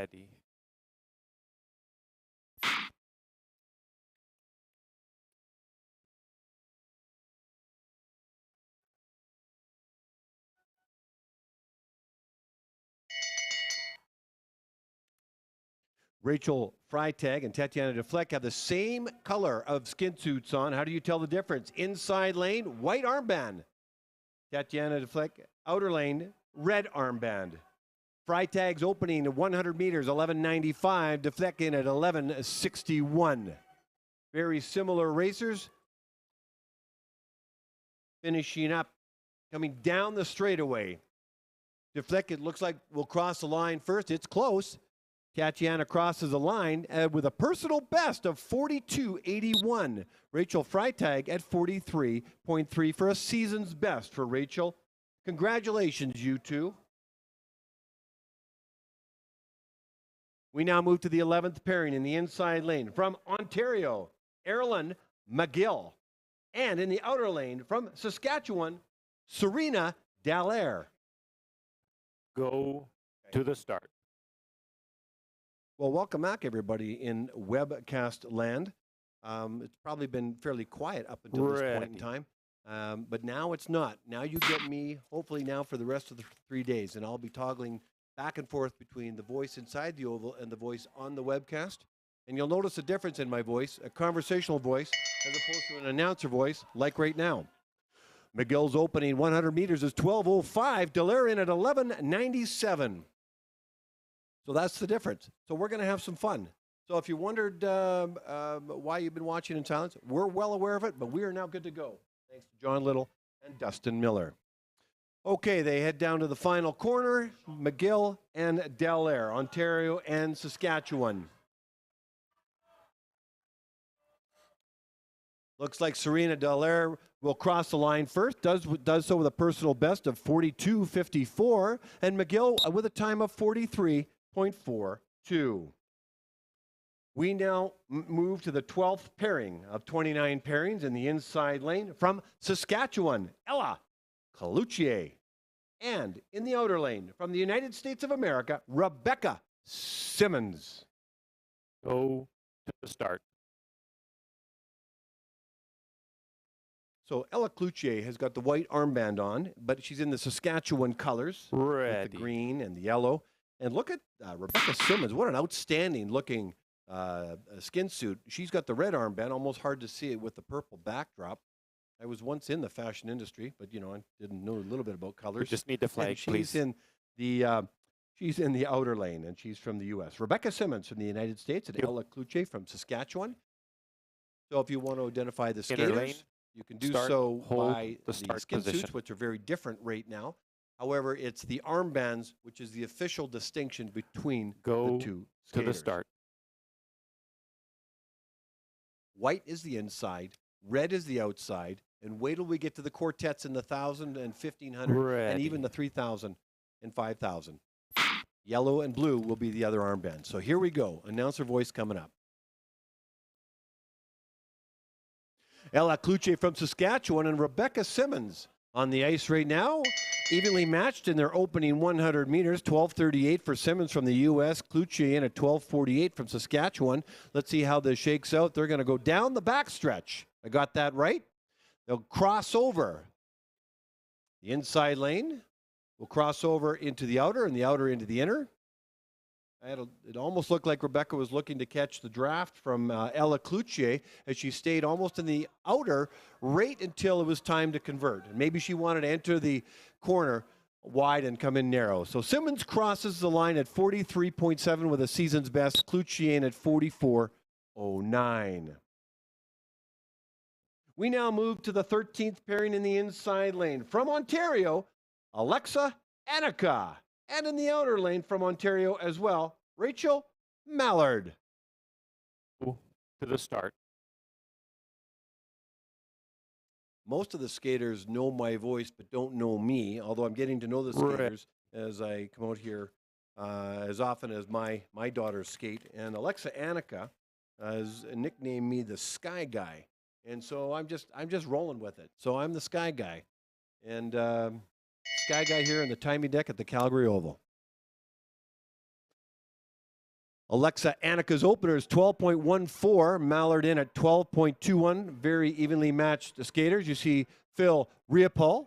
Ready. Rachel Freitag and Tatiana Defleck have the same color of skin suits on. How do you tell the difference? Inside lane, white armband. Tatiana Defleck, outer lane, red armband. Freitag's opening at 100 meters, 11:95. Defleck in at 11:61. Very similar racers. Finishing up, coming down the straightaway. Defleck, it looks like, will cross the line first. It's close. Tatiana crosses the line with a personal best of 42.81. Rachel Freitag at 43.3 for a season's best for Rachel. Congratulations, you two. We now move to the 11th pairing in the inside lane from Ontario, Erilyn McGill. And in the outer lane from Saskatchewan, Serena Dallaire. Go to the start. Well, welcome back, everybody, in webcast land. It's probably been fairly quiet up until this point in time, but now it's not. Now you get me, hopefully now for the rest of the 3 days, and I'll be toggling back and forth between the voice inside the oval and the voice on the webcast. And you'll notice a difference in my voice, a conversational voice, as opposed to an announcer voice, like right now. McGill's opening 100 meters is 12:05. Dallaire in at 11:97. So that's the difference. So we're going to have some fun. So if you wondered why you've been watching in silence, we're well aware of it, but we are now good to go. Thanks to John Little and Dustin Miller. Okay, they head down to the final corner. McGill and Dallaire, Ontario and Saskatchewan. Looks like Serena Dallaire will cross the line first, does so with a personal best of 42.54, and McGill with a time of 43.42. We now move to the 12th pairing of 29 pairings in the inside lane from Saskatchewan, Ella Cloutier. And in the outer lane from the United States of America, Rebecca Simmons. Go to the start. So Ella Cloutier has got the white armband on, but she's in the Saskatchewan colors. Ready. With the green and the yellow. And look at Rebecca Simmons. What an outstanding looking skin suit. She's got the red armband, almost hard to see it with the purple backdrop. I was once in the fashion industry, but I didn't know a little bit about colors. We just need the flag, please. She's in the outer lane, and she's from the U.S. Rebecca Simmons from the United States, and Ella Cloutier from Saskatchewan. So if you want to identify the skaters, you can do so by the skin suits, which are very different right now. However, it's the armbands, which is the official distinction between the two skaters. To the start. White is the inside, red is the outside, and wait till we get to the quartets in the 1,000 and 1,500, and even the 3,000 and 5,000. Yellow and blue will be the other armband. So here we go. Announcer voice coming up. Ella Cloutier from Saskatchewan and Rebecca Simmons on the ice right now. Evenly matched in their opening 100 meters, 12:38 for Simmons from the U.S., Cloutier in at 12:48 from Saskatchewan. Let's see how this shakes out. They're going to go down the backstretch. I got that right. They'll cross over the inside lane. We'll cross over into the outer and the outer into the inner. It almost looked like Rebecca was looking to catch the draft from Ella Cloutier as she stayed almost in the outer right until it was time to convert. And maybe she wanted to enter the corner wide and come in narrow. So Simmons crosses the line at 43.7 with a season's best. Cloutier in at 44.09. We now move to the 13th pairing in the inside lane. From Ontario, Alexa Annika. And in the outer lane from Ontario as well, Rachel Mallard. To the start. Most of the skaters know my voice but don't know me, although I'm getting to know the skaters as I come out here as often as my daughters skate. And Alexa Annika has nicknamed me the Sky Guy. And so I'm just rolling with it. So I'm the Sky Guy. And Sky Guy here in the timey deck at the Calgary Oval. Alexa Annika's opener is 12.14. Mallard in at 12.21. Very evenly matched skaters. You see Phil Riopol,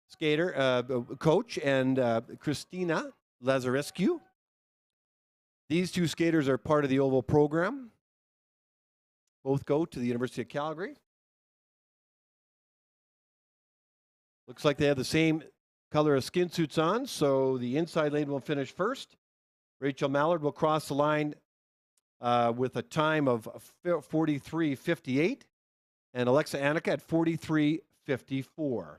skater, coach, and Christina Lazarescu. These two skaters are part of the Oval program. Both go to the University of Calgary. Looks like they have the same color of skin suits on, so the inside lane will finish first. Rachel Mallard will cross the line with a time of 43.58, and Alexa Annika at 43.54.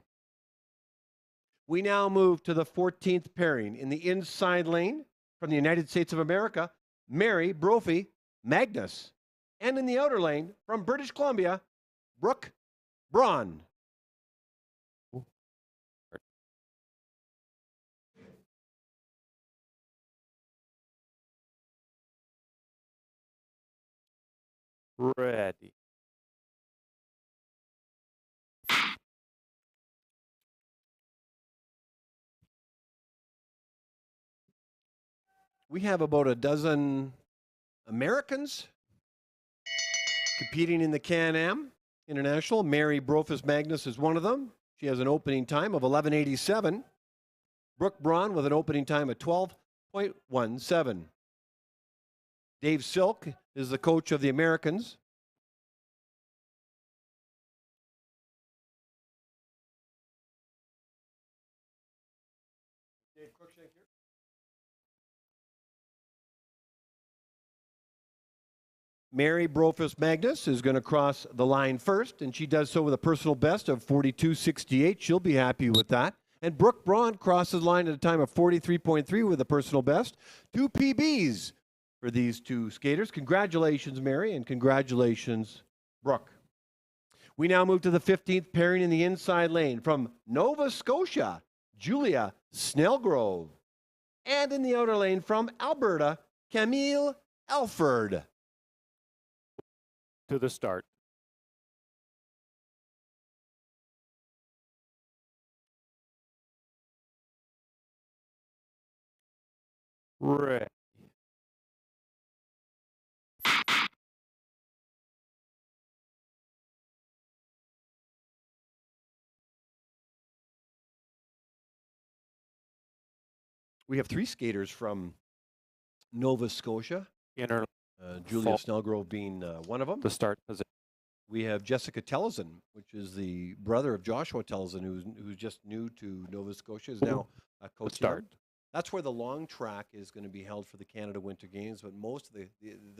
We now move to the 14th pairing. In the inside lane from the United States of America, Mary Brophy Magnus. And in the outer lane from British Columbia, Brooke Braun. Ready. We have about a dozen Americans competing in the CanAm International. Mary Brofus Magnus is one of them. She has an opening time of 11:87. Brooke Braun with an opening time of 12.17. Dave Silk is the coach of the Americans. Dave Cruikshank here. Mary Brofus Magnus is going to cross the line first, and she does so with a personal best of 42.68. She'll be happy with that. And Brooke Braun crosses the line at a time of 43.3 with a personal best. 2 PBs for these two skaters. Congratulations, Mary, and congratulations, Brooke. We now move to the 15th pairing in the inside lane from Nova Scotia, Julia Snellgrove. And in the outer lane from Alberta, Camille Alford. To the start. Ready. We have 3 skaters from Nova Scotia. Inner Julia Snellgrove being one of them. the start position. We have Jessica Tellison, which is the brother of Joshua Tellison, who's just new to Nova Scotia, is now a coach. Start. That's where the long track is going to be held for the Canada Winter Games, but most of the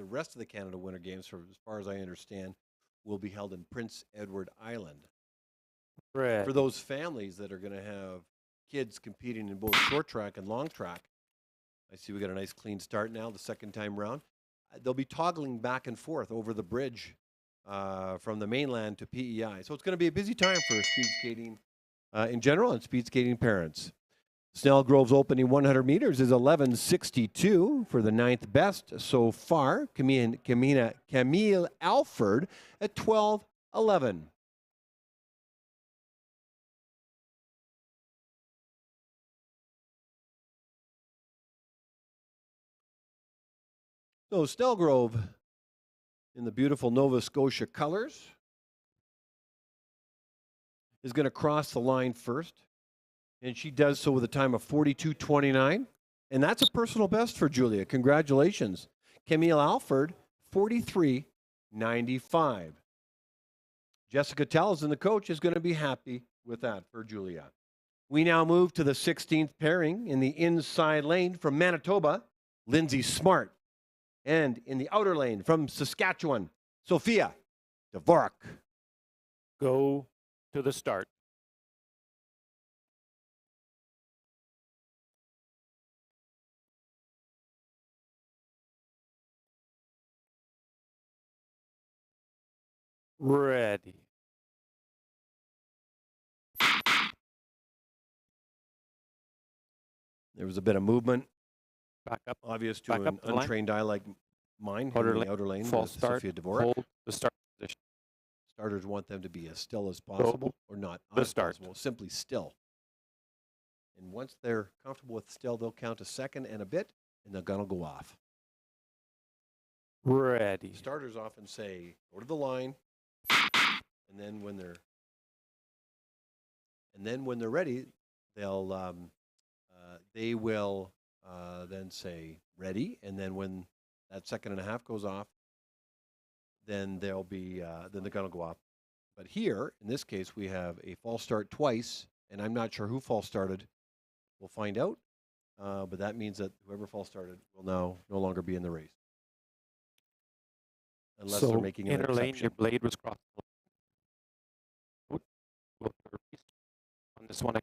rest of the Canada Winter Games, as far as I understand, will be held in Prince Edward Island. Ready. For those families that are going to have kids competing in both short track and long track, I see we got a nice clean start now, the second time round. They'll be toggling back and forth over the bridge from the mainland to PEI. So it's going to be a busy time for speed skating in general and speed skating parents. Snellgrove's opening 100 meters is 11:62 for the 9th best so far. Camille Alford at 12:11. So Snellgrove in the beautiful Nova Scotia colors is going to cross the line first. And she does so with a time of 42.29. And that's a personal best for Julia. Congratulations. Camille Alford, 43.95. Jessica Tellison, the coach, is going to be happy with that for Julia. We now move to the 16th pairing in the inside lane from Manitoba, Lindsay Smart. And in the outer lane from Saskatchewan, Sophia Dvorak. Go to the start. Ready. There was a bit of movement. Back up. Obvious to Back an up the line. untrained eye like mine Outer in the lane. outer lane. False start. Sophia Dvorak. Hold the start position. Starters want them to be as still as possible, or not The as start. possible, simply still. And once they're comfortable with still, they'll count a second and a bit, and they're gonna go off. Ready. Starters often say, go to the line, and then when they're ready, they will then say ready, and then when that second and a half goes off, then they're gonna go off. But here, in this case, we have a false start twice, and I'm not sure who false started. We'll find out. But that means that whoever false started will now no longer be in the race. Unless they're making an inner lane, exception. your blade was crossed. On this one,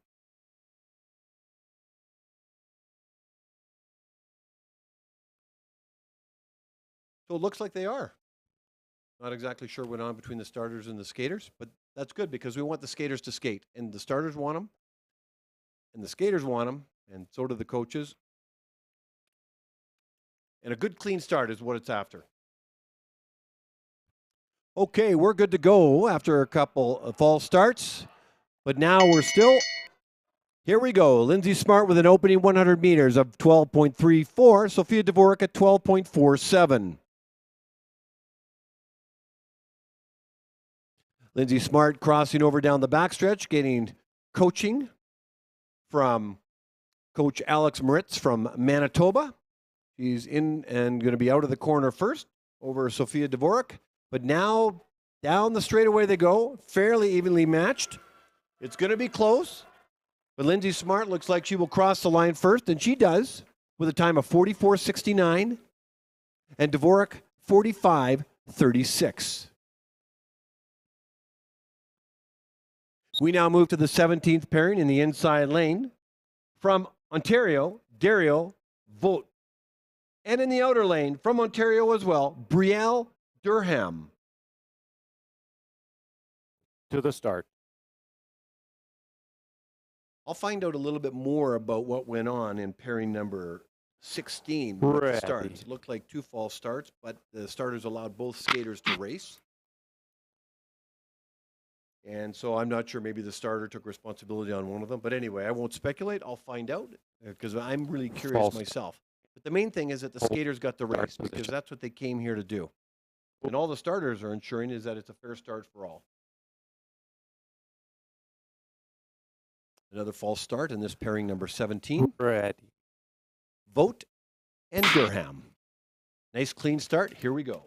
So it looks like they are. Not exactly sure what went on between the starters and the skaters, but that's good because we want the skaters to skate. And the starters want them, and the skaters want them, and so do the coaches. And a good clean start is what it's after. Okay, we're good to go after a couple of false starts, but now we're still. Here we go. Lindsay Smart with an opening 100 meters of 12.34. Sophia Dvorak at 12.47. Lindsay Smart crossing over down the backstretch, getting coaching from Coach Alex Moritz from Manitoba. She's in and going to be out of the corner first over Sophia Dvorak. But now down the straightaway they go, fairly evenly matched. It's going to be close. But Lindsay Smart looks like she will cross the line first, and she does with a time of 44.69 and Dvorak 45.36. We now move to the 17th pairing in the inside lane. From Ontario, Dario Vogt. And in the outer lane, from Ontario as well, Brielle Durham. to the start. I'll find out a little bit more about what went on in pairing number 16 with the starts. It looked like two false starts, but the starters allowed both skaters to race. And so I'm not sure, maybe the starter took responsibility on one of them. But anyway, I won't speculate. I'll find out because I'm really curious myself. But the main thing is that the skaters got the race because that's what they came here to do. And all the starters are ensuring is that it's a fair start for all. Another false start in this pairing number 17. Ready. Vogt and Durham. Nice clean start. Here we go.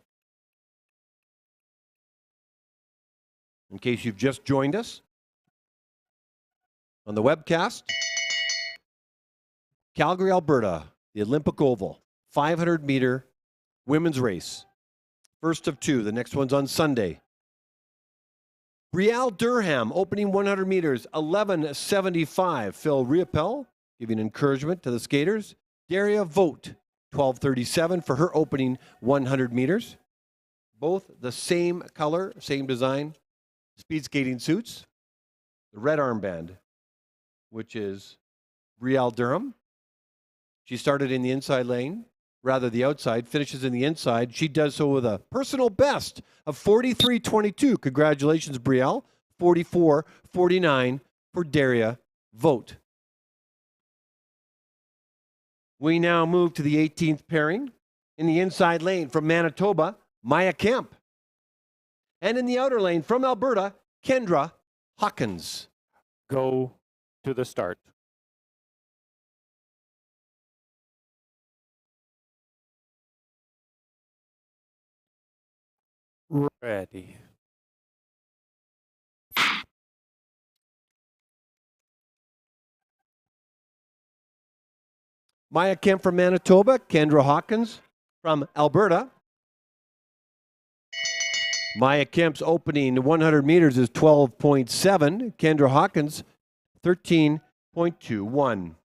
In case you've just joined us on the webcast, Calgary, Alberta, the Olympic Oval, 500-meter women's race. First of two. The next one's on Sunday. Brielle Durham, opening 100 meters, 11.75. Phil Riopel giving encouragement to the skaters. Daria Vogt, 12.37 for her opening 100 meters. Both the same color, same design, speed skating suits. The red armband, which is Brielle Durham. She started in the inside lane, rather the outside, finishes in the inside. She does so with a personal best of 43.22. Congratulations, Brielle. 44.49 for Daria Vogt. We now move to the 18th pairing. In the inside lane from Manitoba, Maya Kemp. And in the outer lane from Alberta, Kendra Hawkins. Go to the start. Ready. Maya Kemp from Manitoba, Kendra Hawkins from Alberta. Maya Kemp's opening 100 meters is 12.7. Kendra Hawkins, 13.21.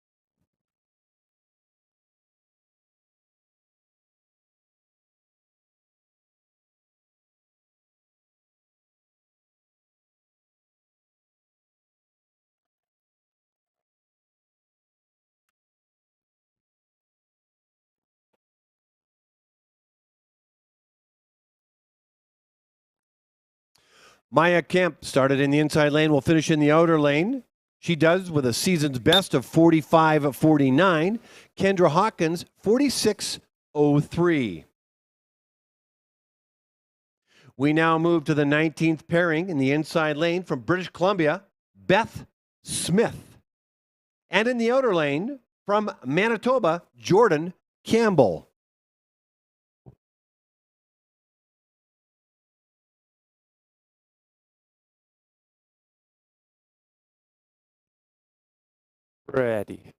Maya Kemp started in the inside lane, will finish in the outer lane. She does with a season's best of 45.49. Kendra Hawkins, 46.03. We now move to the 19th pairing in the inside lane from British Columbia, Beth Smith. And in the outer lane from Manitoba, Jordan Campbell. Ready.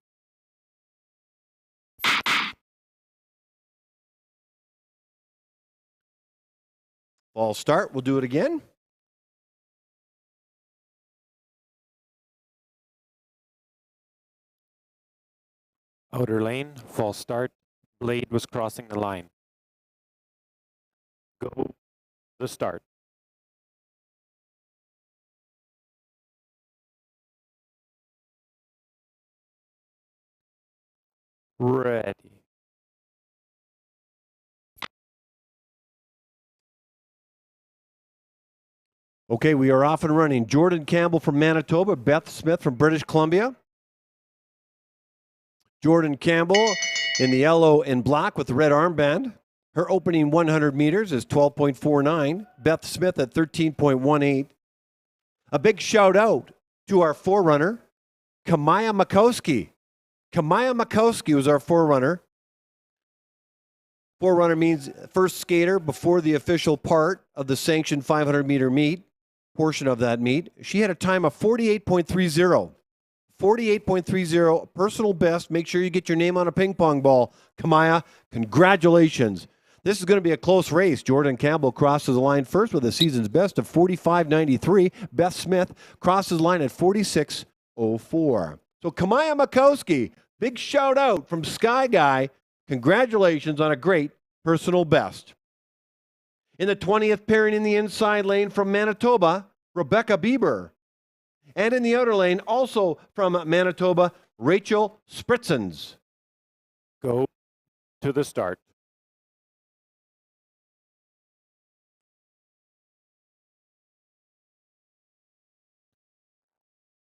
False start. We'll do it again. Outer lane, false start. Blade was crossing the line. Go the start. Ready. Okay, we are off and running. Jordan Campbell from Manitoba, Beth Smith from British Columbia. Jordan Campbell in the yellow and black with the red armband. Her opening 100 meters is 12.49. Beth Smith at 13.18. A big shout out to our forerunner, Kamaya Makowski. Kamaya Makowski was our forerunner. Forerunner means first skater before the official part of the sanctioned 500-meter meet, portion of that meet. She had a time of 48.30. 48.30, personal best. Make sure you get your name on a ping pong ball. Kamaya, congratulations. This is going to be a close race. Jordan Campbell crosses the line first with a season's best of 45.93. Beth Smith crosses the line at 46.04. So Kamaya Makowski, big shout out from Sky Guy. Congratulations on a great personal best. In the 20th pairing in the inside lane from Manitoba, Rebecca Bieber. And in the outer lane, also from Manitoba, Rachel Spritzens. Go to the start.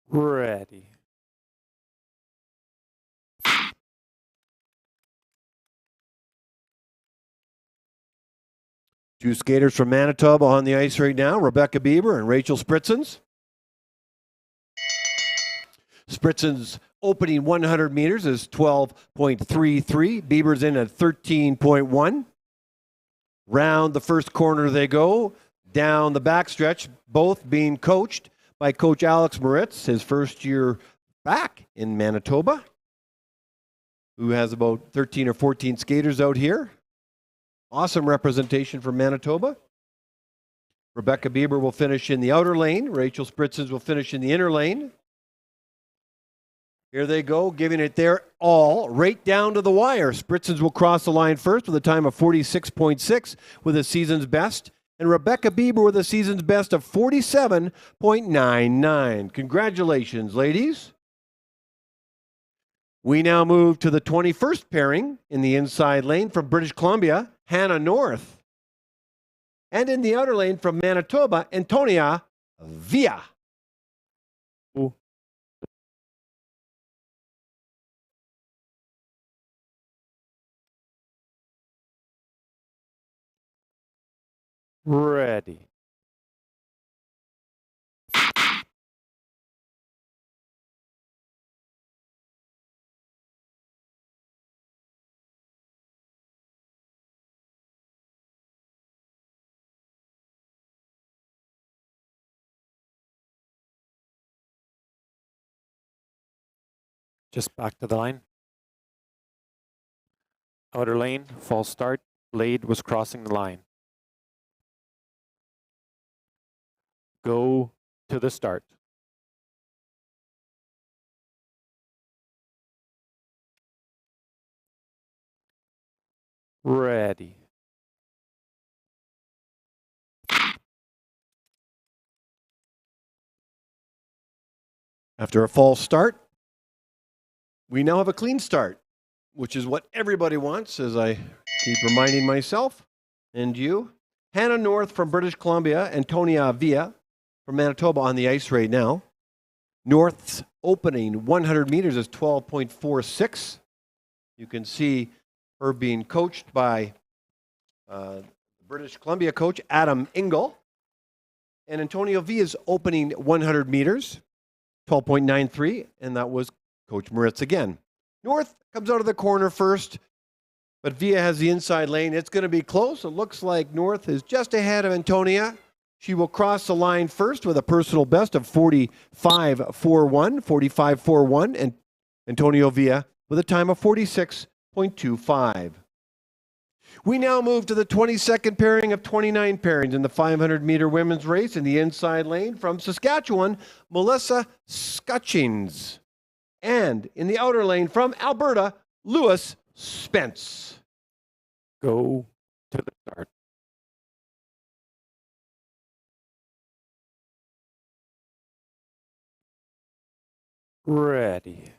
Ready. Two skaters from Manitoba on the ice right now, Rebecca Bieber and Rachel Spritzens. Spritzens' opening 100 meters is 12.33. Bieber's in at 13.1. Round the first corner they go, down the backstretch, both being coached by Coach Alex Moritz, his first year back in Manitoba, who has about 13 or 14 skaters out here. Awesome representation from Manitoba. Rebecca Bieber will finish in the outer lane. Rachel Spritzens will finish in the inner lane. Here they go, giving it their all, right down to the wire. Spritzens will cross the line first with a time of 46.6 with a season's best, and Rebecca Bieber with a season's best of 47.99. Congratulations, ladies. We now move to the 21st pairing in the inside lane from British Columbia, Hannah North. And in the outer lane from Manitoba, Antonia Villa. Ooh. Ready. Just back to the line. Outer lane, false start. Blade was crossing the line. Go to the start. Ready. After a false start, we now have a clean start, which is what everybody wants, as I keep reminding myself and you. Hannah North from British Columbia, Antonia Villa from Manitoba on the ice right now. North's opening 100 meters is 12.46. You can see her being coached by British Columbia coach Adam Engel. And Antonio Villa's opening 100 meters, 12.93, and that was Coach Moritz again. North comes out of the corner first, but Villa has the inside lane. It's going to be close. It looks like North is just ahead of Antonia. She will cross the line first with a personal best of 45.41, and Antonio Villa with a time of 46.25. We now move to the 22nd pairing of 29 pairings in the 500-meter women's race in the inside lane from Saskatchewan, Melissa Scutchings. And in the outer lane from Alberta, Lewis Spence. Go to the start. Ready.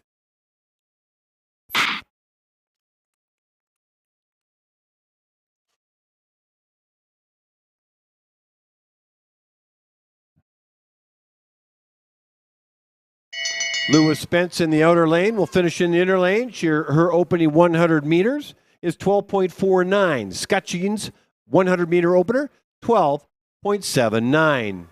Lewis Spence in the outer lane will finish in the inner lane. Her opening 100 meters is 12.49. Scutchings 100-meter opener, 12.79.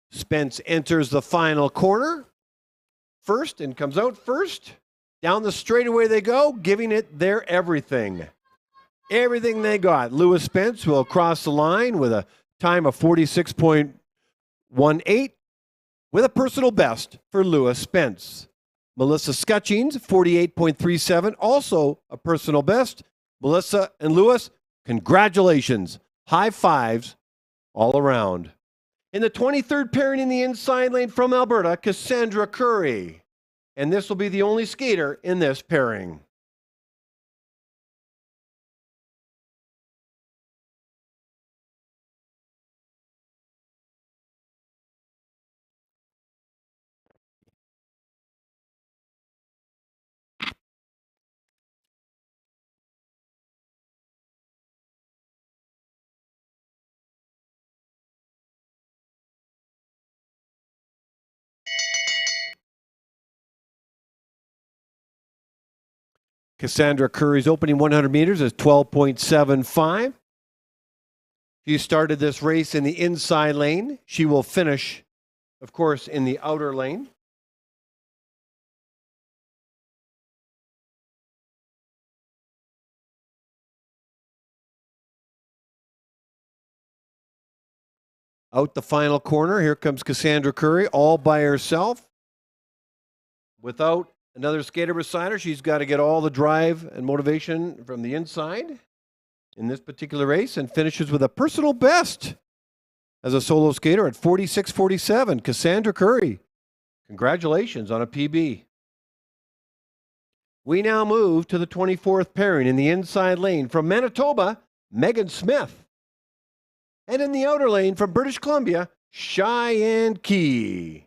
Spence enters the final corner first and comes out first. Down the straightaway they go, giving it their everything. Everything they got. Lewis Spence will cross the line with a time of 46.18 with a personal best for Lewis Spence. Melissa Scutchings, 48.37, also a personal best. Melissa and Lewis, congratulations. High fives all around. In the 23rd pairing in the inside lane from Alberta, Cassandra Curry. And this will be the only skater in this pairing. Cassandra Curry's opening 100 meters is 12.75. She started this race in the inside lane. She will finish, of course, in the outer lane. Out the final corner, here comes Cassandra Curry all by herself. Without another skater beside her, she's got to get all the drive and motivation from the inside in this particular race, and finishes with a personal best as a solo skater at 46.47. Cassandra Curry, congratulations on a PB. We now move to the 24th pairing in the inside lane from Manitoba, Megan Smith. And in the outer lane from British Columbia, Cheyenne Key.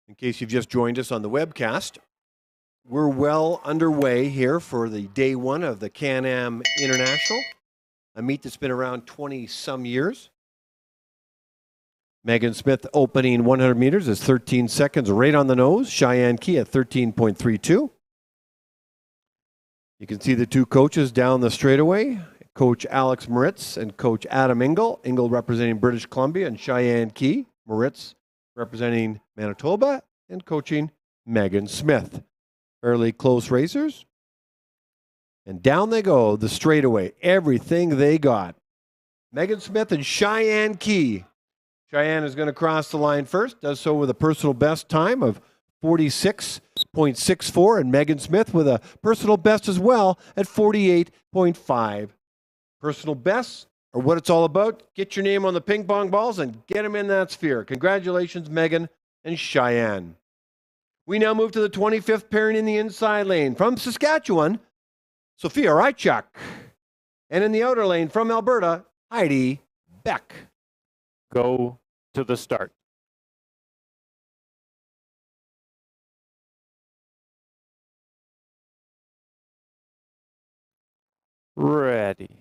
In case you've just joined us on the webcast, we're well underway here for the day one of the CanAm International, a meet that's been around 20-some years. Megan Smith opening 100 meters is 13 seconds right on the nose. Cheyenne Key at 13.32. You can see the two coaches down the straightaway, Coach Alex Moritz and Coach Adam Engel. Engel representing British Columbia and Cheyenne Key. Moritz representing Manitoba and coaching Megan Smith. Fairly close racers. And down they go, the straightaway. Everything they got. Megan Smith and Cheyenne Key. Cheyenne is going to cross the line first. Does so with a personal best time of 46.64. And Megan Smith with a personal best as well at 48.5. Personal bests are what it's all about. Get your name on the ping pong balls and get them in that sphere. Congratulations, Megan and Cheyenne. We now move to the 25th pairing in the inside lane from Saskatchewan, Sophia Rychuk. And in the outer lane from Alberta, Heidi Beck. Go to the start. Ready.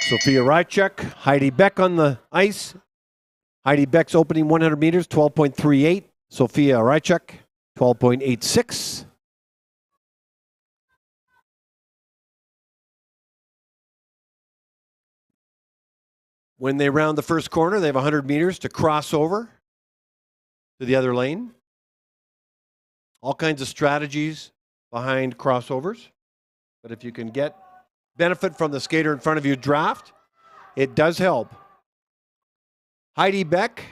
Sophia Rychek, Heidi Beck on the ice. Heidi Beck's opening 100 meters, 12.38. Sophia Rychek, 12.86. When they round the first corner, they have 100 meters to cross over to the other lane. All kinds of strategies behind crossovers. But if you can get benefit from the skater in front of you draft, it does help. Heidi Beck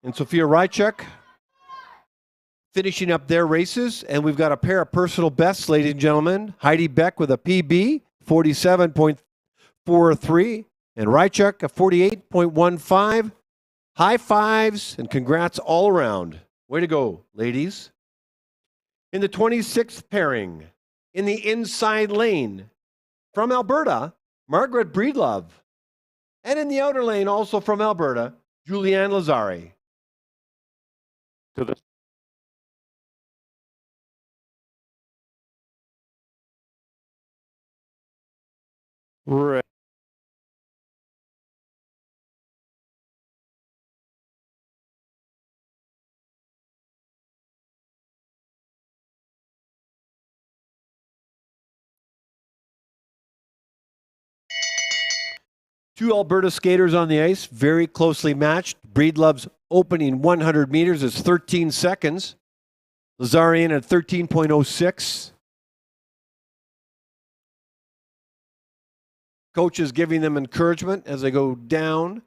and Sophia Rychek finishing up their races, and we've got a pair of personal bests, ladies and gentlemen. Heidi Beck with a PB, 47.43, and Rychek, a 48.15. High fives and congrats all around. Way to go, ladies. In the 26th pairing, in the inside lane, from Alberta, Margaret Breedlove. And in the outer lane, also from Alberta, Julianne Lazari. To the Ready. Two Alberta skaters on the ice, very closely matched. Breedlove's opening 100 meters is 13 seconds. Lazarian at 13.06. Coaches giving them encouragement as they go down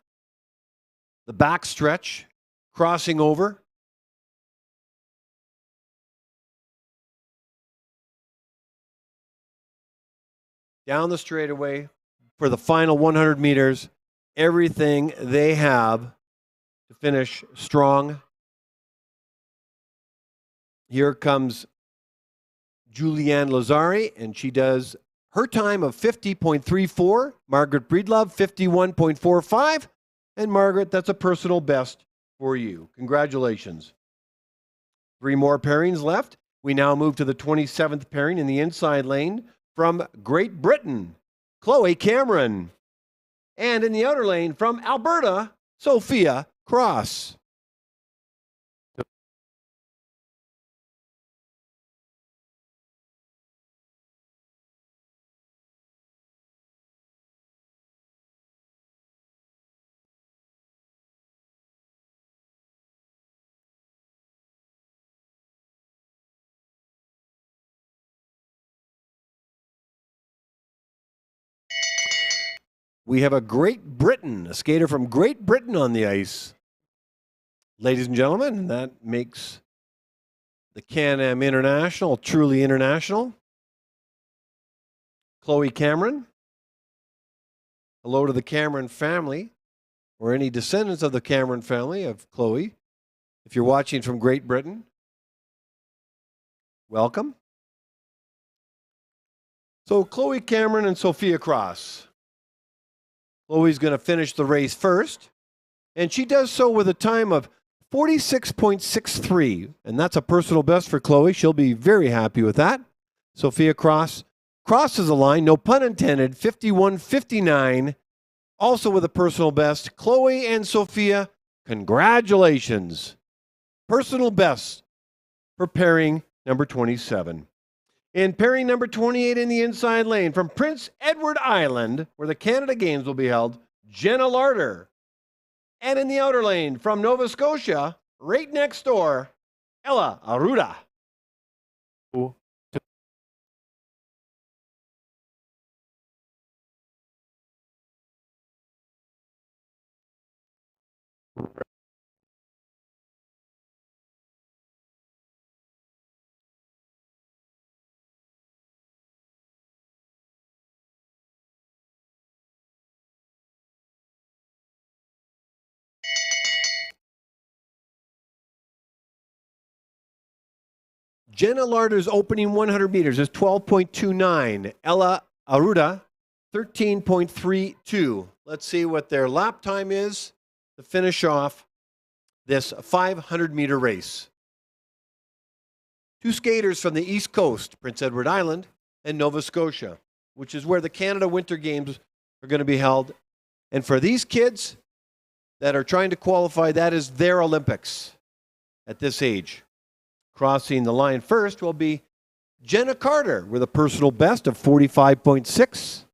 the back stretch, crossing over. Down the straightaway for the final 100 meters. Everything they have to finish strong. Here comes Julianne Lazari, and she does her time of 50.34. Margaret Breedlove, 51.45. And Margaret, that's a personal best for you. Congratulations. 3 more pairings left. We now move to the 27th pairing in the inside lane from Great Britain, Chloe Cameron. And in the outer lane from Alberta, Sophia Cross. We have a Great Britain, a skater from Great Britain on the ice. Ladies and gentlemen, that makes the CanAm International truly international. Chloe Cameron. Hello to the Cameron family, or any descendants of the Cameron family of Chloe. If you're watching from Great Britain, welcome. So Chloe Cameron and Sophia Cross. Chloe's going to finish the race first, and she does so with a time of 46.63, and that's a personal best for Chloe. She'll be very happy with that. Sophia Cross crosses the line, no pun intended, 51.59, also with a personal best. Chloe and Sophia, congratulations. Personal best for pairing number 27. In pairing number 28 in the inside lane from Prince Edward Island, where the Canada Games will be held, Jenna Larder. And in the outer lane from Nova Scotia, right next door, Ella Aruda. Jenna Larder's opening 100 meters is 12.29. Ella Aruda, 13.32. Let's see what their lap time is to finish off this 500-meter race. Two skaters from the East Coast, Prince Edward Island and Nova Scotia, which is where the Canada Winter Games are going to be held. And for these kids that are trying to qualify, that is their Olympics at this age. Crossing the line first will be Jenna Carter with a personal best of 45.6.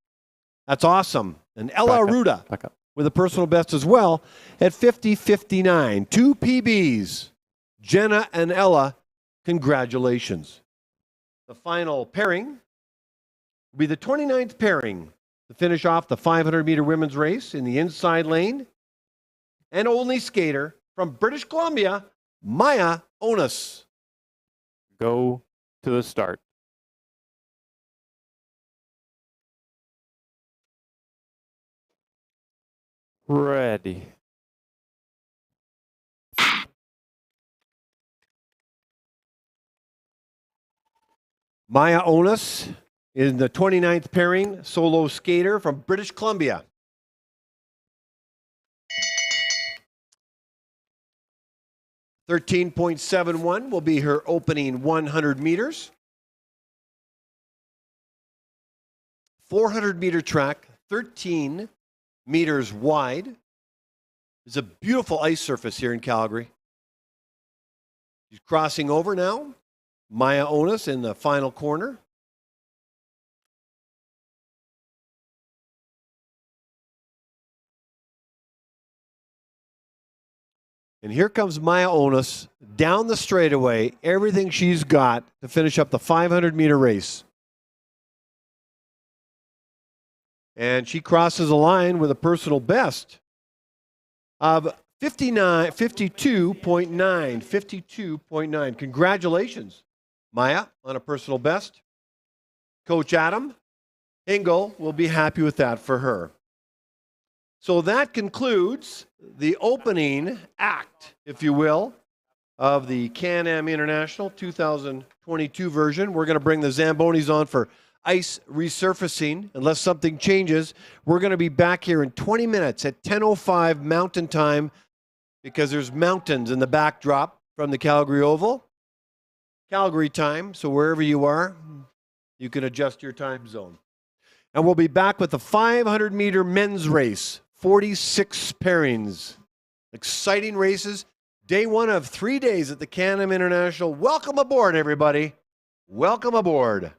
That's awesome. And Ella Aruda with a personal best as well at 50.59. Two PBs. Jenna and Ella, congratulations. The final pairing will be the 29th pairing to finish off the 500-meter women's race in the inside lane. And only skater from British Columbia, Maya Onus. Go to the start. Ready. Maya Onus is the 29th pairing, solo skater from British Columbia. .71 will be her opening 100 meters. 400-meter track, 13 meters wide. It's a beautiful ice surface here in Calgary. She's crossing over now. Maya Onus in the final corner. And here comes Maya Onus down the straightaway, everything she's got to finish up the 500-meter race. And she crosses the line with a personal best of 52.9. Congratulations, Maya, on a personal best. Coach Adam Engel will be happy with that for her. So that concludes the opening act, if you will, of the CanAm International 2022 version. We're going to bring the Zambonis on for ice resurfacing. Unless something changes, we're going to be back here in 20 minutes at 10:05 Mountain Time because there's mountains in the backdrop from the Calgary Oval. Calgary time, so wherever you are, you can adjust your time zone. And we'll be back with the 500-meter men's race, 46 pairings. Exciting races. Day one of 3 days at the CanAm International. Welcome aboard, everybody. Welcome aboard.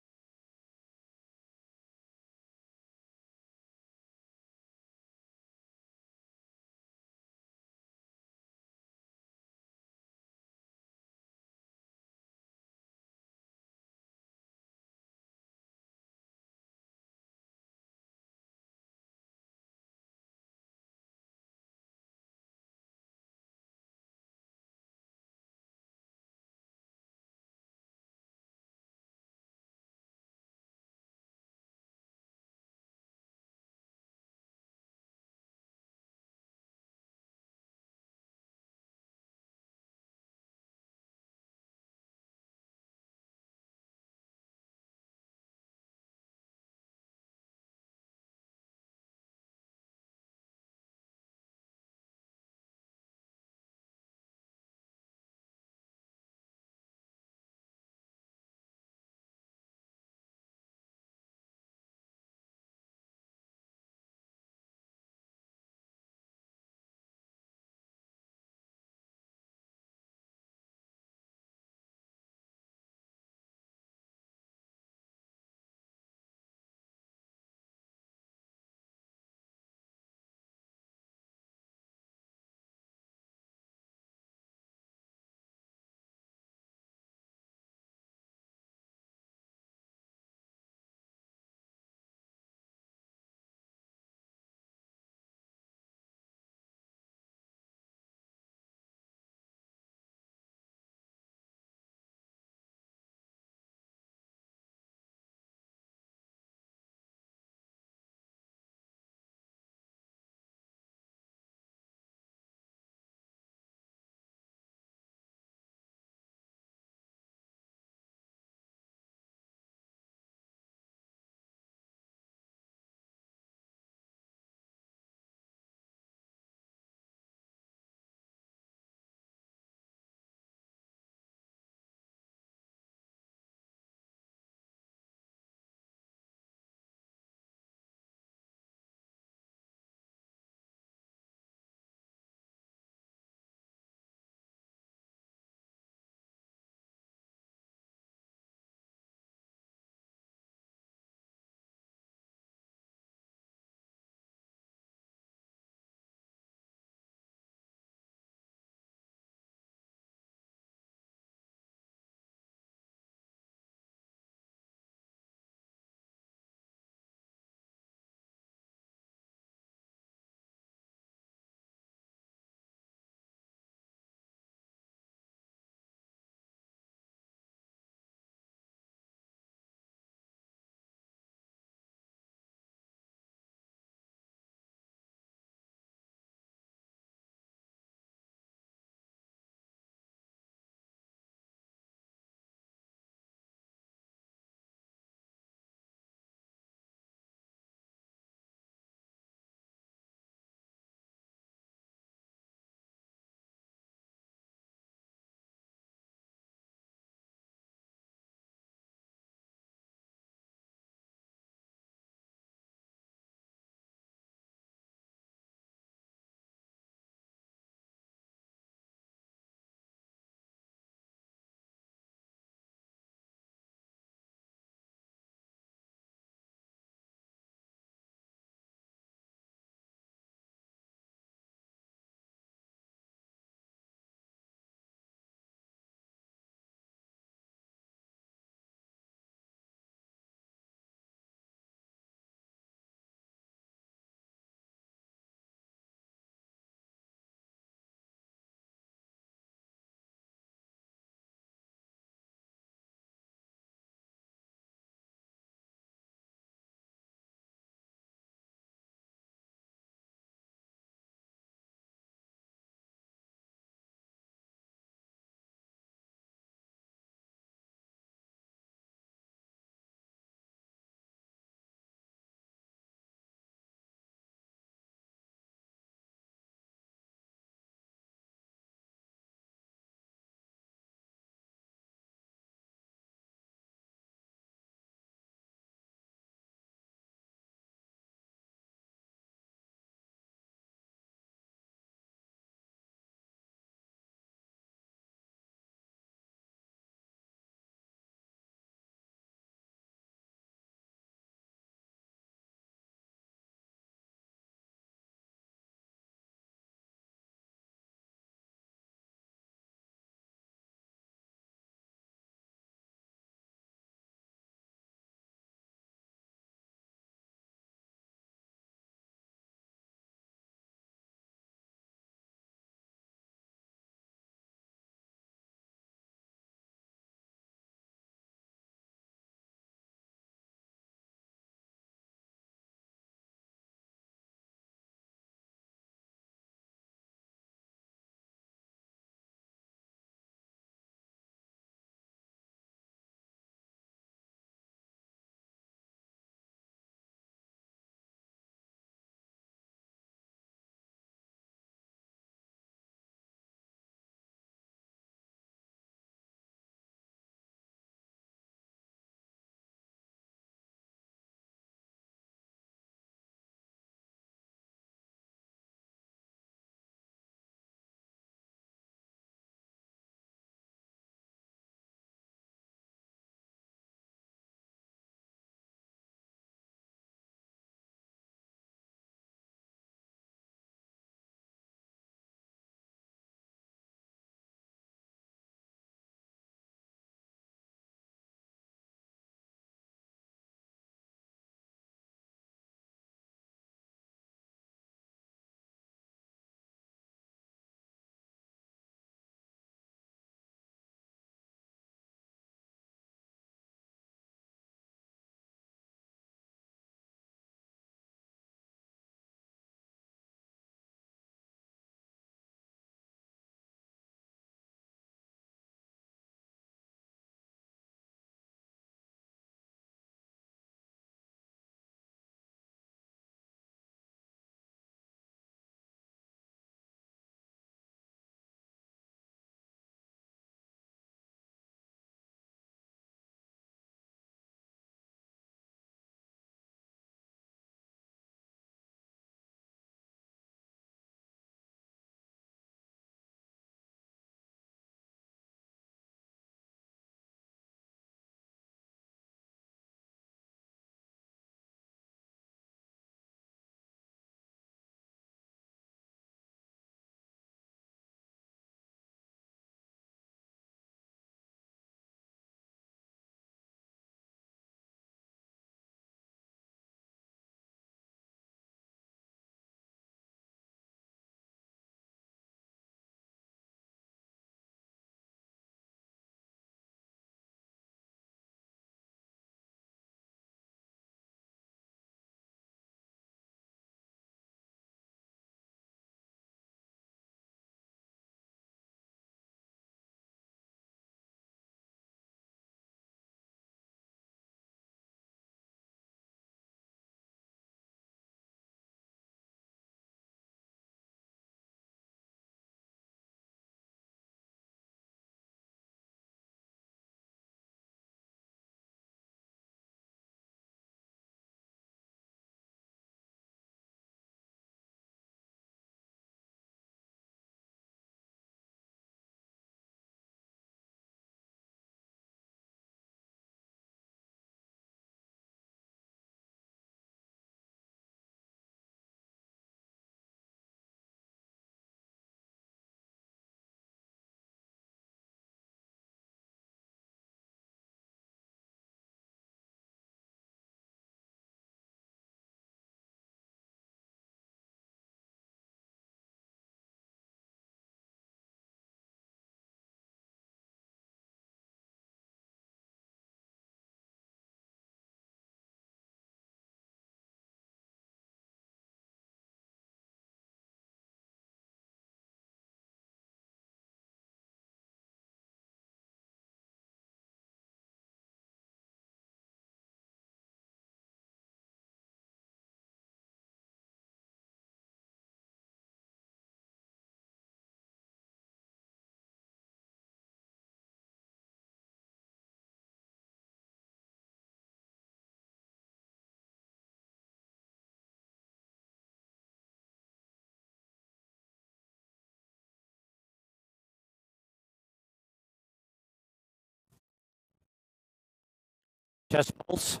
Chest pulse.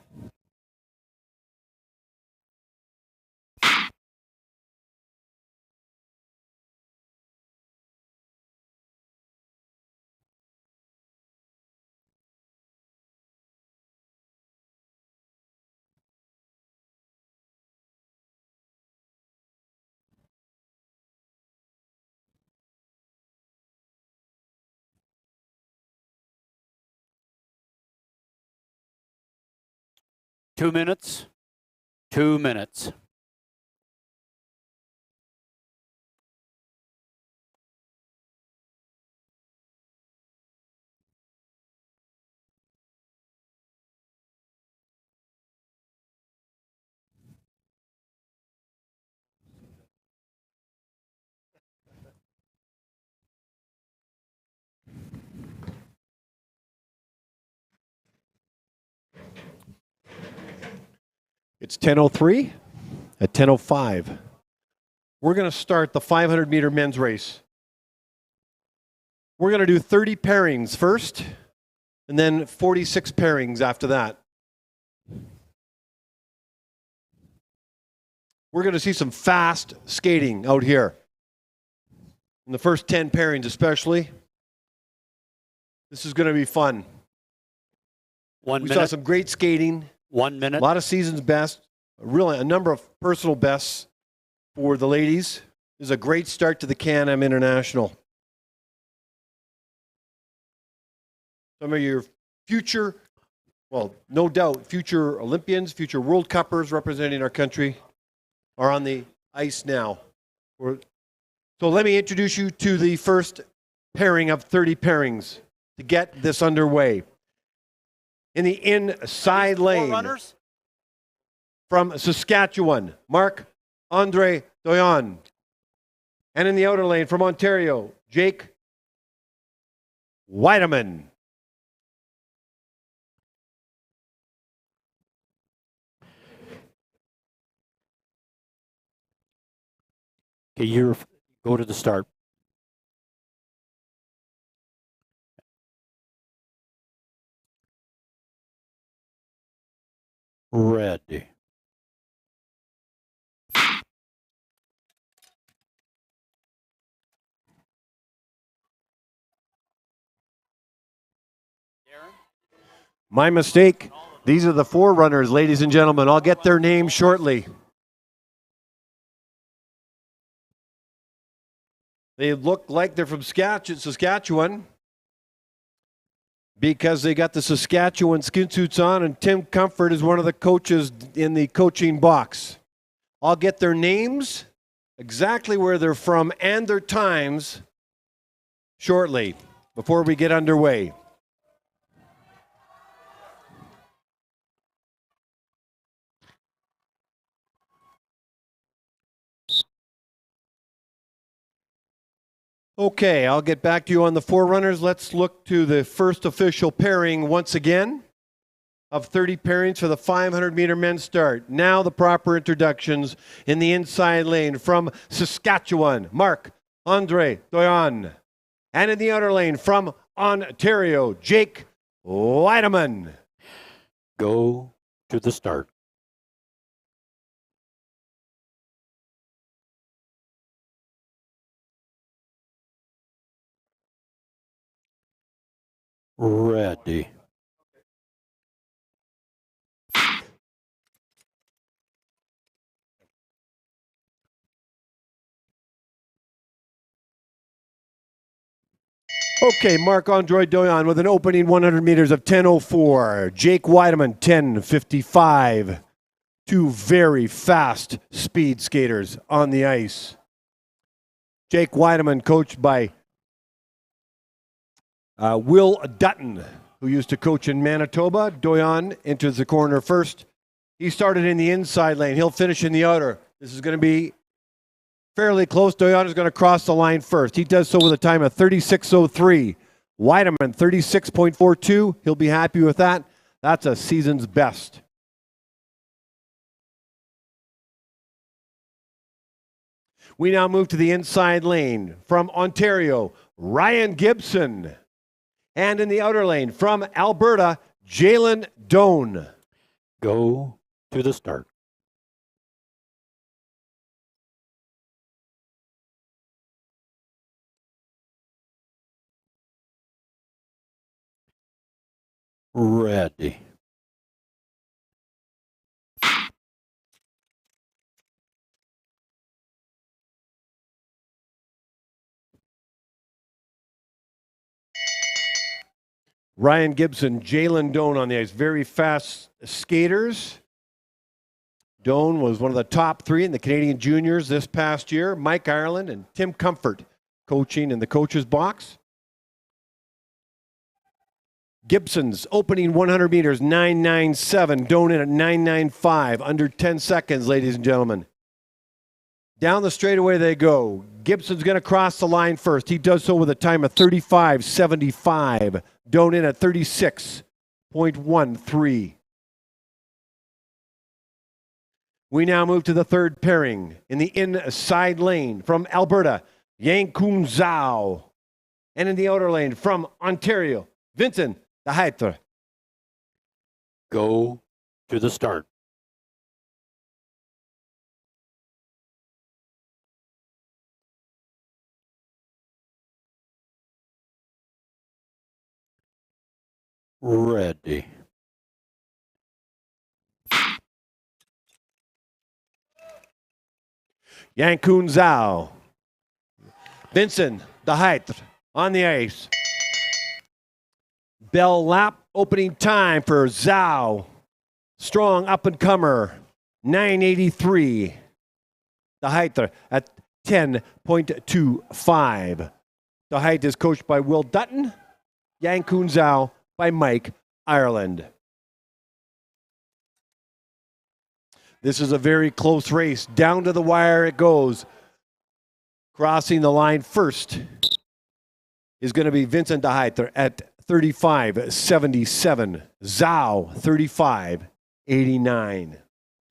Two minutes. 2 minutes. It's 10:03 at 10:05. We're going to start the 500-meter men's race. We're going to do 30 pairings first, and then 46 pairings after that. We're going to see some fast skating out here. In the first 10 pairings especially. This is going to be fun. We saw some great skating. 1 minute. A lot of season's best. Really, a number of personal bests for the ladies. This is a great start to the CanAm International. Some of your future, well, no doubt, future Olympians, future World Cuppers representing our country are on the ice now. So let me introduce you to the first pairing of 30 pairings to get this underway. In the inside lane, runners from Saskatchewan, Marc-Andre Doyon. And in the outer lane from Ontario, Jake Weideman. Okay, you go to the start. Ready. My mistake. These are the forerunners, ladies and gentlemen. I'll get their names shortly. They look like they're from Saskatchewan because they got the Saskatchewan skin suits on, and Tim Comfort is one of the coaches in the coaching box. I'll get their names, exactly where they're from, and their times shortly before we get underway. Okay, I'll get back to you on the forerunners. Let's look to the first official pairing once again of 30 pairings for the 500-meter men's start. Now the proper introductions in the inside lane from Saskatchewan, Marc-Andre Doyon. And in the outer lane from Ontario, Jake Weideman. Go to the start. Ready. Okay, Marc-Andre Doyon with an opening 100 meters of 10:04. Jake Weideman, 10:55. Two very fast speed skaters on the ice. Jake Weideman, coached by Will Dutton, who used to coach in Manitoba. Doyon enters the corner first. He started in the inside lane. He'll finish in the outer. This is going to be fairly close. Doyon is going to cross the line first. He does so with a time of 36:03. Weideman, 36.42. He'll be happy with that. That's a season's best. We now move to the inside lane from Ontario, Ryan Gibson. And in the outer lane from Alberta, Jalen Doan. Go to the start. Ready. Ryan Gibson, Jalen Doan on the ice. Very fast skaters. Doan was one of the top 3 in the Canadian juniors this past year. Mike Ireland and Tim Comfort coaching in the coach's box. Gibson's opening 100 meters, 9.97. Doan in at 9.95. Under 10 seconds, ladies and gentlemen. Down the straightaway they go. Gibson's going to cross the line first. He does so with a time of 35.75. Doan in at 36.13. We now move to the third pairing in the inside lane from Alberta, Yankun Zhao. And in the outer lane from Ontario, Vincent de Heitre. Go to the start. Ready. Yankun Zhao. Vincent de Heitre on the ice. Bell lap opening time for Zhao. Strong up-and-comer, 9.83. De Heitre at 10.25. De Heitre is coached by Will Dutton. Yankun Zhao by Mike Ireland. This is a very close race. Down to the wire it goes. Crossing the line first is going to be Vincent de Heitre at 35.77. Zhao, 35.89.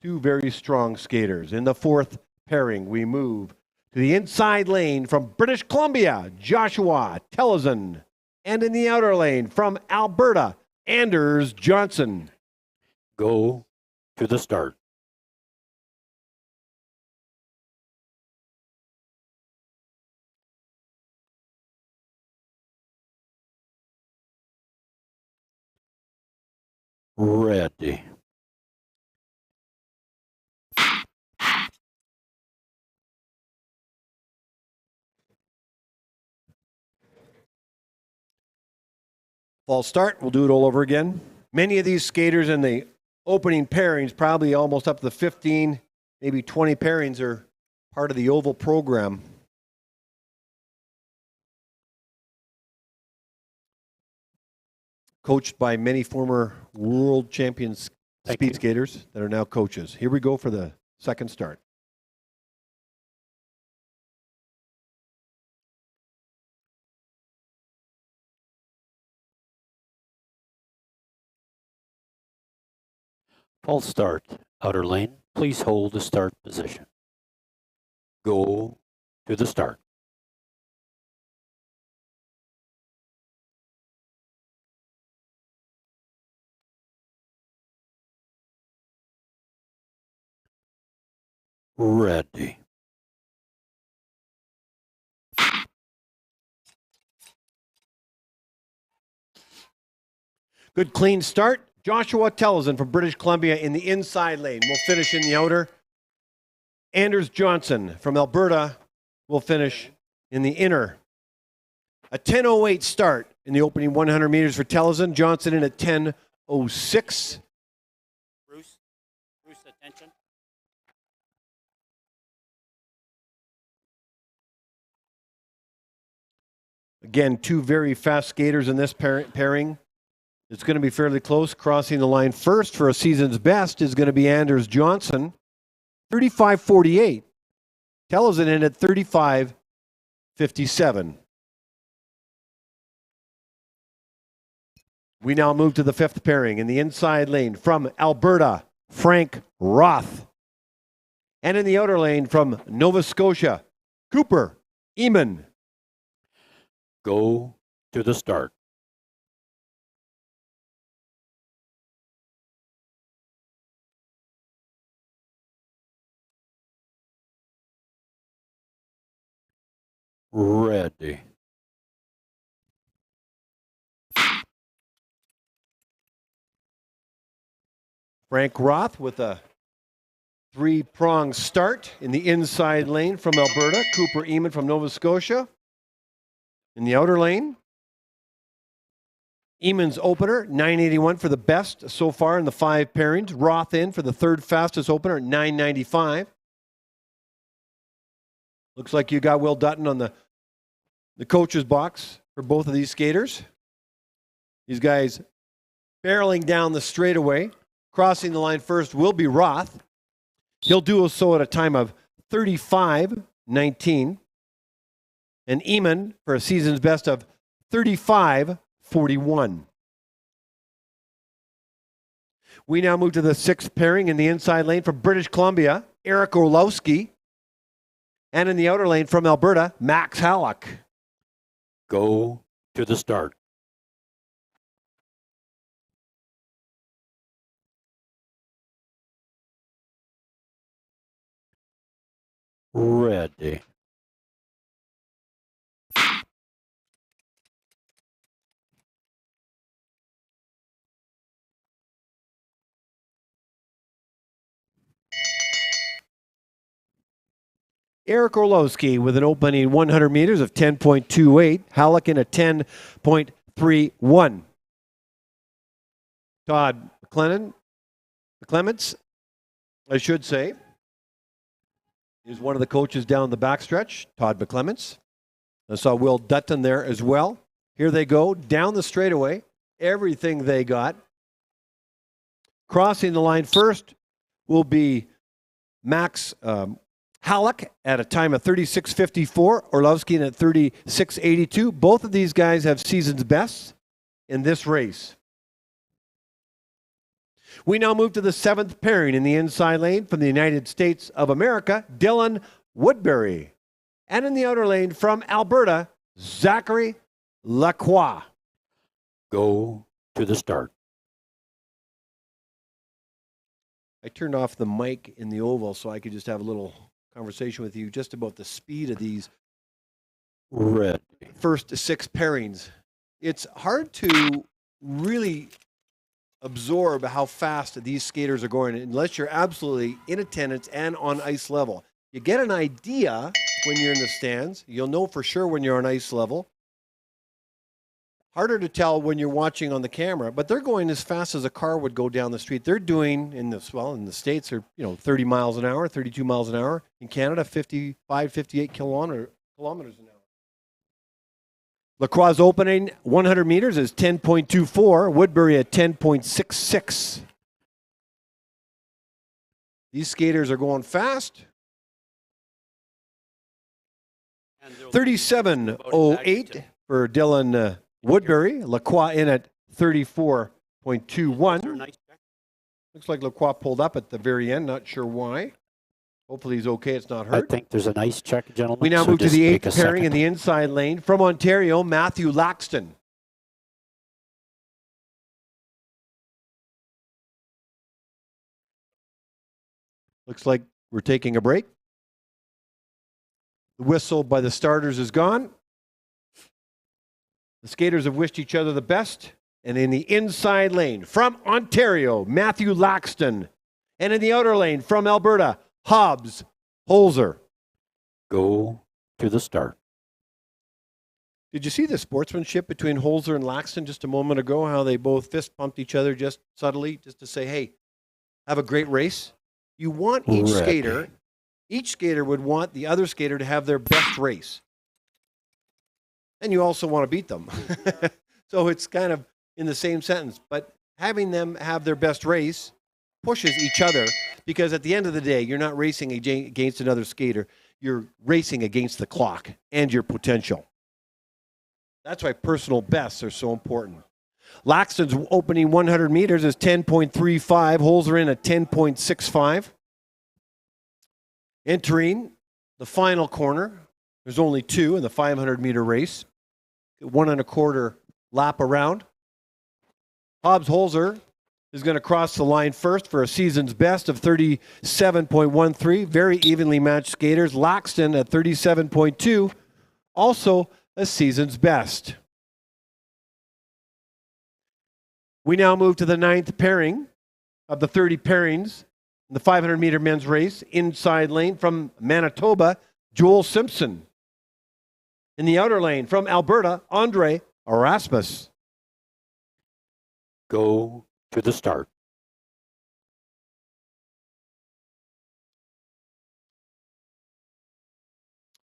2 very strong skaters. In the fourth pairing, we move to the inside lane from British Columbia, Joshua Tellison. And in the outer lane from Alberta, Anders Johnson. Go to the start. Ready. False start. We'll do it all over again. Many of these skaters in the opening pairings, probably almost up to the 15, maybe 20 pairings, are part of the Oval program. Coached by many former world champions speed skaters that are now coaches. Here we go for the second start. False start. Outer lane. Please hold the start position. Go to the start. Ready. Good clean start. Joshua Tellison from British Columbia in the inside lane will finish in the outer. Anders Johnson from Alberta will finish in the inner. A 10.08 start in the opening 100 meters for Tellison. Johnson in at 10.06. Bruce, attention. Again, 2 very fast skaters in this pairing. It's going to be fairly close. Crossing the line first for a season's best is going to be Anders Johnson, 35.48. Tellison in at 35.57. We now move to the fifth pairing in the inside lane from Alberta, Frank Roth. And in the outer lane from Nova Scotia, Cooper Eamon. Go to the start. Ready. Frank Roth with a three-prong start in the inside lane from Alberta. Cooper Eamon from Nova Scotia in the outer lane. Eamon's opener, 981 for the best so far in the 5 pairings. Roth in for the third fastest opener at 995. Looks like you got Will Dutton on the coach's box for both of these skaters. These guys barreling down the straightaway. Crossing the line first will be Roth. He'll do so at a time of 35:19. And Eamon for a season's best of 35:41. We now move to the 6th pairing in the inside lane from British Columbia, Eric Orlowski. And in the outer lane from Alberta, Max Halleck. Go to the start. Ready. Eric Orlowski with an opening 100 meters of 10.28. Halleck in a 10.31. Todd Clements, I should say, is one of the coaches down the backstretch. Todd McClements. I saw Will Dutton there as well. Here they go down the straightaway. Everything they got. Crossing the line first will be Max Halleck at a time of 36:54. Orlovsky at 36:82. Both of these guys have season's bests in this race. We now move to the 7th pairing in the inside lane from the United States of America, Dylan Woodbury. And in the outer lane from Alberta, Zachary Lacroix. Go to the start. I turned off the mic in the oval so I could just have a little conversation with you just about the speed of these Ready. first 6 pairings. It's hard to really absorb how fast these skaters are going unless you're absolutely in attendance and on ice level. You get an idea when you're in the stands. You'll know for sure when you're on ice level. Harder to tell when you're watching on the camera, but they're going as fast as a car would go down the street. They're doing in the States are 30 miles an hour, 32 miles an hour. In Canada, 55, 58 kilometers an hour. Lacroix's opening 100 meters is 10.24. Woodbury at 10.66. These skaters are going fast. 37.08 for Dylan Woodbury. Lacroix in at 34.21. Looks like Lacroix pulled up at the very end. Not sure why. Hopefully he's okay. It's not I hurt. think there's a nice check, gentlemen. We now so move to just the take 8th a pairing in second. the inside lane. From Ontario, Matthew Laxton. Looks like we're taking a break. The whistle by the starters is gone. The skaters have wished each other the best. And in the inside lane, from Ontario, Matthew Laxton. And in the outer lane, from Alberta, Hobbs Holzer. Go to the start. Did you see the sportsmanship between Holzer and Laxton just a moment ago? How they both fist pumped each other just subtly, just to say, hey, have a great race. You want each skater would want the other skater to have their best race. And you also want to beat them. So it's kind of in the same sentence. But having them have their best race pushes each other, because at the end of the day, you're not racing against another skater. You're racing against the clock and your potential. That's why personal bests are so important. Laxton's opening 100 meters is 10.35. Holzer in at 10.65. Entering the final corner, there's only 2 in the 500-meter race. 1.25 lap around. Hobbs Holzer is going to cross the line first for a season's best of 37.13. Very evenly matched skaters. Laxton at 37.2. also a season's best. We now move to the 9th pairing of the 30 pairings in the 500-meter men's race. Inside lane from Manitoba, Joel Simpson. In the outer lane from Alberta, Andre Erasmus. Go to the start.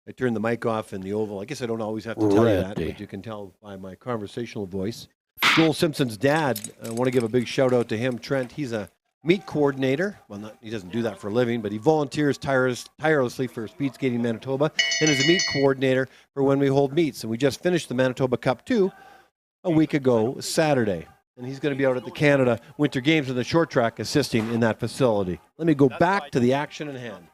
I turned the mic off in the oval. I guess I don't always have to tell you that, Ready. but you can tell by my conversational voice. Joel Simpson's dad, I want to give a big shout out to him, Trent. He's a meet coordinator. Well, he doesn't do that for a living, but he volunteers tirelessly for Speed Skating Manitoba and is a meet coordinator for when we hold meets. And we just finished the Manitoba Cup 2 a week ago, Saturday. And he's going to be out at the Canada Winter Games in the short track assisting in that facility. Let me go back to the action in hand.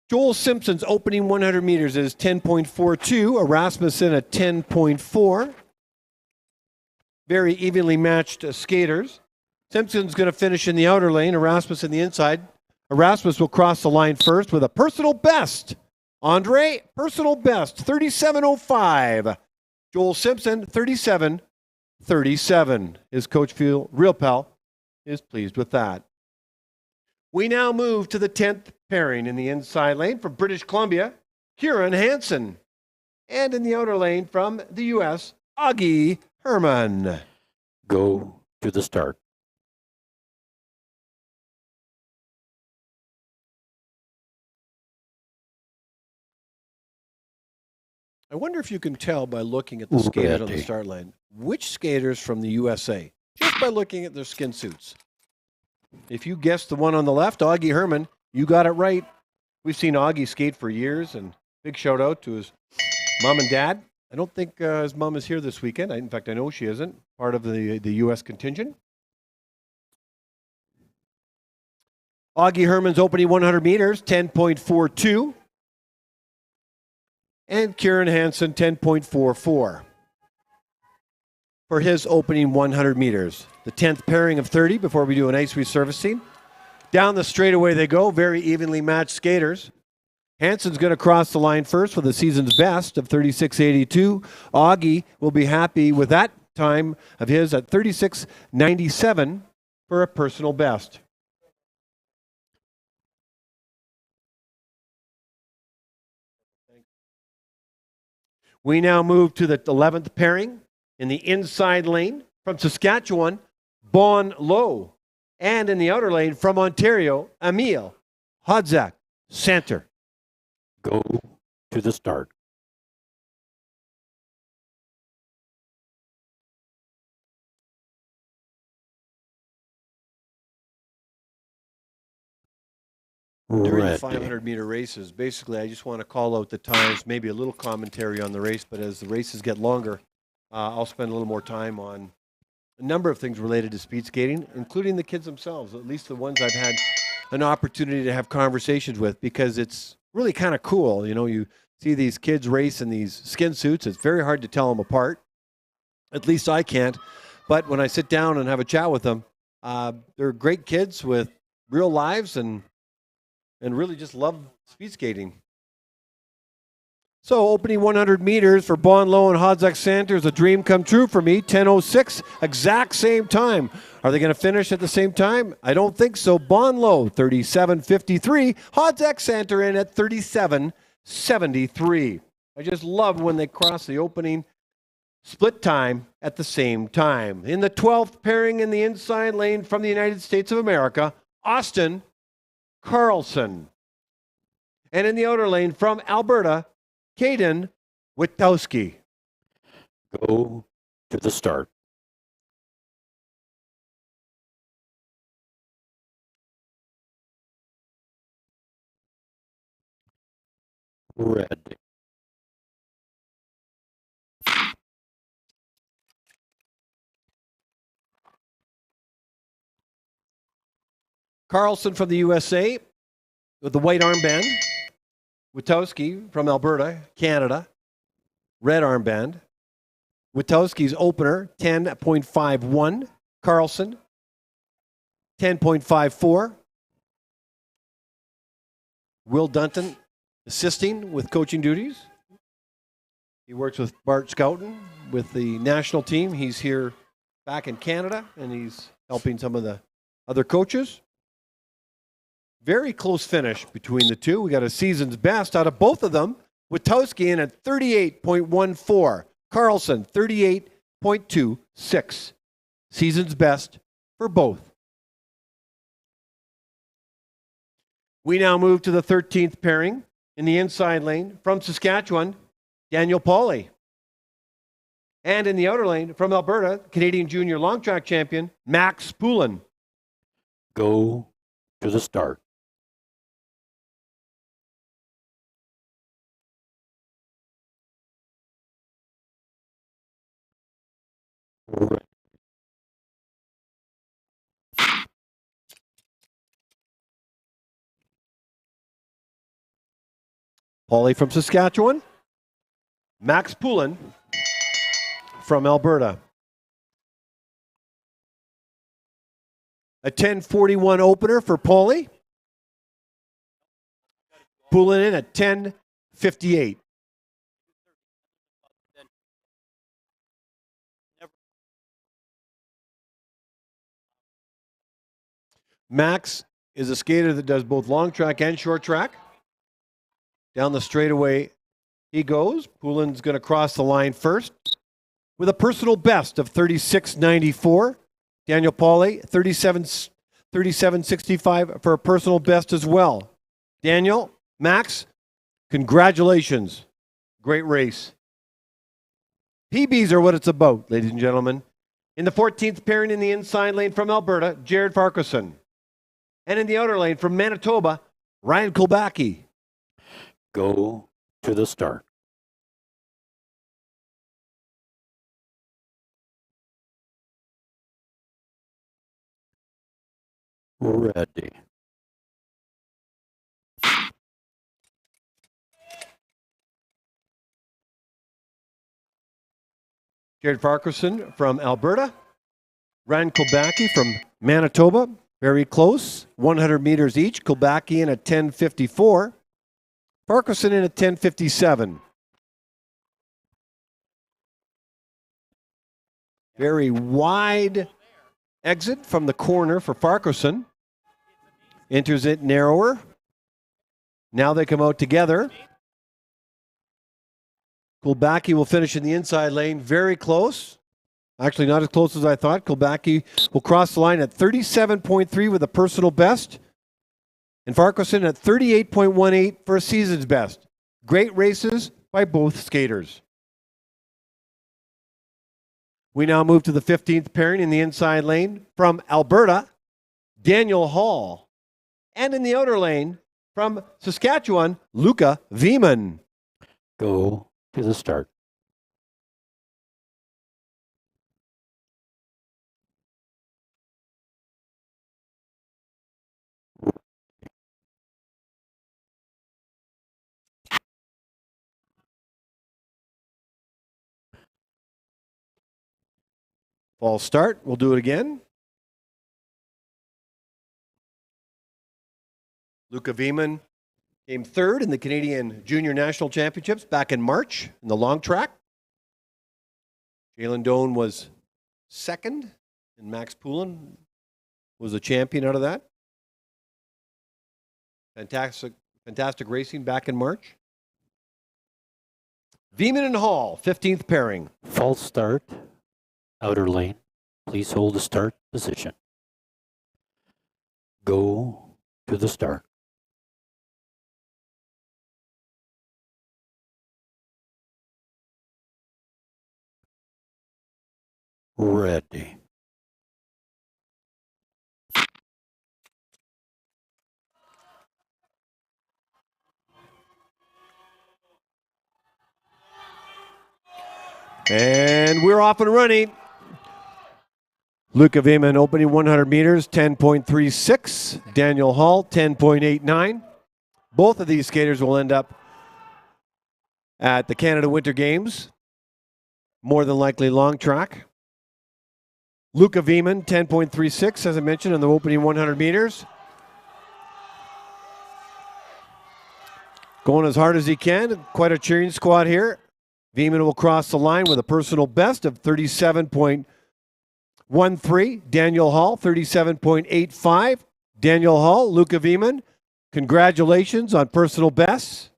Joel Simpson's opening 100 meters is 10.42. Erasmussen at 10.4. Very evenly matched skaters. Simpson's going to finish in the outer lane. Erasmus in the inside. Erasmus will cross the line first with a personal best. Andre, personal best, 37.05. Joel Simpson, 37.37. His coach, Phil Realpel, is pleased with that. We now move to the 10th pairing in the inside lane from British Columbia, Kieran Hansen. And in the outer lane from the U.S., Augie Herman. Go to the start. I wonder if you can tell by looking at the skaters on the Ready. start line, which skaters from the USA, just by looking at their skin suits. If you guessed the one on the left, Augie Herman, you got it right. We've seen Augie skate for years, and big shout out to his mom and dad. I don't think his mom is here this weekend. In fact, I know she isn't, part of the U.S. contingent. Augie Herman's opening 100 meters, 10.42. And Kieran Hansen, 10.44. For his opening 100 meters. The 10th pairing of 30 before we do an ice resurfacing. Down the straightaway they go, very evenly matched skaters. Hansen's going to cross the line first with the season's best of 36.82. Augie will be happy with that time of his at 36.97 for a personal best. We now move to the 11th pairing in the inside lane from Saskatchewan, Bon Low. And in the outer lane from Ontario, Emil Hodzak, center. Go to the start. During the Ready. 500-meter races, basically, I just want to call out the times, maybe a little commentary on the race, but as the races get longer, I'll spend a little more time on a number of things related to speed skating, including the kids themselves, at least the ones I've had an opportunity to have conversations with, because it's really kind of cool. You know, you see these kids race in these skin suits. It's very hard to tell them apart. At least I can't. But when I sit down and have a chat with them, they're great kids with real lives and really just love speed skating. So opening 100 meters for Bon Low and Hodzak Center is a dream come true for me. 10:06, exact same time. Are they going to finish at the same time? I don't think so. Bon Low, 37.53. Hodzak Center in at 37.73. I just love when they cross the opening split time at the same time. In the 12th pairing in the inside lane from the United States of America, Austin Carlson. And in the outer lane from Alberta, Caden Witowski. Go to the start. Ready. Carlson from the USA with the white armband. Witowski from Alberta, Canada, red armband. Witowski's opener, 10.51. Carlson, 10.54. Will Dunton assisting with coaching duties. He works with Bart Scouten with the national team. He's here back in Canada, and he's helping some of the other coaches. Very close finish between the two. We got a season's best out of both of them. Witowski in at 38.14. Carlson, 38.26. Season's best for both. We now move to the 13th pairing in the inside lane from Saskatchewan, Daniel Pauly. And in the outer lane from Alberta, Canadian junior long track champion, Max Poulin. Go to the start. Pauly from Saskatchewan. Max Poulin from Alberta. A 10:41 opener for Pauly. Poulin in at 10:58. Max is a skater that does both long track and short track. Down the straightaway he goes. Poulin's going to cross the line first with a personal best of 36.94. Daniel Pauly, 37.65 for a personal best as well. Daniel, Max, congratulations. Great race. PBs are what it's about, ladies and gentlemen. In the 14th pairing in the inside lane from Alberta, Jared Farquharson. And in the outer lane from Manitoba, Ryan Kulbacki. Go to the start. Ready. Jared Farquharson from Alberta. Ryan Kulbacki from Manitoba. Very close. 100 meters each. Kulbacki in at 10:54. Farquharson in at 10:57. Very wide exit from the corner for Farquharson. Enters it narrower. Now they come out together. Kulbacki will finish in the inside lane. Very close. Actually, not as close as I thought. Kulbacki will cross the line at 37.3 with a personal best. And Farquharson at 38.18 for a season's best. Great races by both skaters. We now move to the 15th pairing in the inside lane from Alberta, Daniel Hall. And in the outer lane from Saskatchewan, Luca Veman. Go to the start. False start. We'll do it again. Luca Veman came third in the Canadian Junior National Championships back in March in the long track. Jalen Doan was second, and Max Poulin was a champion out of that. Fantastic racing back in March. Veman and Hall, 15th pairing. False start. Outer lane. Please hold the start position. Go to the start. Ready. And we're off and running. Luca Veman opening 100 meters, 10.36. Daniel Hall, 10.89. Both of these skaters will end up at the Canada Winter Games. More than likely long track. Luca Veman, 10.36, as I mentioned, in the opening 100 meters. Going as hard as he can. Quite a cheering squad here. Veman will cross the line with a personal best of 37.13. Daniel Hall, 37.85. Daniel Hall, Luca Veman, congratulations on personal bests.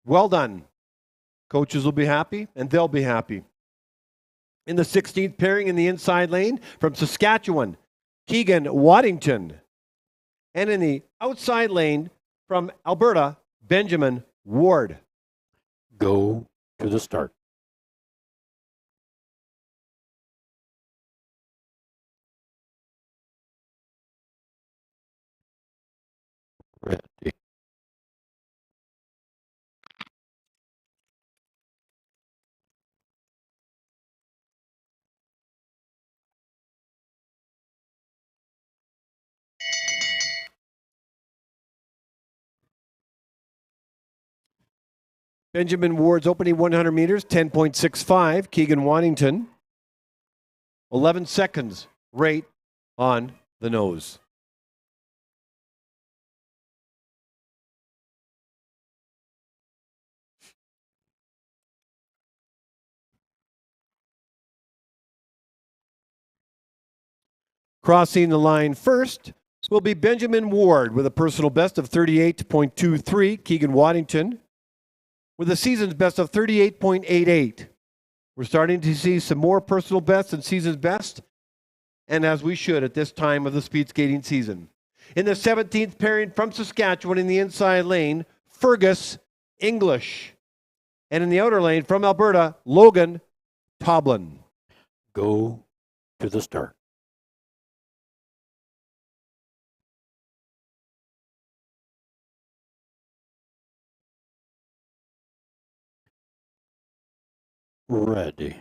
Well done. Coaches will be happy, and they'll be happy. In the 16th pairing in the inside lane from Saskatchewan, Keegan Waddington. And in the outside lane from Alberta, Benjamin Ward. Go to the start. Ready. Benjamin Ward's opening 100 meters, 10.65. Keegan Waddington, 11 seconds right on the nose. Crossing the line first will be Benjamin Ward with a personal best of 38.23. Keegan Waddington with a season's best of 38.88. We're starting to see some more personal bests and season's best, and as we should at this time of the speed skating season. In the 17th pairing from Saskatchewan in the inside lane, Fergus English. And in the outer lane from Alberta, Logan Toblin. Go to the start. Ready.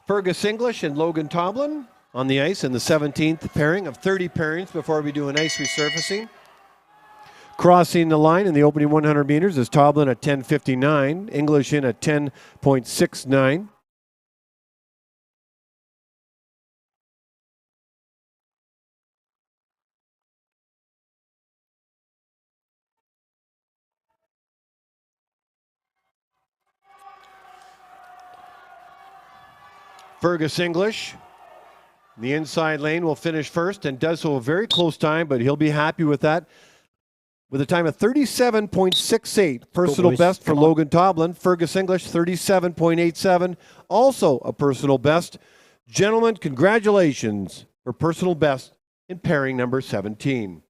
Fergus English and Logan Toblin on the ice in the 17th pairing of 30 pairings before we do an ice resurfacing. Crossing the line in the opening 100 meters is Toblin at 10.59, English in at 10.69. Fergus English, the inside lane, will finish first and does so a very close time, but he'll be happy with that. With a time of 37.68, personal best for Logan Toblin. Fergus English, 37.87, also a personal best. Gentlemen, congratulations for personal best in pairing number 17.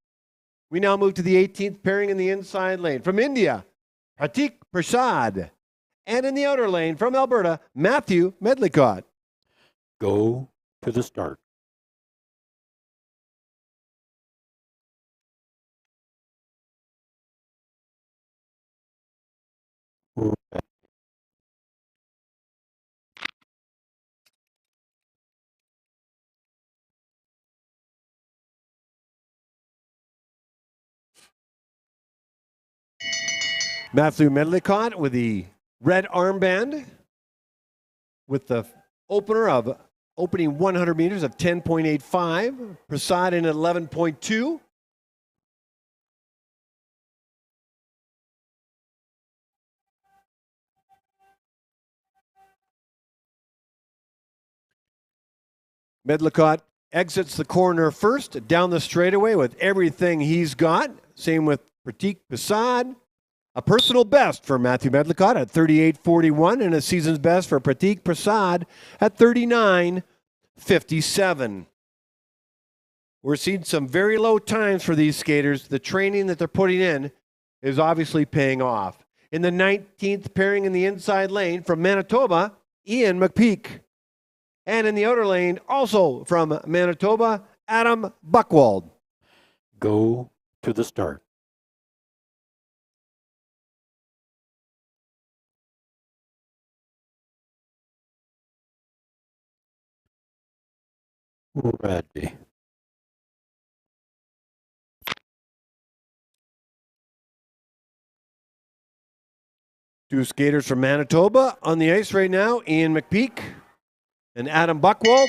We now move to the 18th pairing in the inside lane. From India, Pratik Prasad. And in the outer lane from Alberta, Matthew Medlicott. Go to the start. Matthew Medlicott with the red armband with the opening 100 meters of 10.85. Prasad in at 11.2. Medlicott exits the corner first, down the straightaway with everything he's got. Same with Pratik Prasad. A personal best for Matthew Medlicott at 38.41 and a season's best for Pratik Prasad at 39.57. We're seeing some very low times for these skaters. The training that they're putting in is obviously paying off. In the 19th pairing in the inside lane from Manitoba, Ian McPeak. And in the outer lane, also from Manitoba, Adam Buchwald. Go to the start. Ready. Two skaters from Manitoba on the ice right now, Ian McPeak and Adam Buchwald.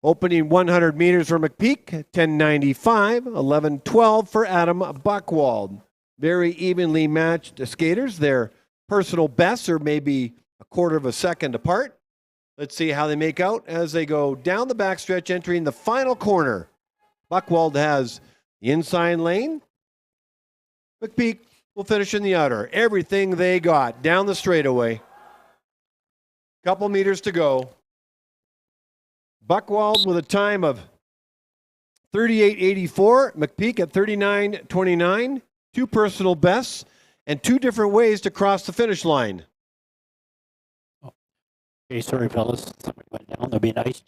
Opening 100 meters for McPeak, 10:95, 11:12 for Adam Buckwald. Very evenly matched skaters. Their personal bests are maybe a quarter of a second apart. Let's see how they make out as they go down the backstretch, entering the final corner. Buckwald has the inside lane. McPeak will finish in the outer. Everything they got down the straightaway. Couple meters to go. Buckwald with a time of 38.84. McPeak at 39.29. Two personal bests and two different ways to cross the finish line. Okay, sorry, fellas. Somebody went down. That'd be nice.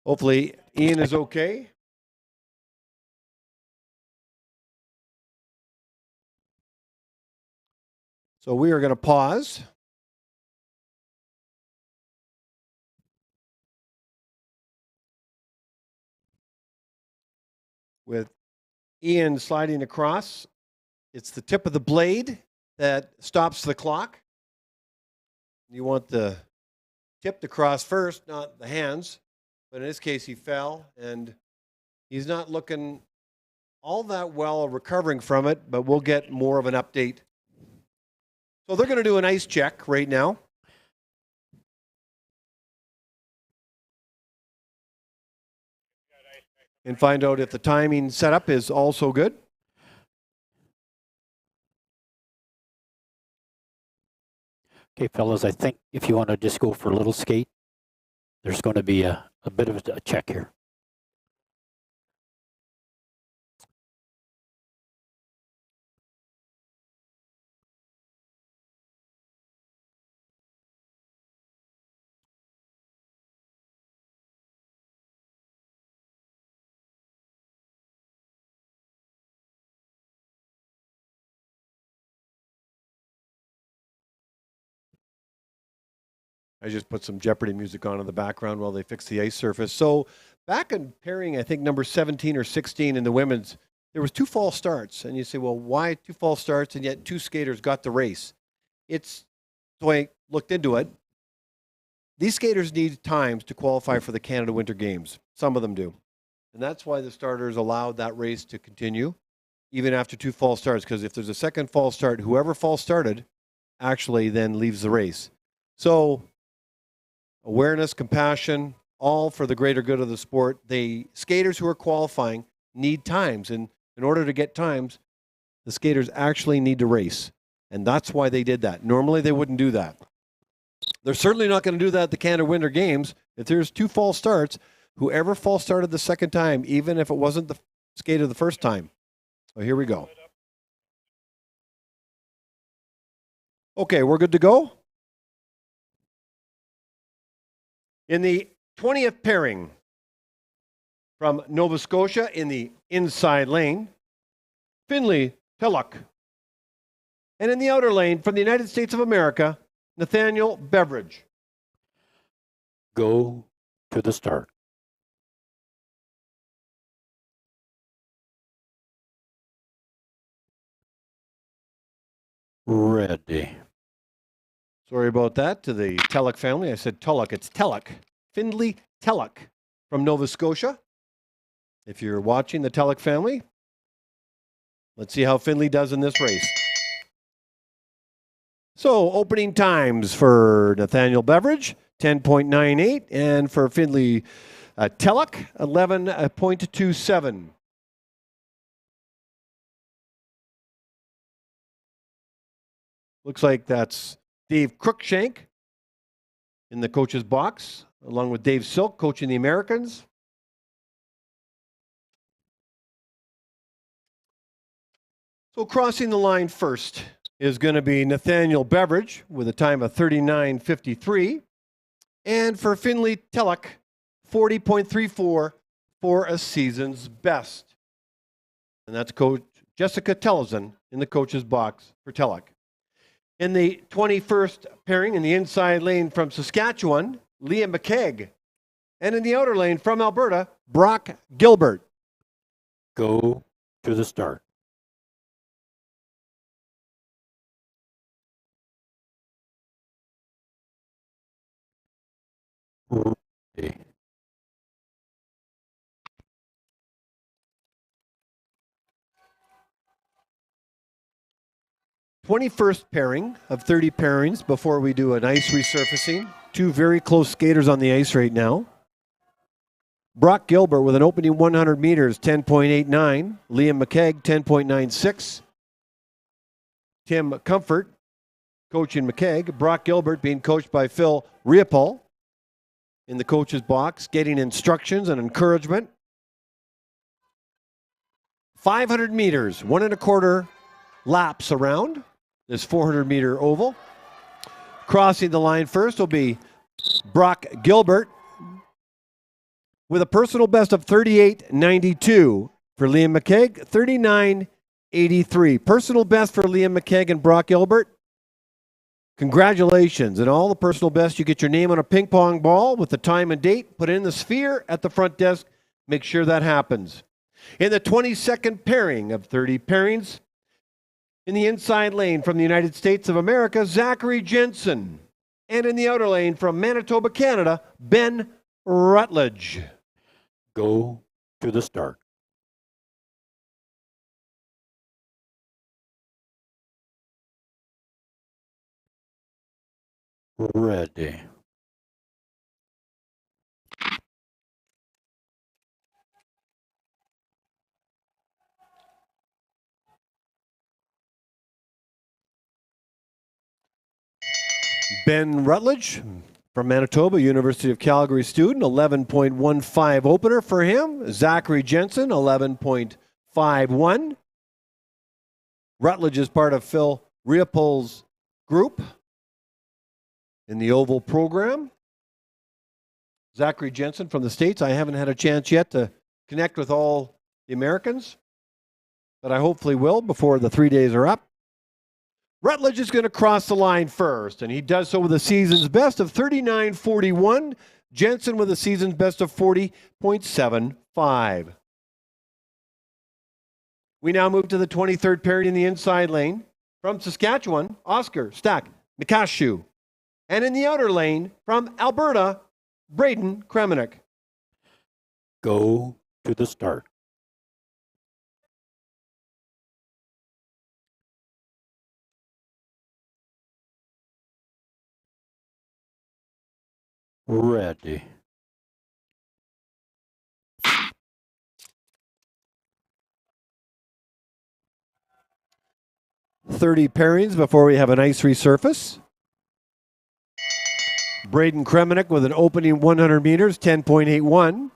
Hopefully, Ian is okay. So we are going to pause. With Ian sliding across, it's the tip of the blade that stops the clock. You want the tip to cross first, not the hands. But in this case, he fell, and he's not looking all that well recovering from it, but we'll get more of an update. So they're going to do an ice check right now. And find out if the timing setup is also good. Okay, fellas, I think if you want to just go for a little skate, there's going to be a bit of a check here. I just put some Jeopardy music on in the background while they fix the ice surface. So back in pairing, I think number 17 or 16 in the women's, there was two false starts. And you say, well, why two false starts and yet two skaters got the race? It's the way I looked into it. These skaters need times to qualify for the Canada Winter Games. Some of them do. And that's why the starters allowed that race to continue, even after two false starts. Because if there's a second false start, whoever false started actually then leaves the race. So awareness, compassion, all for the greater good of the sport. The skaters who are qualifying need times. And in order to get times, the skaters actually need to race. And that's why they did that. Normally, they wouldn't do that. They're certainly not going to do that at the Canada Winter Games. If there's two false starts, whoever false started the second time, even if it wasn't the skater the first time. So here we go. Okay, we're good to go. In the 20th pairing from Nova Scotia in the inside lane, Finley Telluck. And in the outer lane from the United States of America, Nathaniel Beveridge. Go to the start. Ready. Sorry about that to the Telluck family. I said Tullock. It's Telluck. Findley Telluck from Nova Scotia. If you're watching the Telluck family, let's see how Findley does in this race. So opening times for Nathaniel Beveridge, 10.98, and for Findley Telluck, 11.27. Looks like that's Dave Cruikshank in the coach's box, along with Dave Silk coaching the Americans. So crossing the line first is going to be Nathaniel Beveridge with a time of 39.53. And for Finley Telluck, 40.34 for a season's best. And that's Coach Jessica Tellison in the coach's box for Telluck. In the 21st pairing in the inside lane from Saskatchewan, Liam McKegg. And in the outer lane from Alberta, Brock Gilbert. Go to the start. Ready. 21st pairing of 30 pairings before we do an ice resurfacing. Two very close skaters on the ice right now. Brock Gilbert with an opening 100 meters, 10.89. Liam McKegg, 10.96. Tim Comfort coaching McKegg. Brock Gilbert being coached by Phil Riopol in the coach's box, getting instructions and encouragement. 500 meters, 1.25 laps around this 400-meter oval. Crossing the line first will be Brock Gilbert with a personal best of 38.92 for Liam McKegg, 39.83. Personal best for Liam McKegg and Brock Gilbert. Congratulations. And all the personal best, you get your name on a ping pong ball with the time and date, put it in the sphere at the front desk. Make sure that happens. In the 22nd pairing of 30 pairings, in the inside lane from the United States of America, Zachary Jensen. And in the outer lane from Manitoba, Canada, Ben Rutledge. Go to the start. Ready. Ben Rutledge from Manitoba, University of Calgary student, 11.15 opener for him. Zachary Jensen, 11.51. Rutledge is part of Phil Riopol's group in the Oval program. Zachary Jensen from the States. I haven't had a chance yet to connect with all the Americans, but I hopefully will before the 3 days are up. Rutledge is going to cross the line first, and he does so with a season's best of 39.41. Jensen with a season's best of 40.75. We now move to the 23rd period in the inside lane. From Saskatchewan, Oscar Stack Mikashu. And in the outer lane, from Alberta, Braden Kremenick. Go to the start. Ready. "30 pairings before we have an ice resurface. Braden Kremenick with an opening 100 meters, 10.81.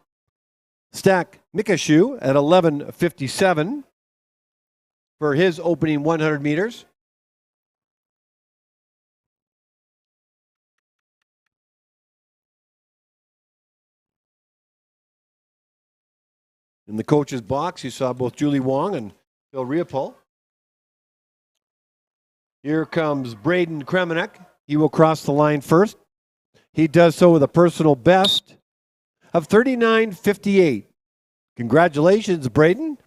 Stack Mikashu at 11.57 for his opening 100 meters. In the coach's box, you saw both Julie Wong and Phil Riopol. Here comes Braden Kremenick. He will cross the line first. He does so with a personal best of 39.58. Congratulations, Braden.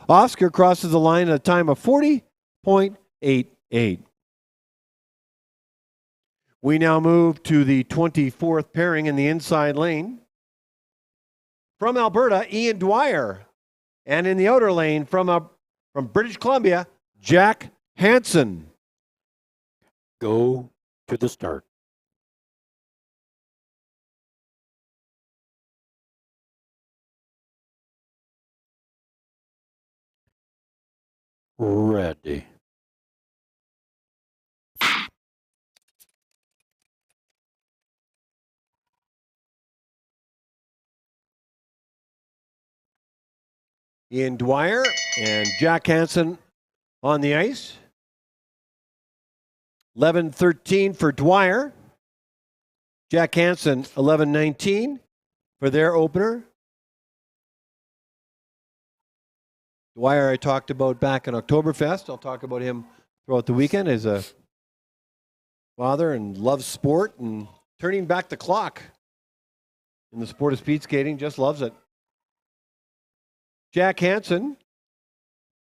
Oscar crosses the line at a time of 40.88. We now move to the 24th pairing in the inside lane. From Alberta, Ian Dwyer. And in the outer lane from British Columbia, Jack Hansen. Go to the start. Ready. Ian Dwyer and Jack Hansen on the ice. 11.13 for Dwyer. Jack Hansen, 11.19 for their opener. Dwyer I talked about back in Oktoberfest. I'll talk about him throughout the weekend as a father and loves sport and turning back the clock in the sport of speed skating. Just loves it. Jack Hansen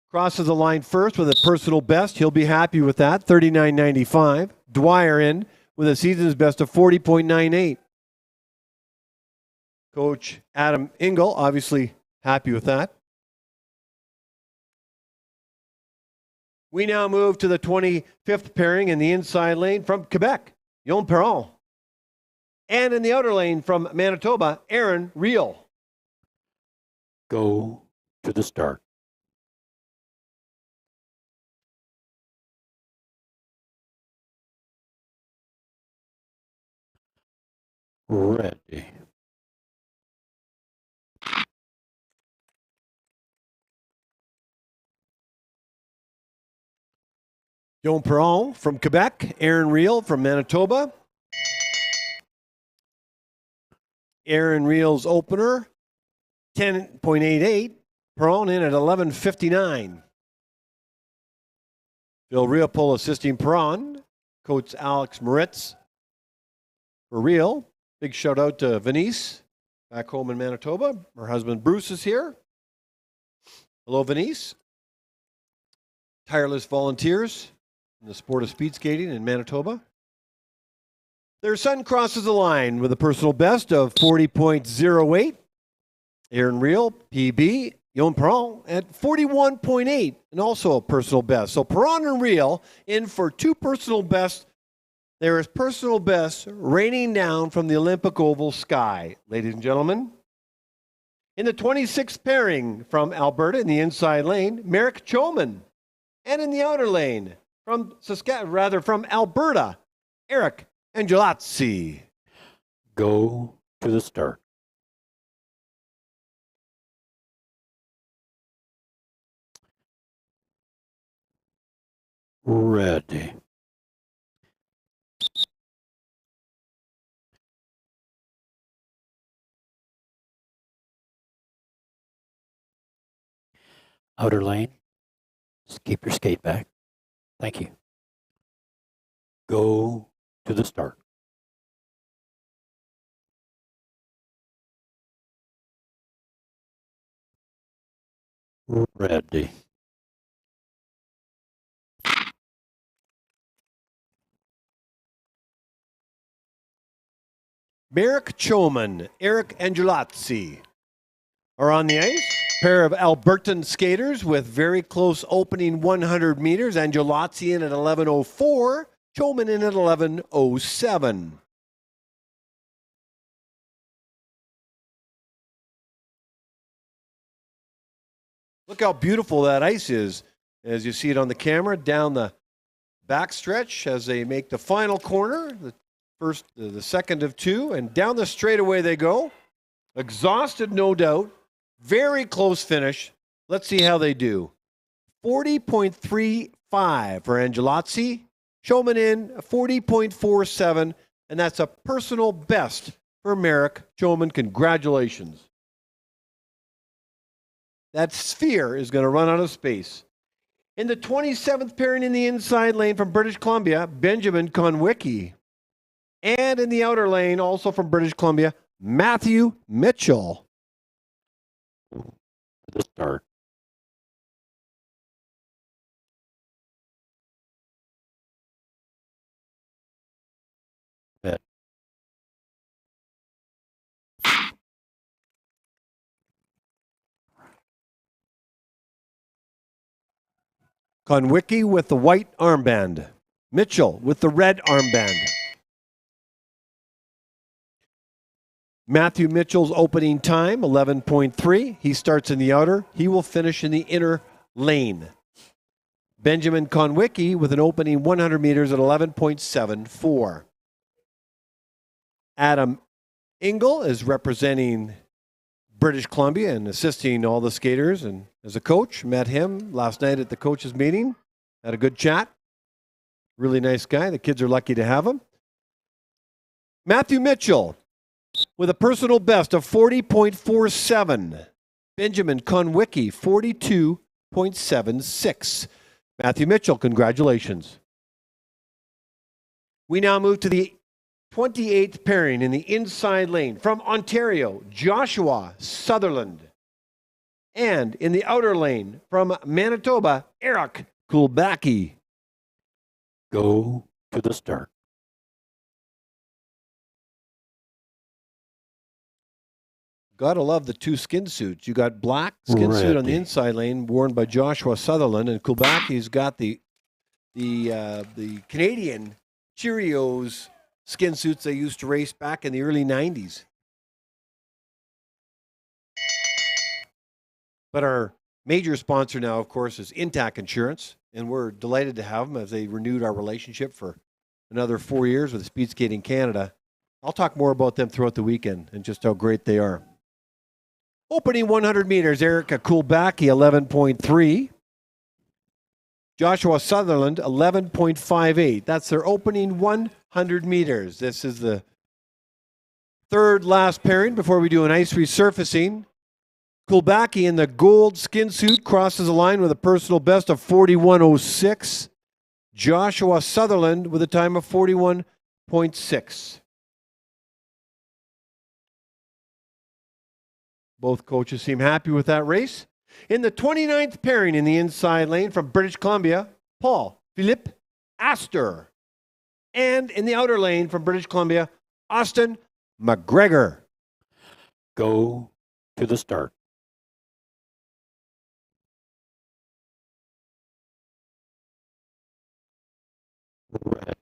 crosses the line first with a personal best. He'll be happy with that, 39.95. Dwyer in with a season's best of 40.98. Coach Adam Engel, obviously happy with that. We now move to the 25th pairing in the inside lane from Quebec, Yon Perron. And in the outer lane from Manitoba, Aaron Reel. Go to the start. Ready. Yon Perron from Quebec, Aaron Reel from Manitoba. Aaron Reel's opener, 10.88. Perron in at 11.59. Phil Riopol assisting Perron. Coach Alex Moritz for Reel. Big shout out to Venice back home in Manitoba. Her husband Bruce is here. Hello, Venice. Tireless volunteers in the sport of speed skating in Manitoba. Their son crosses the line with a personal best of 40.08. Aaron Reel, PB, Yon Perron at 41.8, and also a personal best. So Perron and Reel in for two personal bests. There is personal best raining down from the Olympic Oval sky, ladies and gentlemen. In the 26th pairing from Alberta in the inside lane, Merrick Choman. And in the outer lane from from Alberta, Eric Angelazzi. Go to the start. Ready. Outer lane. Just keep your skate back. Thank you. Go to the start. Ready. Merrick Choman, Eric Angelazzi are on the ice. Pair of Albertan skaters with very close opening 100 meters. Angelazzi in at 11.04. Choman in at 11.07. Look how beautiful that ice is as you see it on the camera down the backstretch as they make the final corner, the second of two, and down the straightaway they go. Exhausted, no doubt. Very close finish. Let's see how they do. 40.35 for Angelazzi. Choman in 40.47, and that's a personal best for Merrick Choman. Congratulations. That sphere is going to run out of space. In the 27th pairing in the inside lane from British Columbia, Benjamin Konwicki. And in the outer lane, also from British Columbia, Matthew Mitchell. The start. Bet. Konwicki with the white armband. Mitchell with the red armband. Matthew Mitchell's opening time, 11.3. He starts in the outer. He will finish in the inner lane. Benjamin Konwicki with an opening 100 meters at 11.74. Adam Engel is representing British Columbia and assisting all the skaters and as a coach. Met him last night at the coaches meeting. Had a good chat. Really nice guy. The kids are lucky to have him. Matthew Mitchell with a personal best of 40.47. Benjamin Konwicki, 42.76. Matthew Mitchell, congratulations. We now move to the 28th pairing in the inside lane from Ontario, Joshua Sutherland. And in the outer lane from Manitoba, Eric Kulbacki. Go to the start. Gotta love the two skin suits. You got black skin suit on the Red. inside lane worn by Joshua Sutherland, and Kulbaki's got the Canadian Cheerios skin suits they used to race back in the early 90s. But our major sponsor now, of course, is Intac Insurance, and we're delighted to have them as they renewed our relationship for another 4 years with Speed Skating Canada. I'll talk more about them throughout the weekend and just how great they are. Opening 100 meters, Erica Kulbaki, 11.3. Joshua Sutherland, 11.58. That's their opening 100 meters. This is the third last pairing before we do an ice resurfacing. Kulbaki in the gold skin suit crosses the line with a personal best of 41.06. Joshua Sutherland with a time of 41.6. Both coaches seem happy with that race. In the 29th pairing in the inside lane from British Columbia, Paul Philippe Astor. And in the outer lane from British Columbia, Austin McGregor. Go to the start. Red.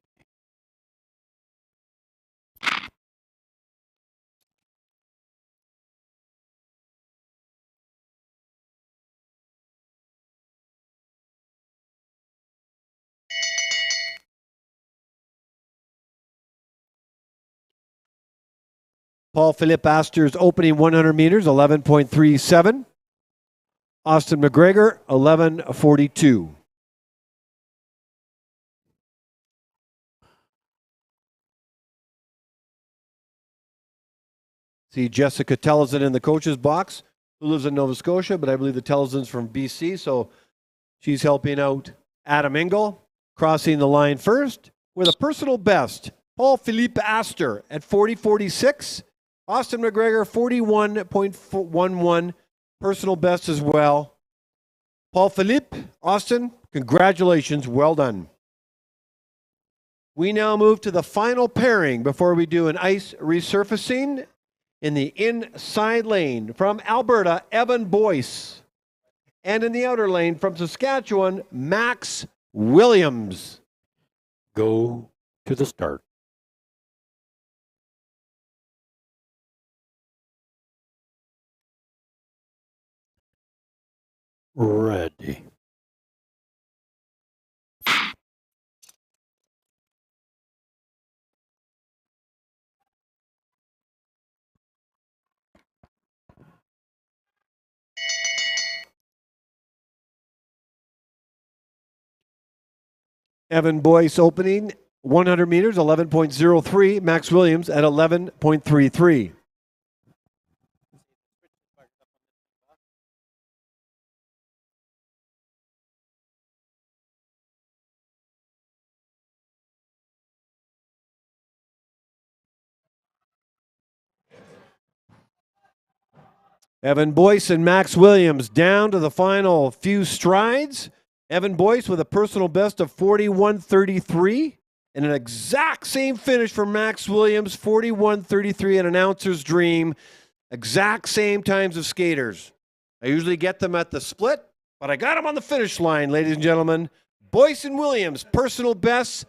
Paul Philippe Astor's opening 100 meters, 11.37. Austin McGregor, 11.42. See Jessica Tellison in the coach's box, who lives in Nova Scotia, but I believe the Tellison's from BC, so she's helping out Adam Engel, crossing the line first with a personal best. Paul Philippe Astor at 40.46. Austin McGregor, 41.11. Personal best as well. Paul Philippe, Austin, congratulations. Well done. We now move to the final pairing before we do an ice resurfacing. In the inside lane from Alberta, Evan Boyce. And in the outer lane from Saskatchewan, Max Williams. Go to the start. Ready. Evan Boyce opening 100 meters, 11.03. Max Williams at 11.33. Evan Boyce and Max Williams down to the final few strides. Evan Boyce with a personal best of 41.33 and an exact same finish for Max Williams, 41.33, an announcer's dream. Exact same times of skaters. I usually get them at the split, but I got them on the finish line, ladies and gentlemen. Boyce and Williams, personal bests.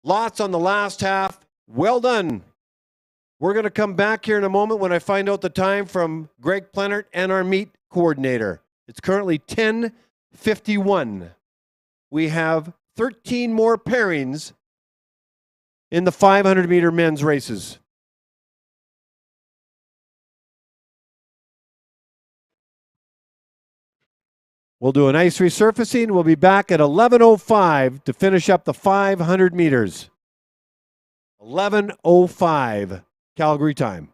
Lots on the last half. Well done. We're going to come back here in a moment when I find out the time from Greg Plennert and our meet coordinator. It's currently 10:51. We have 13 more pairings in the 500-meter men's races. We'll do an ice resurfacing. We'll be back at 11:05 to finish up the 500 meters. 11:05 Calgary time.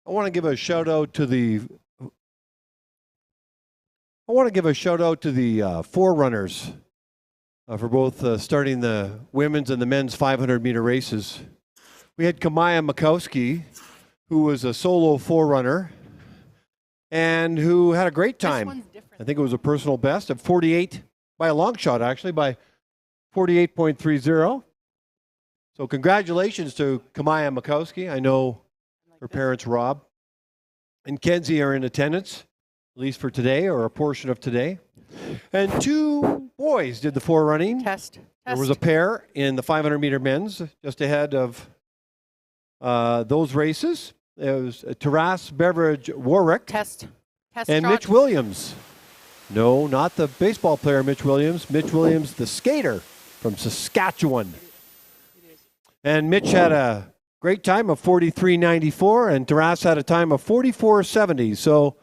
I want to give a shout out to the forerunners for both starting the women's and the men's 500 meter races. We had Kamaya Makowski, who was a solo forerunner and who had a great time. I think it was a personal best of 48 by a long shot, actually, by 48.30. So congratulations to Kamaya Makowski. I know her parents, Rob and Kenzie, are in attendance, at least for today or a portion of today. And two boys did the forerunning. Test. There was a pair in the 500 meter men's just ahead of those races. It was Taras Beveridge Warwick Test and shot. Mitch Williams. No, not the baseball player Mitch Williams. Mitch Williams, the skater from Saskatchewan. And Mitch had a great time of 43.94, and Taras had a time of 44.70. So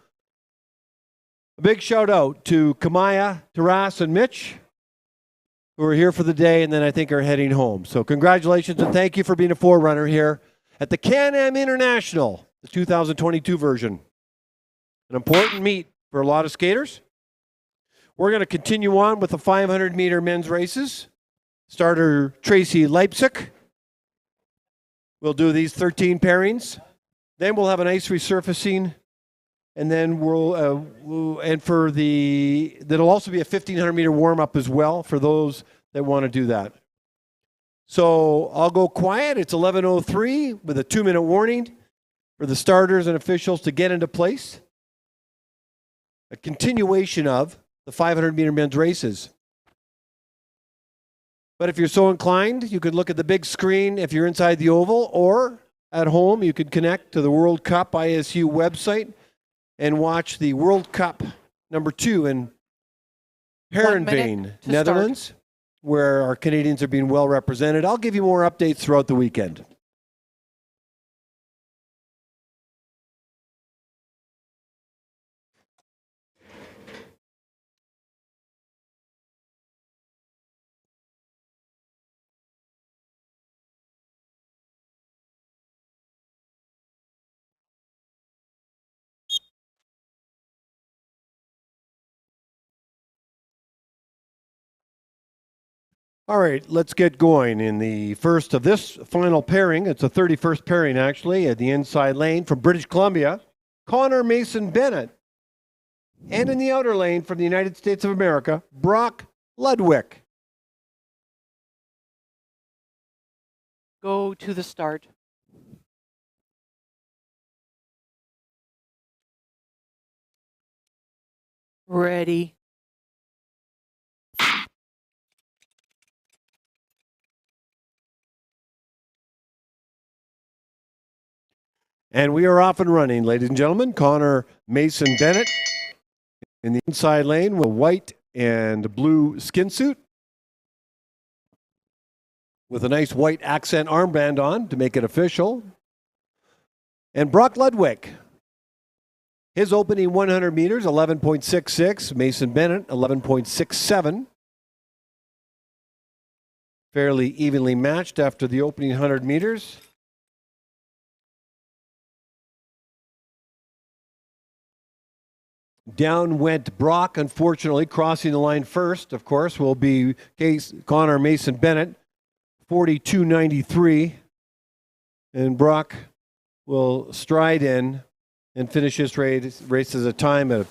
a big shout out to Kamaya, Taras, and Mitch, who are here for the day and then I think are heading home. So congratulations and thank you for being a forerunner here at the CanAm International, the 2022 version. An important meet for a lot of skaters. We're going to continue on with the 500 meter men's races. Starter Tracy Leipzig. We'll do these 13 pairings. Then we'll have an ice resurfacing. And then that'll also be a 1,500 meter warm up as well for those that want to do that. So I'll go quiet. It's 11:03 with a 2-minute warning for the starters and officials to get into place. A continuation of the 500 meter men's races. But if you're so inclined, you could look at the big screen if you're inside the Oval, or at home you could connect to the World Cup ISU website and watch the World Cup #2 in 1 minute Heerenveen, to Netherlands, where our Canadians are being well represented. I'll give you more updates throughout the weekend. All right, let's get going in the first of this final pairing. It's the 31st pairing, actually, at the inside lane from British Columbia, Connor Mason Bennett. And in the outer lane from the United States of America, Brock Ludwig. Go to the start. Ready. And we are off and running, ladies and gentlemen. Connor Mason Bennett in the inside lane with a white and blue skin suit with a nice white accent armband on to make it official. And Brock Ludwig, his opening 100 meters, 11.66. Mason Bennett, 11.67. Fairly evenly matched after the opening 100 meters. Down went Brock, unfortunately. Crossing the line first, of course, will be Connor Mason Bennett, 42.93. And Brock will stride in and finish his race as a time at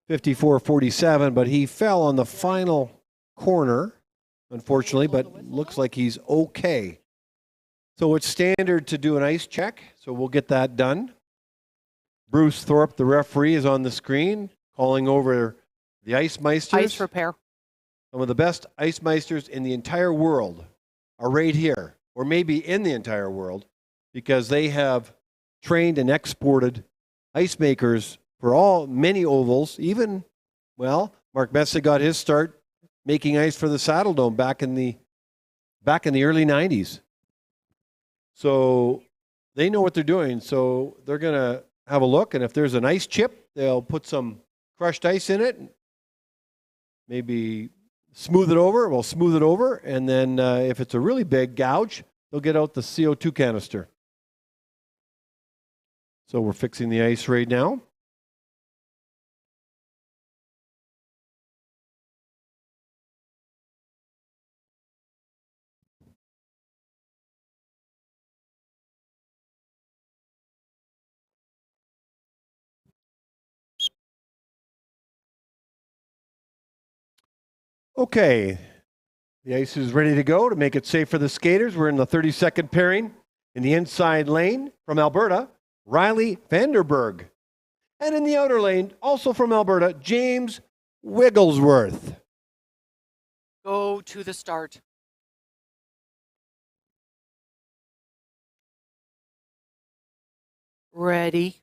54.47, but he fell on the final corner, unfortunately, but looks like he's okay. So it's standard to do an ice check, so we'll get that done. Bruce Thorpe, the referee, is on the screen calling over the Ice Meisters. Ice repair. Some of the best Ice Meisters in the entire world are right here, or maybe in the entire world, because they have trained and exported ice makers for many ovals. Even, well, Mark Messick got his start making ice for the Saddle Dome back in the early 90s. So they know what they're doing. So they're going to have a look, and if there's an ice chip, they'll put some crushed ice in it, maybe smooth it over. We'll smooth it over, and then if it's a really big gouge, they'll get out the CO2 canister. So we're fixing the ice right now. Okay, the ice is ready to go to make it safe for the skaters. We're in the 32nd pairing in the inside lane from Alberta, Riley Vanderberg. And in the outer lane, also from Alberta, James Wigglesworth. Go to the start. Ready.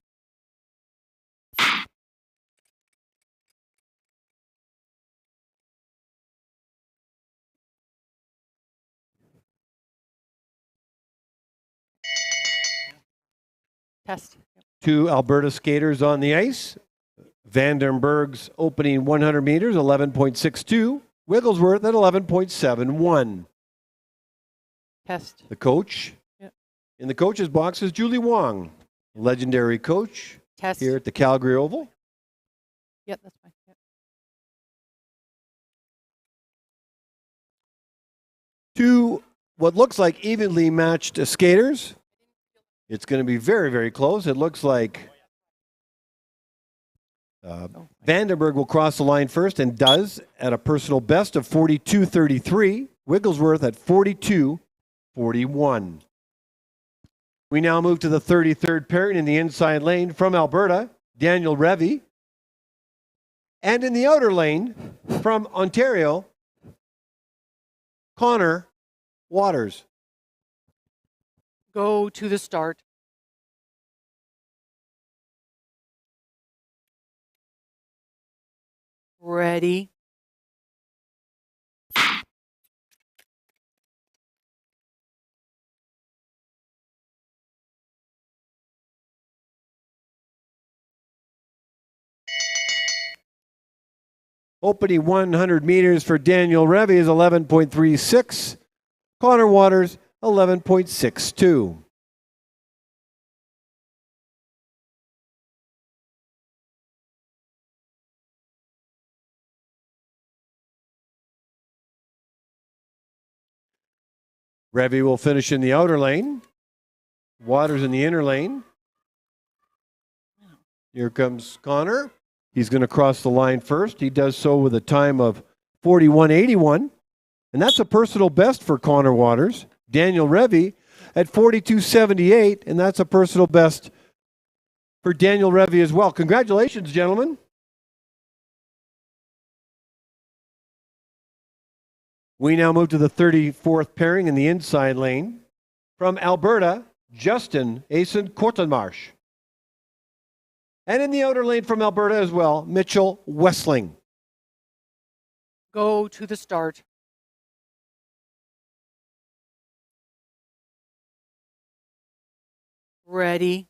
Test. Two Alberta skaters on the ice. Vandenberg's opening 100 meters, 11.62. Wigglesworth at 11.71. Test. The coach Yep. in the coach's box is Julie Wong, legendary coach Test. here at the Calgary Oval. Yep, that's fine. Yep. Two what looks like evenly matched skaters. It's going to be very, very close. It looks like Vandenberg will cross the line first and does at a personal best of 42.33. Wigglesworth at 42.41. We now move to the 33rd pairing in the inside lane from Alberta, Daniel Revy. And in the outer lane from Ontario, Connor Waters. Go to the start. Ready. Opening 100 meters for Daniel Revy is 11.36. Connor Waters, 11.62. Revy will finish in the outer lane. Waters in the inner lane. Here comes Connor. He's going to cross the line first. He does so with a time of 41.81. And that's a personal best for Connor Waters. Daniel Revy at 42.78. And that's a personal best for Daniel Revy as well. Congratulations, gentlemen. We now move to the 34th pairing in the inside lane. From Alberta, Justin Asen Kortenmarsh. And in the outer lane from Alberta as well, Mitchell Wessling. Go to the start. Ready.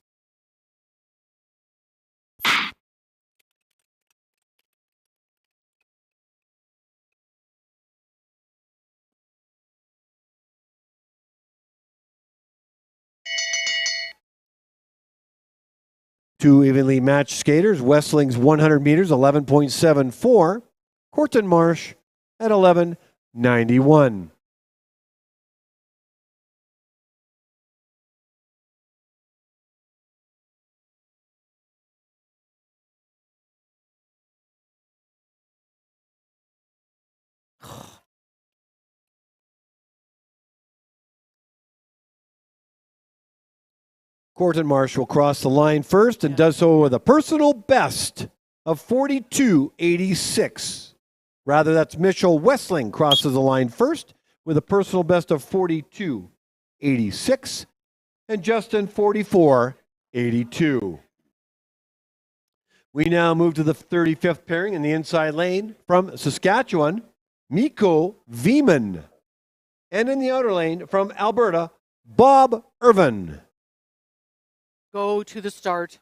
Two evenly matched skaters. Westling's 100 meters, 11.74. Kortenmarsh at 11.91. Kortenmarsh will cross the line first and does so with a personal best of 42.86. Rather, that's Mitchell Wessling crosses the line first with a personal best of 42.86 and Justin 44.82. We now move to the 35th pairing in the inside lane from Saskatchewan, Mikko Veeman. And in the outer lane from Alberta, Bob Irvin. Go to the start.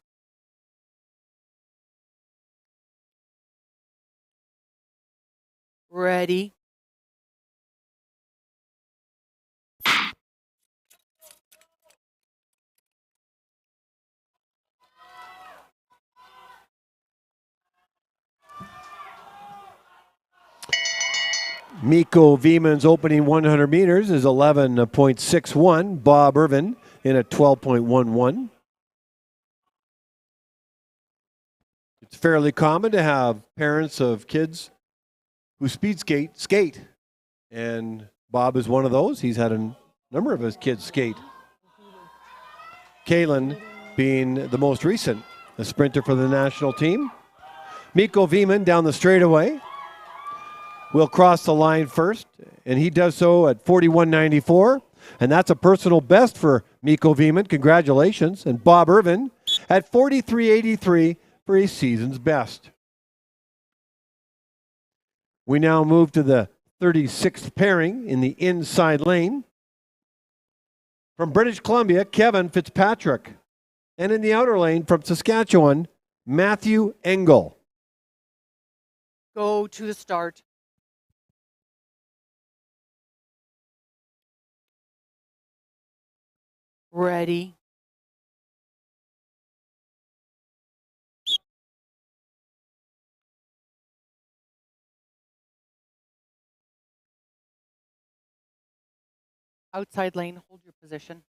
Ready. Mikko Veeman's opening 100 meters is 11.61. Bob Irvin in at 12.11. It's fairly common to have parents of kids who speed skate. And Bob is one of those. He's had a number of his kids skate. Kalen being the most recent, a sprinter for the national team. Mikko Veeman down the straightaway will cross the line first, and he does so at 41.94. And that's a personal best for Mikko Veeman. Congratulations. And Bob Irvin at 43.83 for a season's best. We now move to the 36th pairing in the inside lane. From British Columbia, Kevin Fitzpatrick. And in the outer lane from Saskatchewan, Matthew Engel. Go to the start. Ready. Outside lane, hold your position.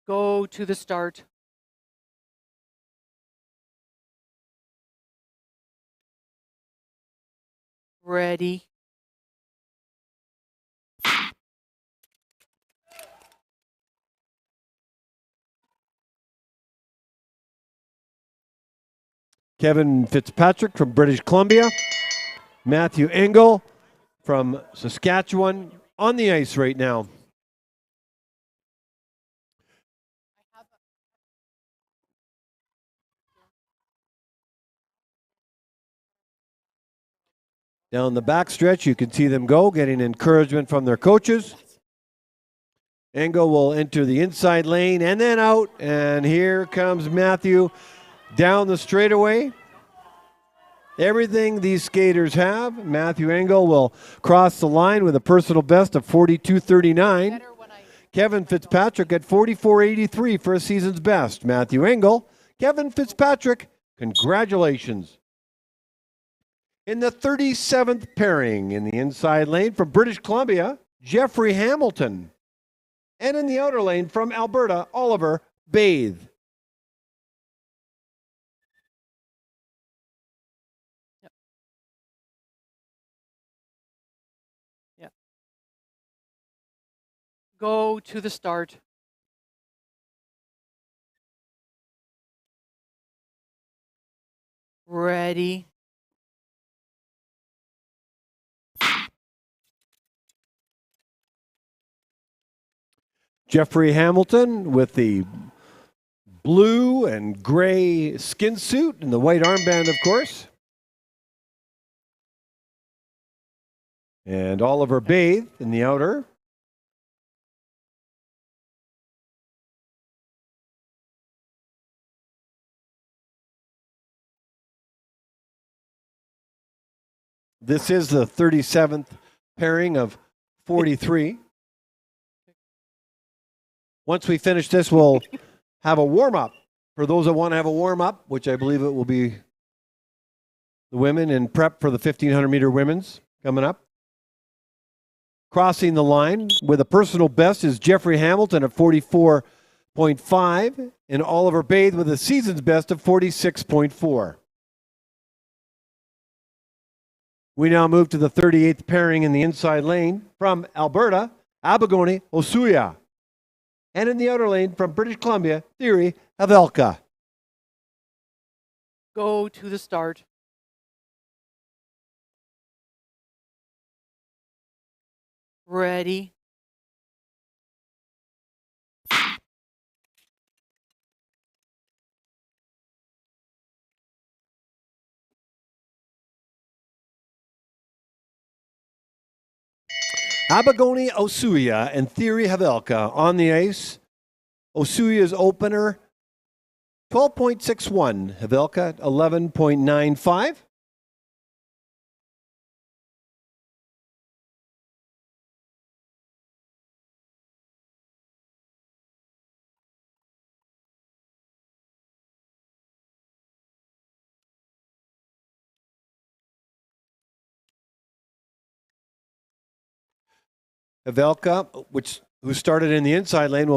Go to the start. Ready. Kevin Fitzpatrick from British Columbia. Matthew Engel from Saskatchewan on the ice right now. Down the backstretch, you can see them go, getting encouragement from their coaches. Engel will enter the inside lane and then out. And here comes Matthew down the straightaway. Everything these skaters have. Matthew Engel will cross the line with a personal best of 42.39. Kevin Fitzpatrick at 44.83 for a season's best. Matthew Engel, Kevin Fitzpatrick, congratulations. In the 37th pairing in the inside lane from British Columbia, Jeffrey Hamilton. And in the outer lane from Alberta, Oliver Bathe. Yep. Go to the start. Ready. Jeffrey Hamilton with the blue and gray skin suit and the white armband, of course. And Oliver Bathe in the outer. This is the 37th pairing of 43. Once we finish this, we'll have a warm-up. For those that want to have a warm-up, which I believe it will be the women in prep for the 1,500-meter women's coming up. Crossing the line with a personal best is Jeffrey Hamilton at 44.5 and Oliver Bathe with a season's best of 46.4. We now move to the 38th pairing in the inside lane from Alberta, Abagoni Osuya. And in the outer lane from British Columbia, Thierry Havelka. Go to the start. Ready. Abagoni Osuya and Thierry Havelka on the ice. Osuya's opener, 12.61. Havelka, 11.95. Havelka, who started in the inside lane,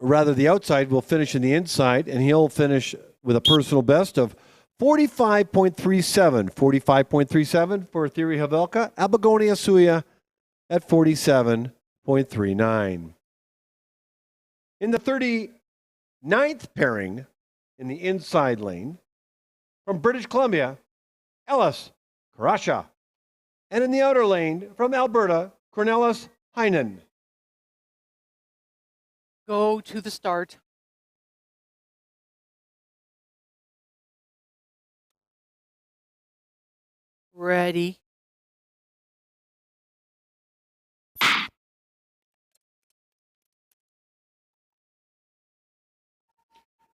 the outside, will finish in the inside, and he'll finish with a personal best of 45.37. 45.37 for Theory Havelka. Abegonia Suya at 47.39. In the 39th pairing in the inside lane, from British Columbia, Ellis Karasha. And in the outer lane, from Alberta, Cornelis Heinen. Go to the start. Ready.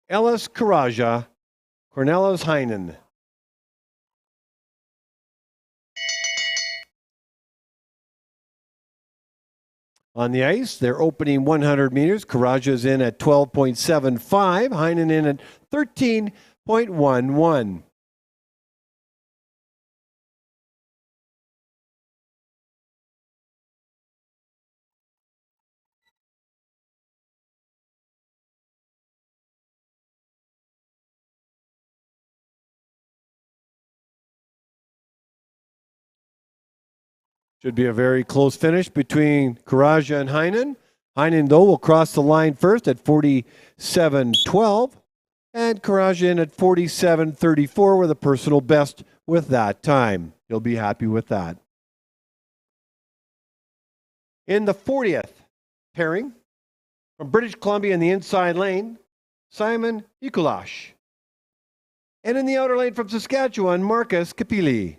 Ellis Karaja, Cornelis Heinen. On the ice, they're opening 100 meters. Karaja's in at 12.75. Heinen in at 13.11. Should be a very close finish between Karaja and Heinen. Heinen, though, will cross the line first at 47.12. And Karaja in at 47.34 with a personal best with that time. He'll be happy with that. In the 40th pairing, from British Columbia in the inside lane, Simon Ikulash. And in the outer lane from Saskatchewan, Marcus Kapili.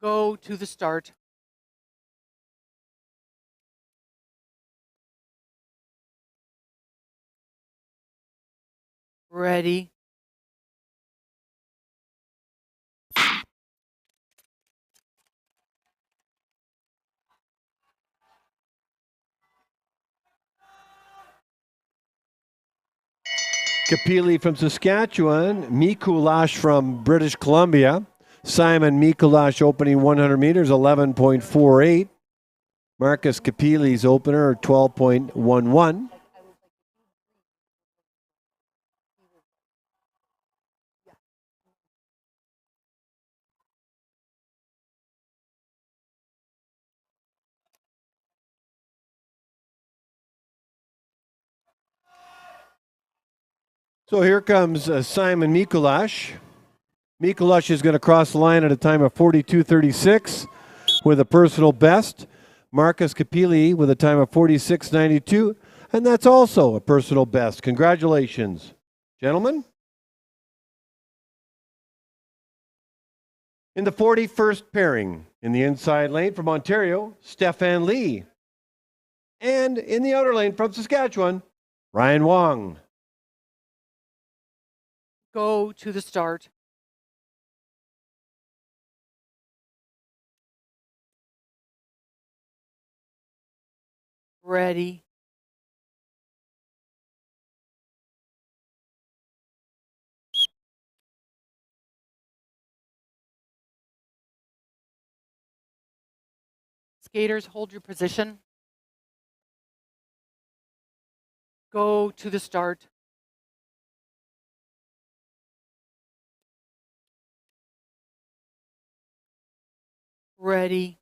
Go to the start. Ready. Kapili from Saskatchewan, Mikulash from British Columbia. Simon Mikulash opening 100 meters, 11.48. Marcus Kapili's opener, 12.11. So here comes Simon Mikulash. Mikulash is going to cross the line at a time of 42.36 with a personal best. Marcus Kapili with a time of 46.92, and that's also a personal best. Congratulations, gentlemen. In the 41st pairing, in the inside lane from Ontario, Stefan Lee. And in the outer lane from Saskatchewan, Ryan Wong. Go to the start. Ready. Skaters, hold your position. Go to the start. Ready.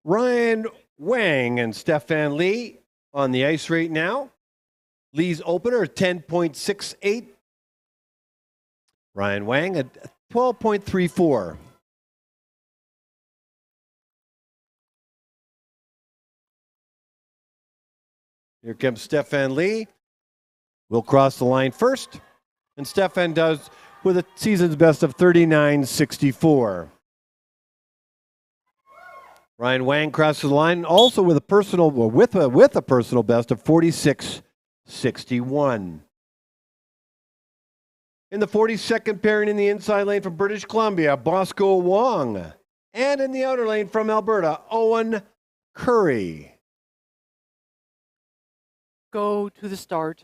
Ryan Wang and Stefan Lee on the ice right now. Lee's opener, 10.68. Ryan Wang at 12.34. Here comes Stefan Lee. Will cross the line first. And Stefan does with a season's best of 39.64. Ryan Wang crosses the line also with a personal with a personal best of 46.61. In the 42nd pairing in the inside lane from British Columbia, Bosco Wong. And in the outer lane from Alberta, Owen Curry. Go to the start.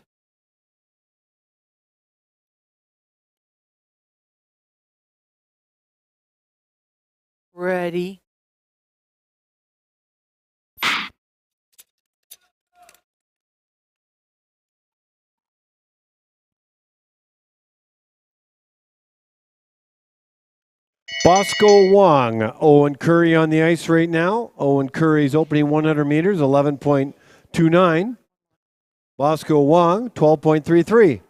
Ready. Bosco Wong, Owen Curry on the ice right now. Owen Curry's opening 100 meters, 11.29. Bosco Wong, 12.33.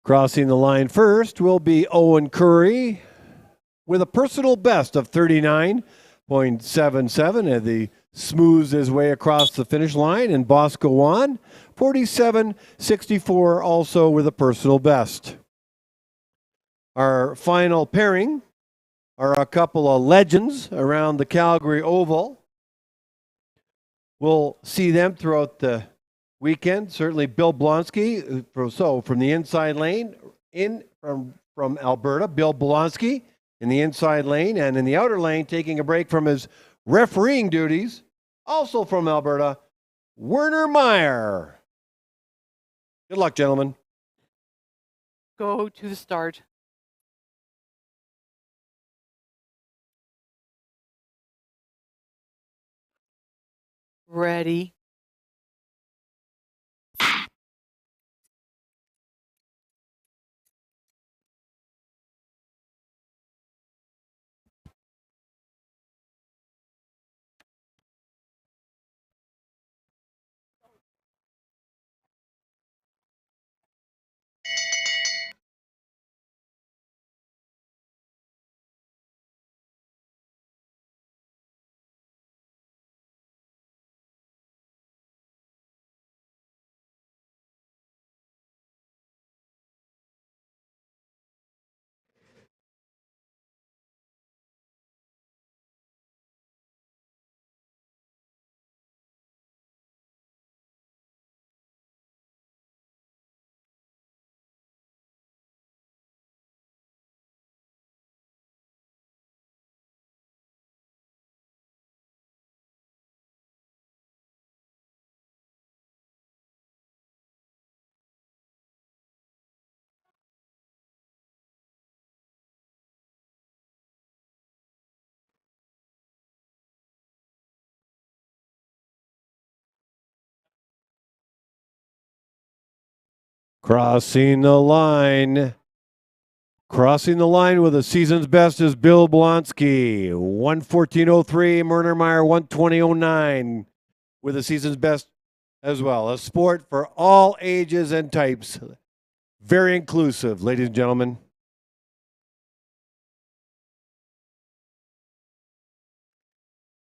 Crossing the line first will be Owen Curry with a personal best of 39.77 as he smooths his way across the finish line. And Bosco Wong, 47.64, also with a personal best. Our final pairing are a couple of legends around the Calgary Oval. We'll see them throughout the weekend. Certainly Bill Blonsky, from the inside lane, from Alberta, Bill Blonsky in the inside lane, and in the outer lane, taking a break from his refereeing duties, also from Alberta, Werner Meyer. Good luck, gentlemen. Go to the start. Ready. Crossing the line. Crossing the line with the season's best is Bill Blonsky. 1:14.03. Werner Meyer, 1:20.09 with the season's best as well. A sport for all ages and types. Very inclusive, ladies and gentlemen.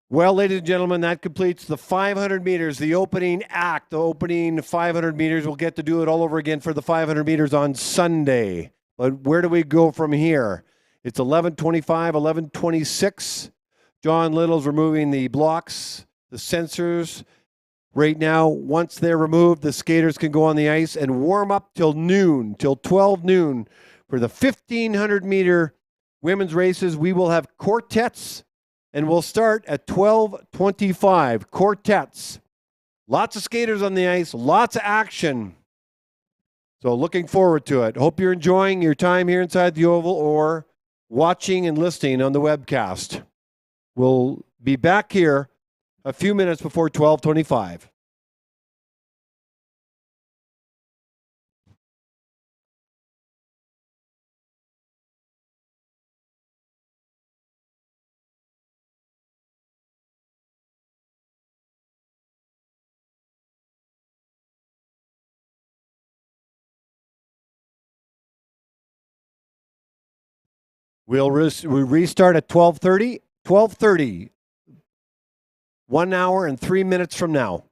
Well, ladies and gentlemen, that completes the 500 meters, the opening act, the opening 500 meters. We'll get to do it all over again for the 500 meters on Sunday. But where do we go from here? It's 11:25, 11:26. John Little's removing the blocks, the sensors. Right now, once they're removed, the skaters can go on the ice and warm up till noon, till 12 noon. For the 1,500 meter women's races, we will have quartets. And we'll start at 12:25, quartets. Lots of skaters on the ice, lots of action. So looking forward to it. Hope you're enjoying your time here inside the Oval or watching and listening on the webcast. We'll be back here a few minutes before 12:25. We'll restart at 12:30. 12:30. 1 hour and 3 minutes from now.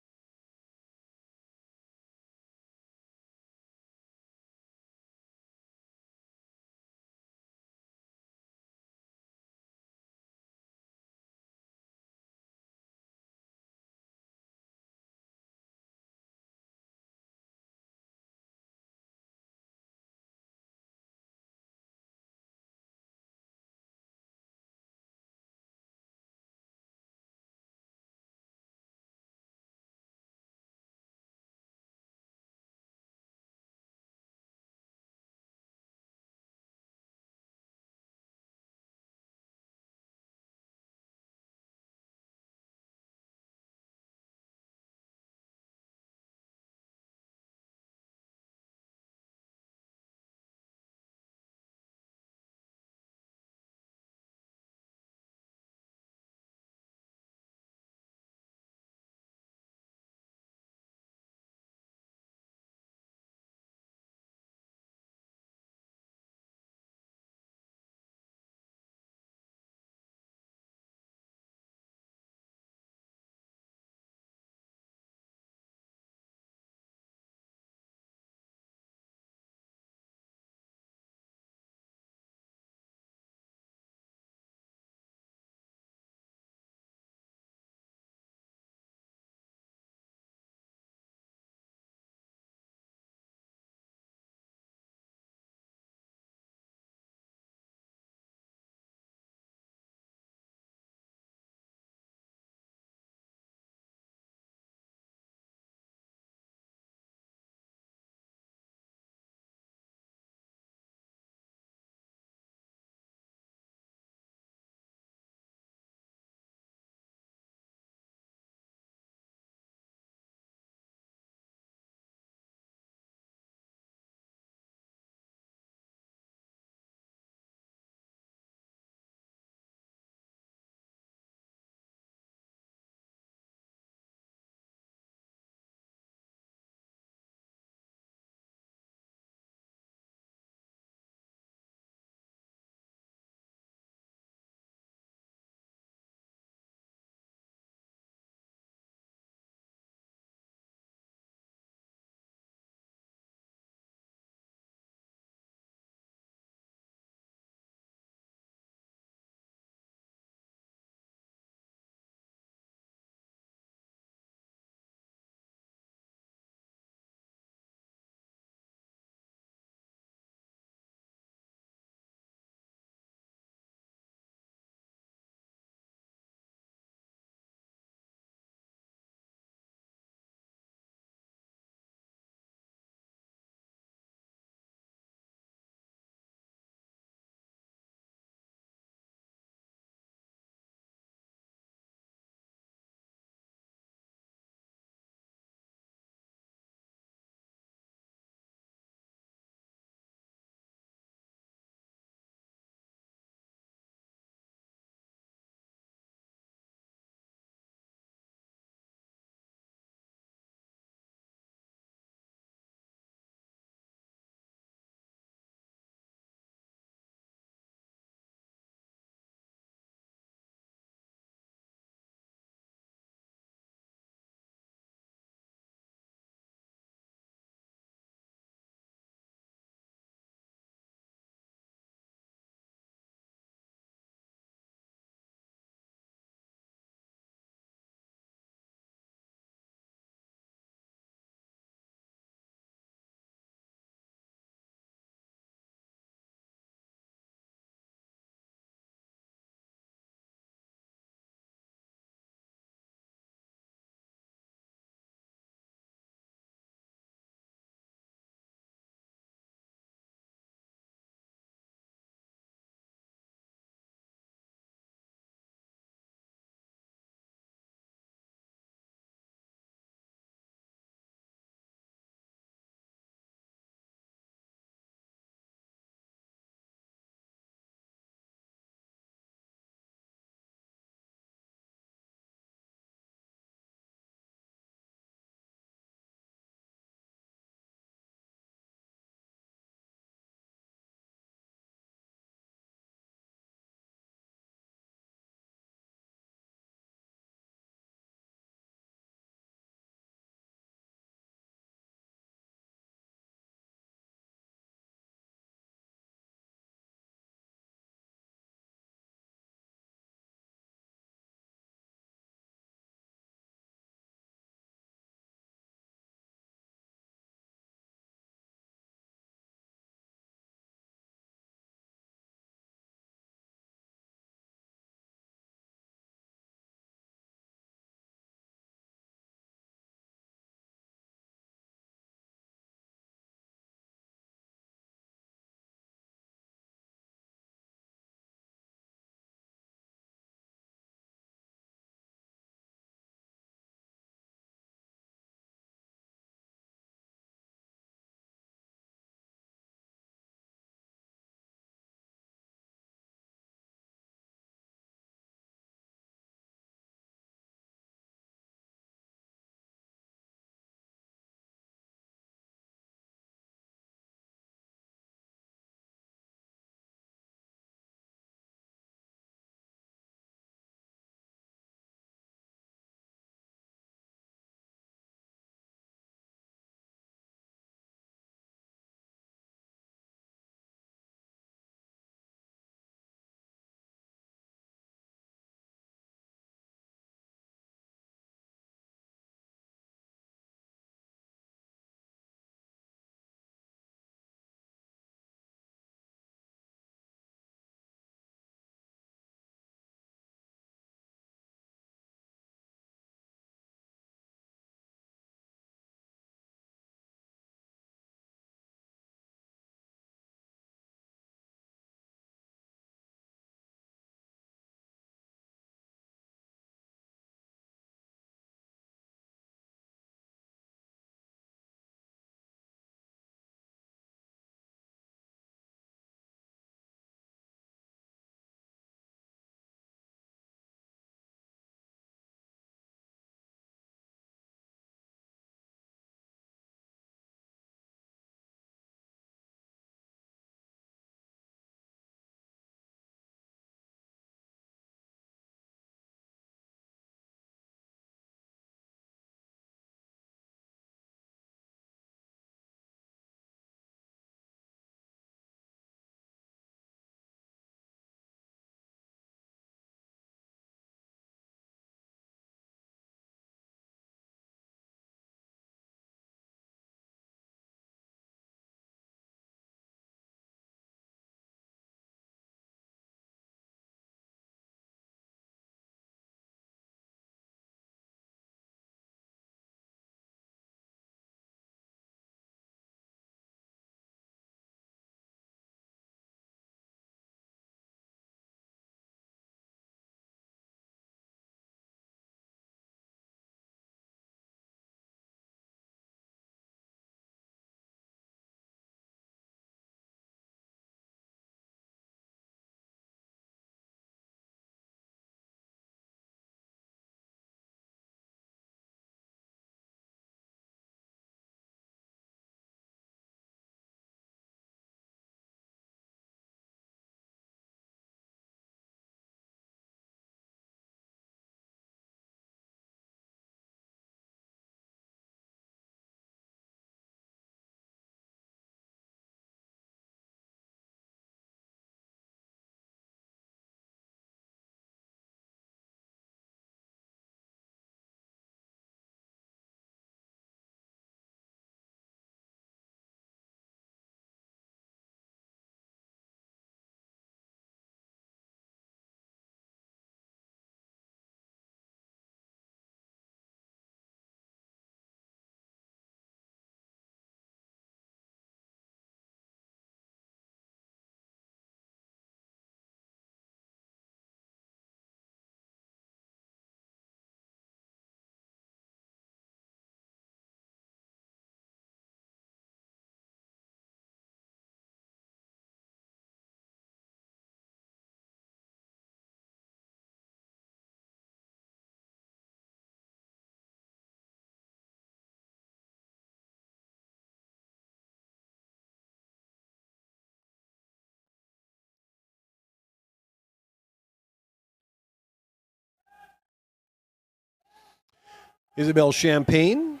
Isabelle Champagne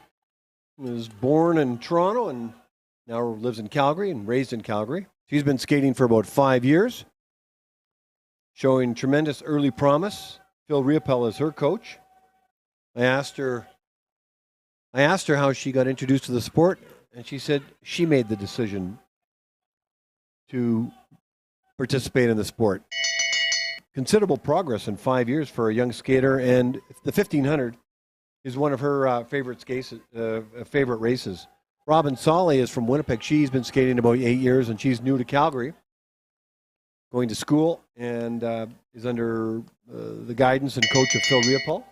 was born in Toronto and now lives in Calgary and raised in Calgary. She's been skating for about 5 years, showing tremendous early promise. Phil Riopel is her coach. I asked her how she got introduced to the sport, and she said she made the decision to participate in the sport. Considerable progress in 5 years for a young skater, and the 1500 is one of her favorite races. Robin Solly is from Winnipeg. She's been skating about 8 years, and she's new to Calgary, going to school, and is under the guidance and coach of Phil Riopel.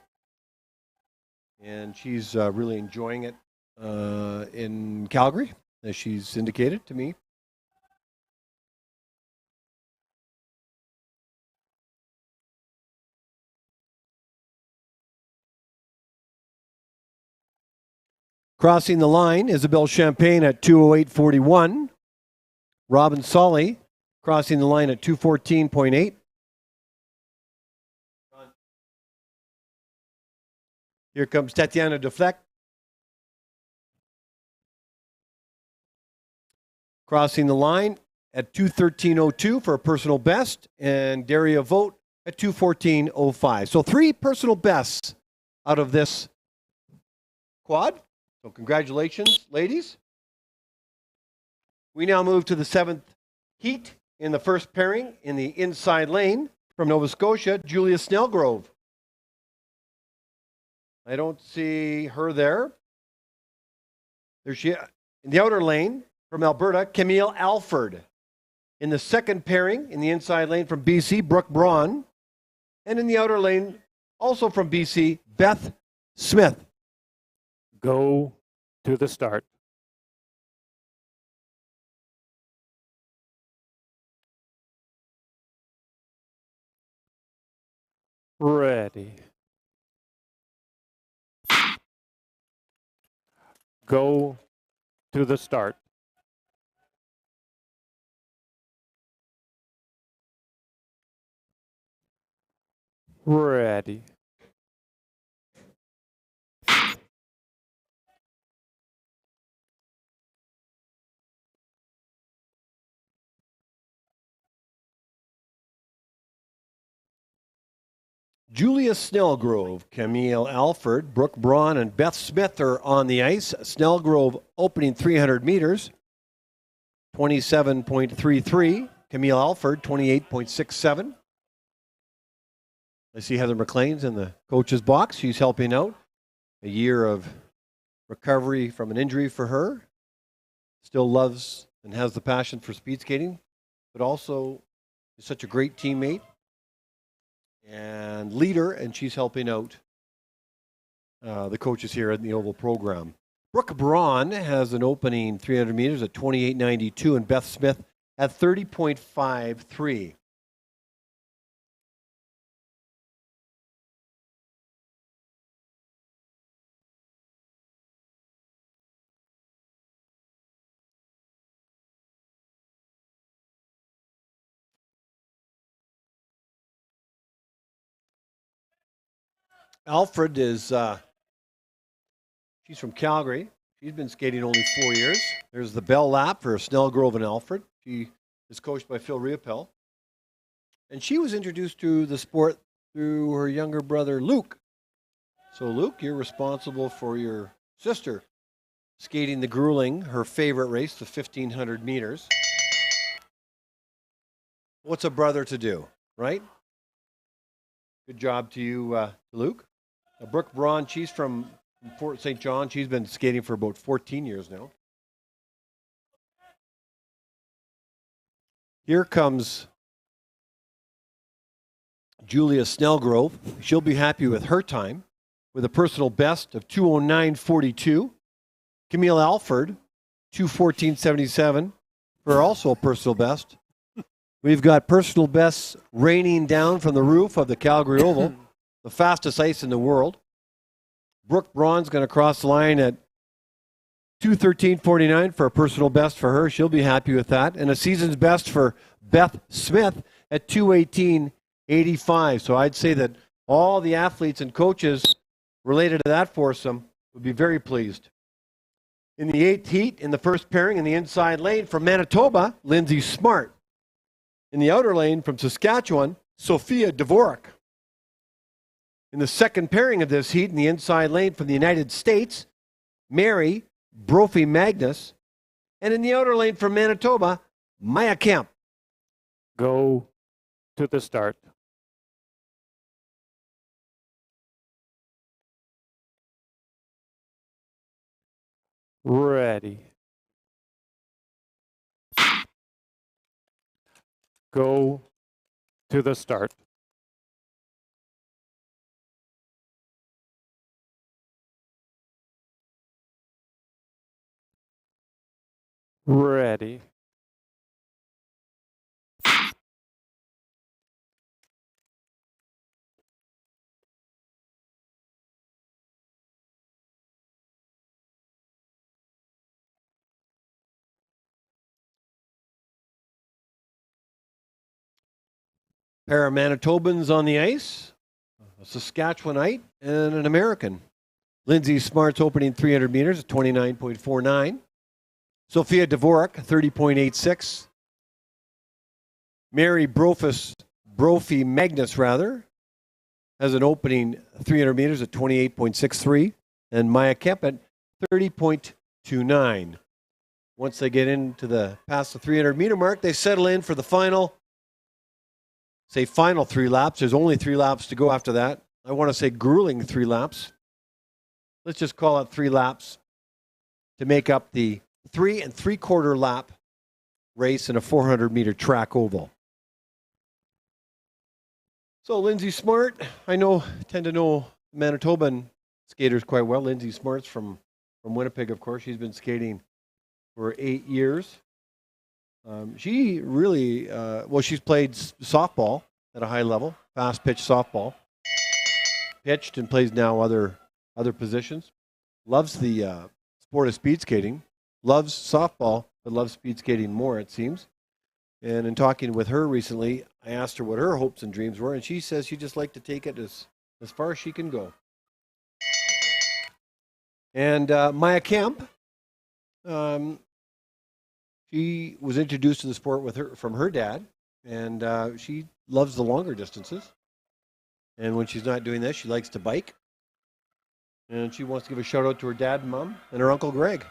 And she's really enjoying it in Calgary, as she's indicated to me. Crossing the line, Isabelle Champagne at 2:08.41. Robin Solly crossing the line at 2:14.8. Here comes Tatiana Defleck. Crossing the line at 2:13.02 for a personal best, and Daria Vogt at 2:14.05. So 3 personal bests out of this quad. So congratulations, ladies. We now move to the 7th heat in the first pairing in the inside lane from Nova Scotia, Julia Snellgrove. I don't see her there. There she is. In the outer lane from Alberta, Camille Alford. In the second pairing in the inside lane from BC, Brooke Braun. And in the outer lane, also from BC, Beth Smith. Go to the start. Ready. Go to the start. Ready. Julia Snellgrove, Camille Alford, Brooke Braun, and Beth Smith are on the ice. Snellgrove opening 300 meters, 27.33. Camille Alford, 28.67. I see Heather McLean's in the coach's box. She's helping out. A year of recovery from an injury for her. Still loves and has the passion for speed skating, but also is such a great teammate and leader, and she's helping out the coaches here in the Oval program. Brooke Braun has an opening 300 meters at 28.92, and Beth Smith at 30.53. Alfred is, she's from Calgary. She's been skating only 4 years. There's the bell lap for Snellgrove and Alfred. She is coached by Phil Riopel. And she was introduced to the sport through her younger brother, Luke. So, Luke, you're responsible for your sister skating the grueling, her favorite race, the 1,500 meters. What's a brother to do, right? Good job to you, Luke. Brooke Braun, she's from Fort St. John. She's been skating for about 14 years now. Here comes Julia Snellgrove. She'll be happy with her time, with a personal best of 2:09.42. Camille Alford, 2:14.77, for also a personal best. We've got personal bests raining down from the roof of the Calgary Oval, the fastest ice in the world. Brooke Braun's going to cross the line at 2:13.49 for a personal best for her. She'll be happy with that. And a season's best for Beth Smith at 2:18.85. So I'd say that all the athletes and coaches related to that foursome would be very pleased. In the 8th heat, in the first pairing in the inside lane from Manitoba, Lindsay Smart. In the outer lane from Saskatchewan, Sophia Dvorak. In the second pairing of this heat in the inside lane from the United States, Mary Brophy Magnus. And in the outer lane from Manitoba, Maya Kemp. Go to the start. Ready. Go to the start. Ready. Pair of Manitobans on the ice, a Saskatchewanite and an American. Lindsay Smart's opening 300 meters at 29.49. Sophia Dvorak, 30.86. Mary Brophy Magnus, has an opening 300 meters at 28.63. And Maya Kemp at 30.29. Once they get into past the 300 meter mark, they settle in for the final 3 laps. There's only 3 laps to go after that. I want to say grueling 3 laps. Let's just call it 3 laps to make up the 3 3/4 lap race in a 400 meter track oval. So Lindsay Smart, I tend to know Manitoban skaters quite well. Lindsay Smart's from Winnipeg, of course. She's been skating for 8 years. She really, she's played softball at a high level, fast pitch softball. Pitched and plays now other positions. Loves the sport of speed skating. Loves softball, but loves speed skating more, it seems. And in talking with her recently, I asked her what her hopes and dreams were, and she says she'd just like to take it as far as she can go. And Maya Kemp, she was introduced to the sport from her dad, and she loves the longer distances. And when she's not doing this, she likes to bike. And she wants to give a shout out to her dad and mom and her Uncle Greg.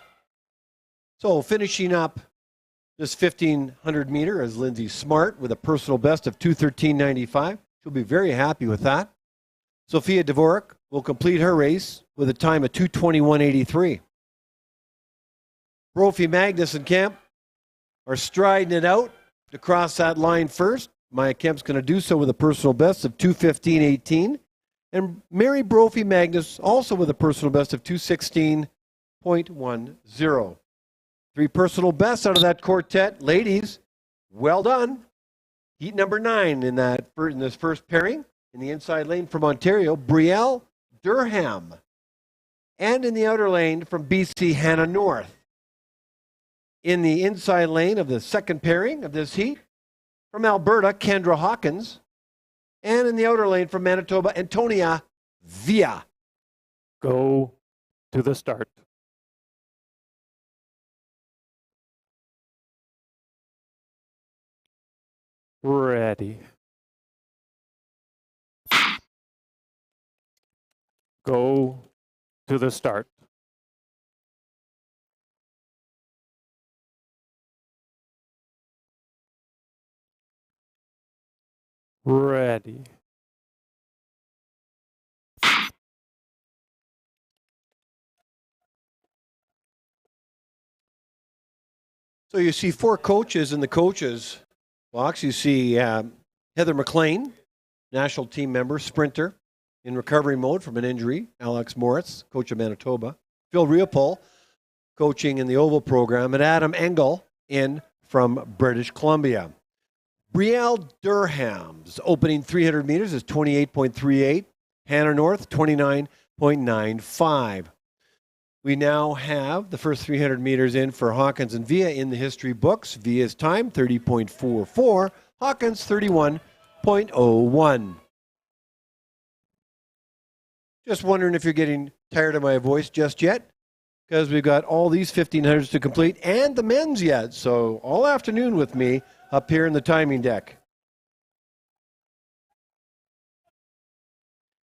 So finishing up this 1,500 meter as Lindsay Smart with a personal best of 2:13.95. She'll be very happy with that. Sophia Dvorak will complete her race with a time of 2:21.83. Brophy Magnus and Kemp are striding it out to cross that line first. Maya Kemp's going to do so with a personal best of 2:15.18. And Mary Brophy Magnus also with a personal best of 2:16.10. 3 personal bests out of that quartet. Ladies, well done. Heat number 9 in this first pairing. In the inside lane from Ontario, Brielle Durham. And in the outer lane from BC, Hannah North. In the inside lane of the second pairing of this heat, from Alberta, Kendra Hawkins. And in the outer lane from Manitoba, Antonia Villa. Go to the start. Ready. Go to the start. Ready. So you see 4 coaches in the coaches box. You see Heather McLean, national team member, sprinter, in recovery mode from an injury. Alex Moritz, coach of Manitoba. Phil Riopol, coaching in the Oval program. And Adam Engel in from British Columbia. Brielle Durham's opening 300 meters is 28.38. Hannah North, 29.95. We now have the first 300 meters in for Hawkins and Villa in the history books. Villa's time, 30.44. Hawkins, 31.01. Just wondering if you're getting tired of my voice just yet, because we've got all these 1500s to complete and the men's yet. So all afternoon with me up here in the timing deck.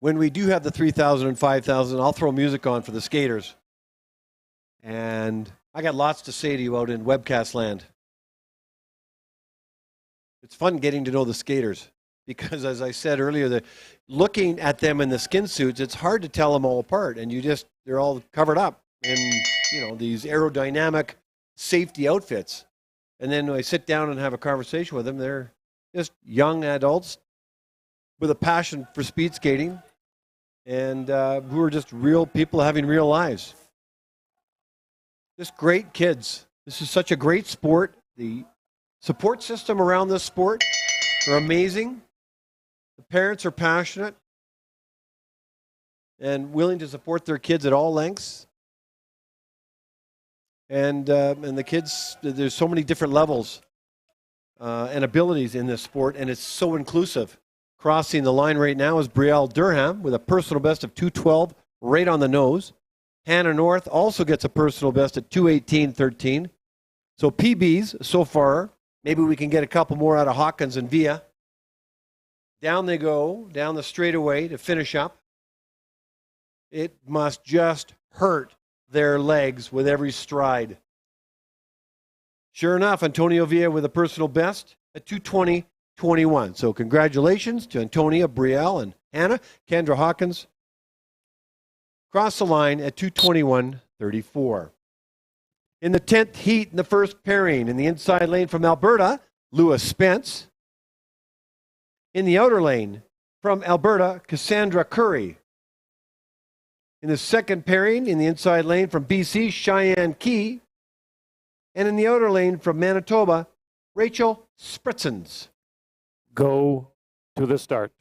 When we do have the 3,000 and 5,000, I'll throw music on for the skaters. And I got lots to say to you out in webcast land. It's fun getting to know the skaters because, as I said earlier, looking at them in the skin suits, it's hard to tell them all apart. And they're all covered up in, these aerodynamic safety outfits. And then when I sit down and have a conversation with them, they're just young adults with a passion for speed skating and who are just real people having real lives. Just great kids. This is such a great sport. The support system around this sport are amazing. The parents are passionate and willing to support their kids at all lengths. And the kids, there's so many different levels and abilities in this sport, and it's so inclusive. Crossing the line right now is Brielle Durham with a personal best of 2:12, right on the nose. Hannah North also gets a personal best at 2:18.13. So PBs so far. Maybe we can get a couple more out of Hawkins and Villa. Down they go, down the straightaway to finish up. It must just hurt their legs with every stride. Sure enough, Antonio Villa with a personal best at 2:20.21. So congratulations to Antonia, Brielle, and Hannah. Kendra Hawkins cross the line at 2:21.34. In the 10th heat in the first pairing, in the inside lane from Alberta, Lewis Spence. In the outer lane from Alberta, Cassandra Curry. In the second pairing, in the inside lane from BC, Cheyenne Key. And in the outer lane from Manitoba, Rachel Spritzens. Go to the start.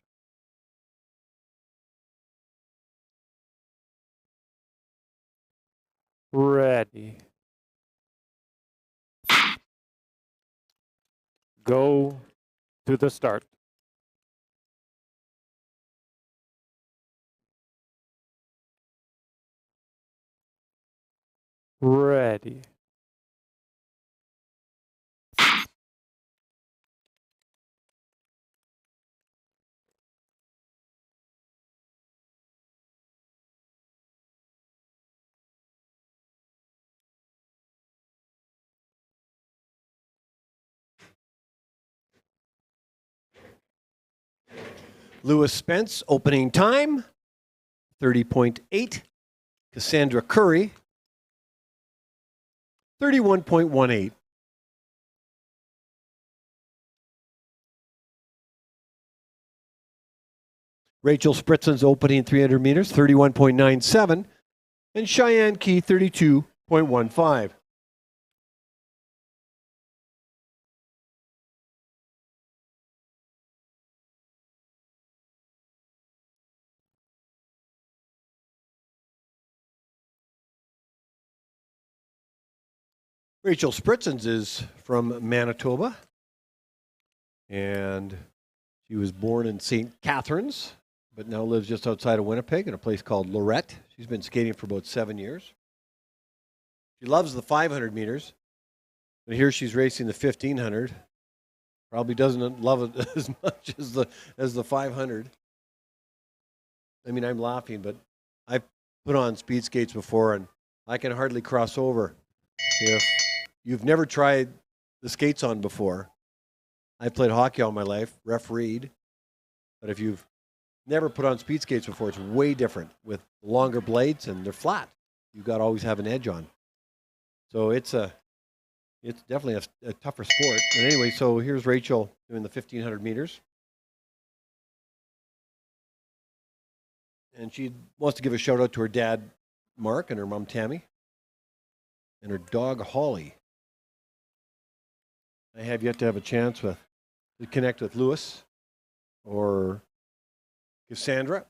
Ready. Go to the start. Ready. Lewis Spence, opening time, 30.8. Cassandra Curry, 31.18. Rachel Spritzens opening 300 meters, 31.97. And Cheyenne Key, 32.15. Rachel Spritzens is from Manitoba, and she was born in St. Catharines, but now lives just outside of Winnipeg in a place called Lorette. She's been skating for about 7 years. She loves the 500 meters, but here she's racing the 1500. Probably doesn't love it as much as the 500. I mean, I'm laughing, but I've put on speed skates before, and I can hardly cross over. If you've never tried the skates on before, I played hockey all my life, refereed, but if you've never put on speed skates before, it's way different with longer blades, and they're flat. You've got to always have an edge on. So it's definitely a tougher sport. But anyway, so here's Rachel doing the 1500 meters. And she wants to give a shout out to her dad, Mark, and her mom, Tammy, and her dog, Holly. I have yet to have a chance to connect with Lewis or Cassandra.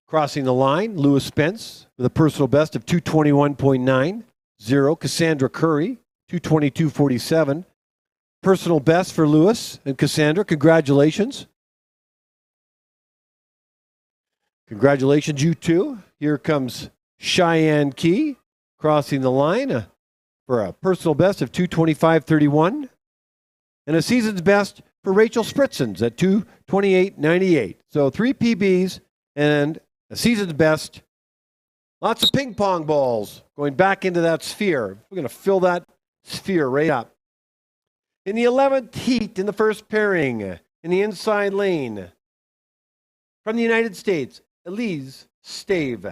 Crossing the line, Lewis Spence with a personal best of 2:21.90. Cassandra Curry, 2:22.47. Personal best for Lewis and Cassandra. Congratulations. Congratulations, you two. Here comes Cheyenne Key crossing the line for a personal best of 2:25.31 and a season's best for Rachel Spritzens at 2:28.98. So 3 PBs and a season's best. Lots of ping pong balls going back into that sphere. We're going to fill that sphere right up. In the 11th heat in the first pairing, in the inside lane, from the United States, Elise Stave.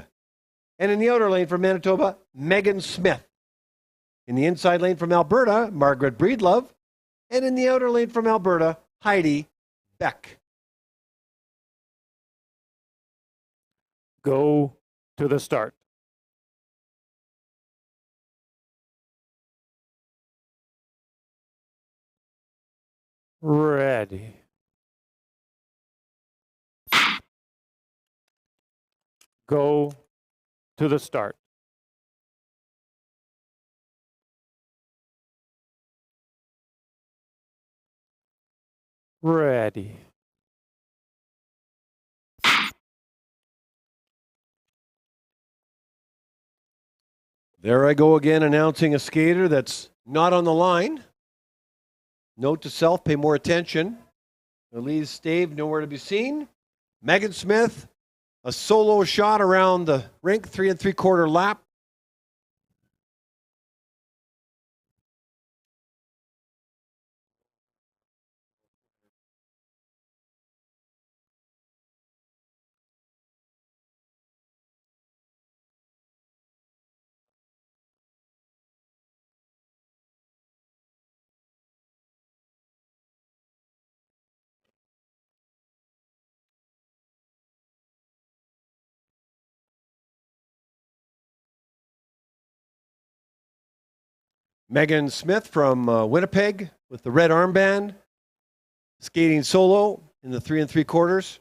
And in the outer lane from Manitoba, Megan Smith. In the inside lane from Alberta, Margaret Breedlove. And in the outer lane from Alberta, Heidi Beck. Go to the start. Ready. Go to the start. Ready. There I go again, announcing a skater that's not on the line. Note to self, pay more attention. Elise Stave, nowhere to be seen. Megan Smith, a solo shot around the rink, 3 3/4 lap. Megan Smith from Winnipeg with the red armband, skating solo in the 3 3/4.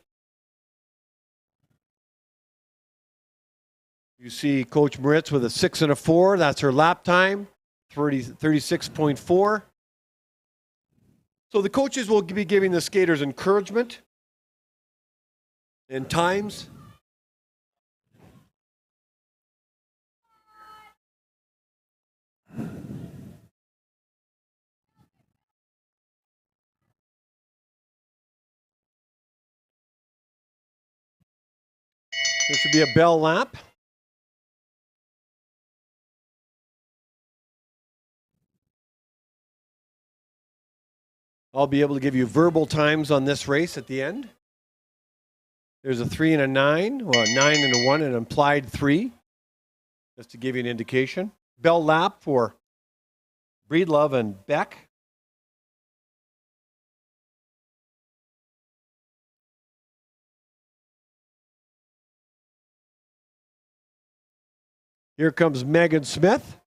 You see Coach Moritz with a 6 and a 4. That's her lap time, 36.4. So the coaches will be giving the skaters encouragement and times. There should be a bell lap. I'll be able to give you verbal times on this race at the end. There's a 3 and a 9, well, a 9 and a 1, an implied 3, just to give you an indication. Bell lap for Breedlove and Beck. Here comes Megan Smith.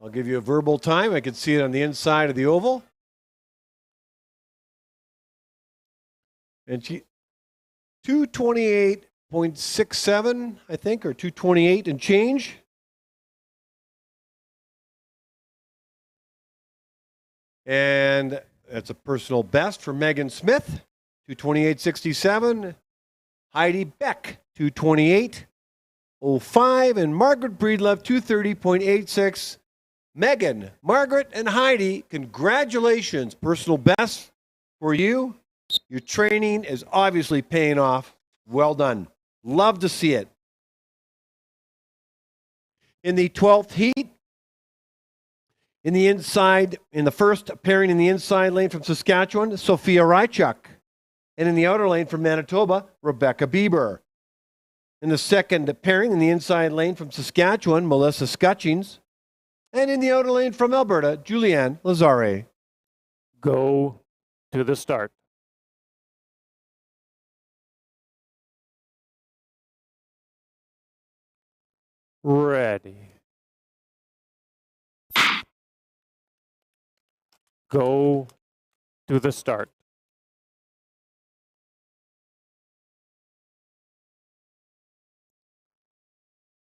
I'll give you a verbal time. I can see it on the inside of the oval. And she 2:28.67, I think, or 2:28 and change. And that's a personal best for Megan Smith, 2:28.67. Heidi Beck, 2:28.05. And Margaret Breedlove, 2:30.86. Megan, Margaret, and Heidi, congratulations. Personal best for you. Your training is obviously paying off. Well done. Love to see it. In the 12th heat, in the first pairing in the inside lane from Saskatchewan, Sophia Rychuk. And in the outer lane from Manitoba, Rebecca Bieber. In the second pairing in the inside lane from Saskatchewan, Melissa Scutchings. And in the outer lane from Alberta, Julianne Lazare. Go to the start. Ready. Go to the start.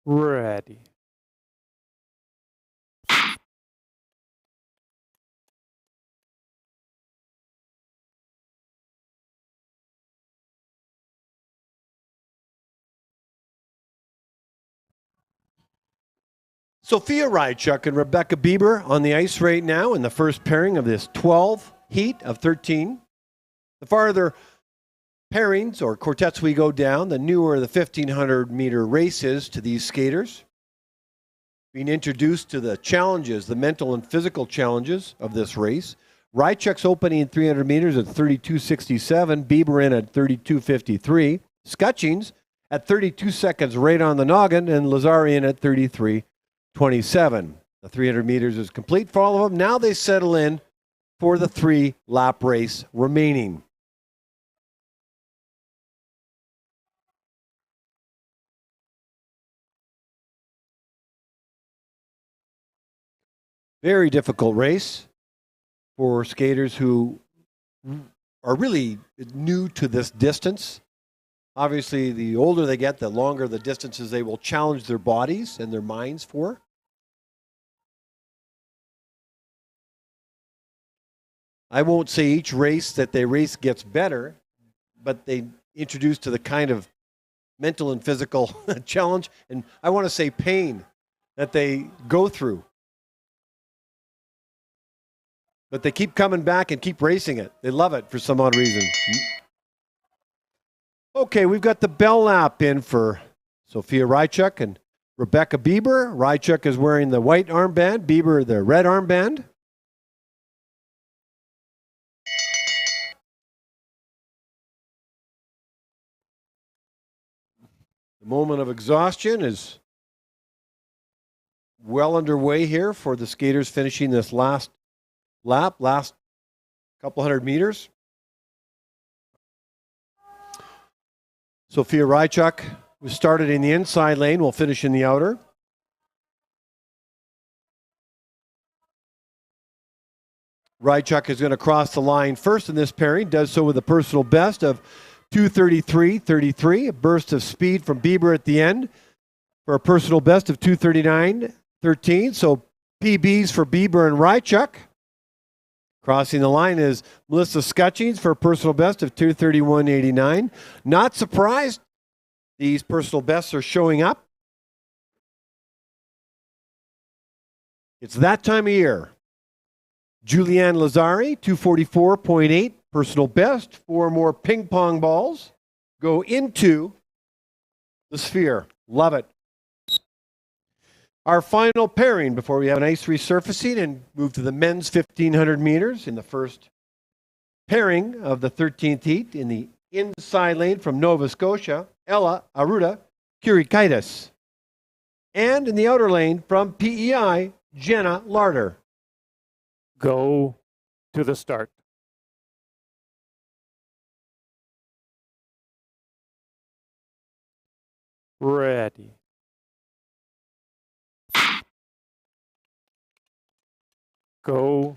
Ready. Sophia Rychuk and Rebecca Bieber on the ice right now in the first pairing of this 12 heat of 13. The farther pairings or quartets we go down, the newer the 1,500-meter race is to these skaters. Being introduced to the challenges, the mental and physical challenges of this race. Rychuk's opening 300 meters at 32.67, Bieber in at 32.53, Scutchings at 32 seconds right on the noggin, and Lazari in at 33.27. The 300 meters is complete for all of them. Now they settle in for the 3-lap race remaining. Very difficult race for skaters who are really new to this distance. Obviously, the older they get, the longer the distances they will challenge their bodies and their minds for. I won't say each race that they race gets better, but they introduce to the kind of mental and physical challenge, and I want to say pain that they go through. But they keep coming back and keep racing it. They love it for some odd reason. Okay, we've got the bell lap in for Sophia Rychuk and Rebecca Bieber. Rychuk is wearing the white armband, Bieber the red armband. The moment of exhaustion is well underway here for the skaters finishing this last lap, last couple hundred meters. Sophia Rychuk was started in the inside lane, will finish in the outer. Rychuk is going to cross the line first in this pairing, does so with a personal best of 2:33.33, a burst of speed from Bieber at the end for a personal best of 2:39.13. So PBs for Bieber and Rychuk. Crossing the line is Melissa Scutchings for a personal best of 2:31.89. Not surprised these personal bests are showing up. It's that time of year. Julianne Lazari, 2:44.8 personal best. 4 more ping pong balls go into the sphere. Love it. Our final pairing before we have an ice resurfacing and move to the men's 1,500 meters in the first pairing of the 13th heat in the inside lane from Nova Scotia, Ella Aruda Kurikaitis. And in the outer lane from PEI, Jenna Larder. Go to the start. Ready. Go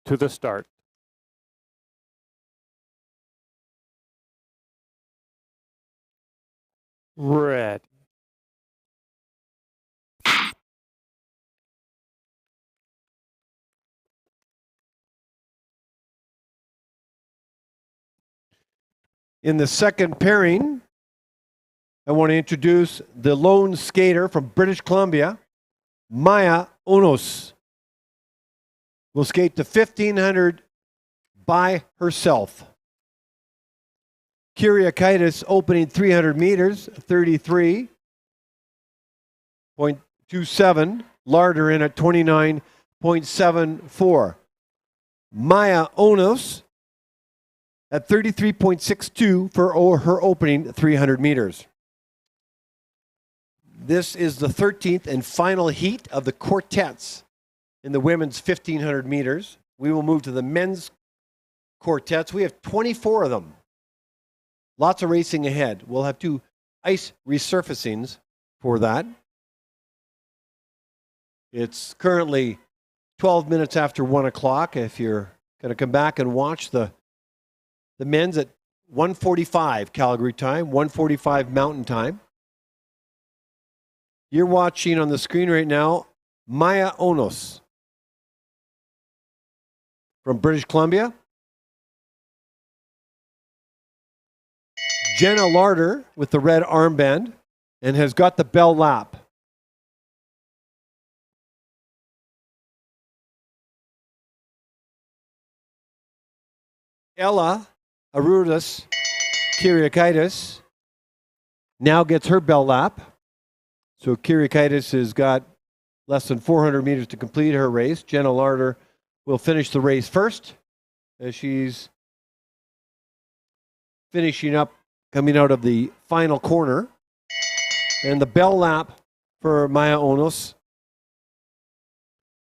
to the start. Ready. In the second pairing, I want to introduce the lone skater from British Columbia, Maya Onos. Will skate to 1,500 by herself. Kyriakaitis opening 300 meters, 33.27. Larder in at 29.74. Maya Onos at 33.62 for her opening 300 meters. This is the 13th and final heat of the quartets in the women's 1,500 meters. We will move to the men's quartets. We have 24 of them. Lots of racing ahead. We'll have 2 ice resurfacings for that. It's currently 12 minutes after 1 o'clock. If you're going to come back and watch the men's at 1:45 Calgary time, 1:45 Mountain time. You're watching on the screen right now Maya Onos from British Columbia. Jenna Larder with the red armband and has got the bell lap. Ella Arudis Kyriakaitis now gets her bell lap. So Kyriakaitis has got less than 400 meters to complete her race. Jenna Larder will finish the race first as she's finishing up, coming out of the final corner. And the bell lap for Maya Onos.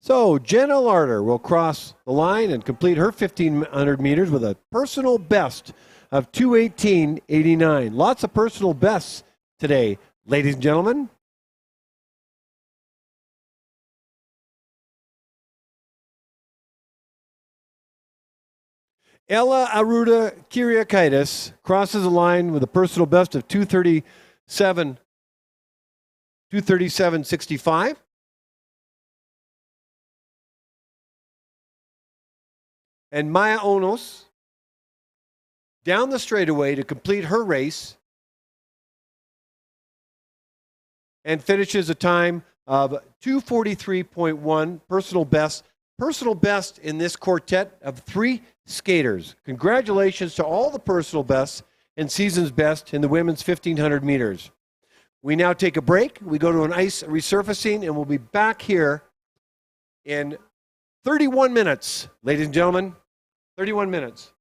So Jenna Larder will cross the line and complete her 1,500 meters with a personal best of 2:18.89. Lots of personal bests today, ladies and gentlemen. Ella Aruda Kyriakaitis crosses the line with a personal best of 2:37.65. And Maya Onos down the straightaway to complete her race and finishes a time of 2:43.1 personal best. Personal best in this quartet of 3 skaters. Congratulations to all the personal bests and season's best in the women's 1,500 meters. We now take a break. We go to an ice resurfacing, and we'll be back here in 31 minutes, ladies and gentlemen. 31 minutes.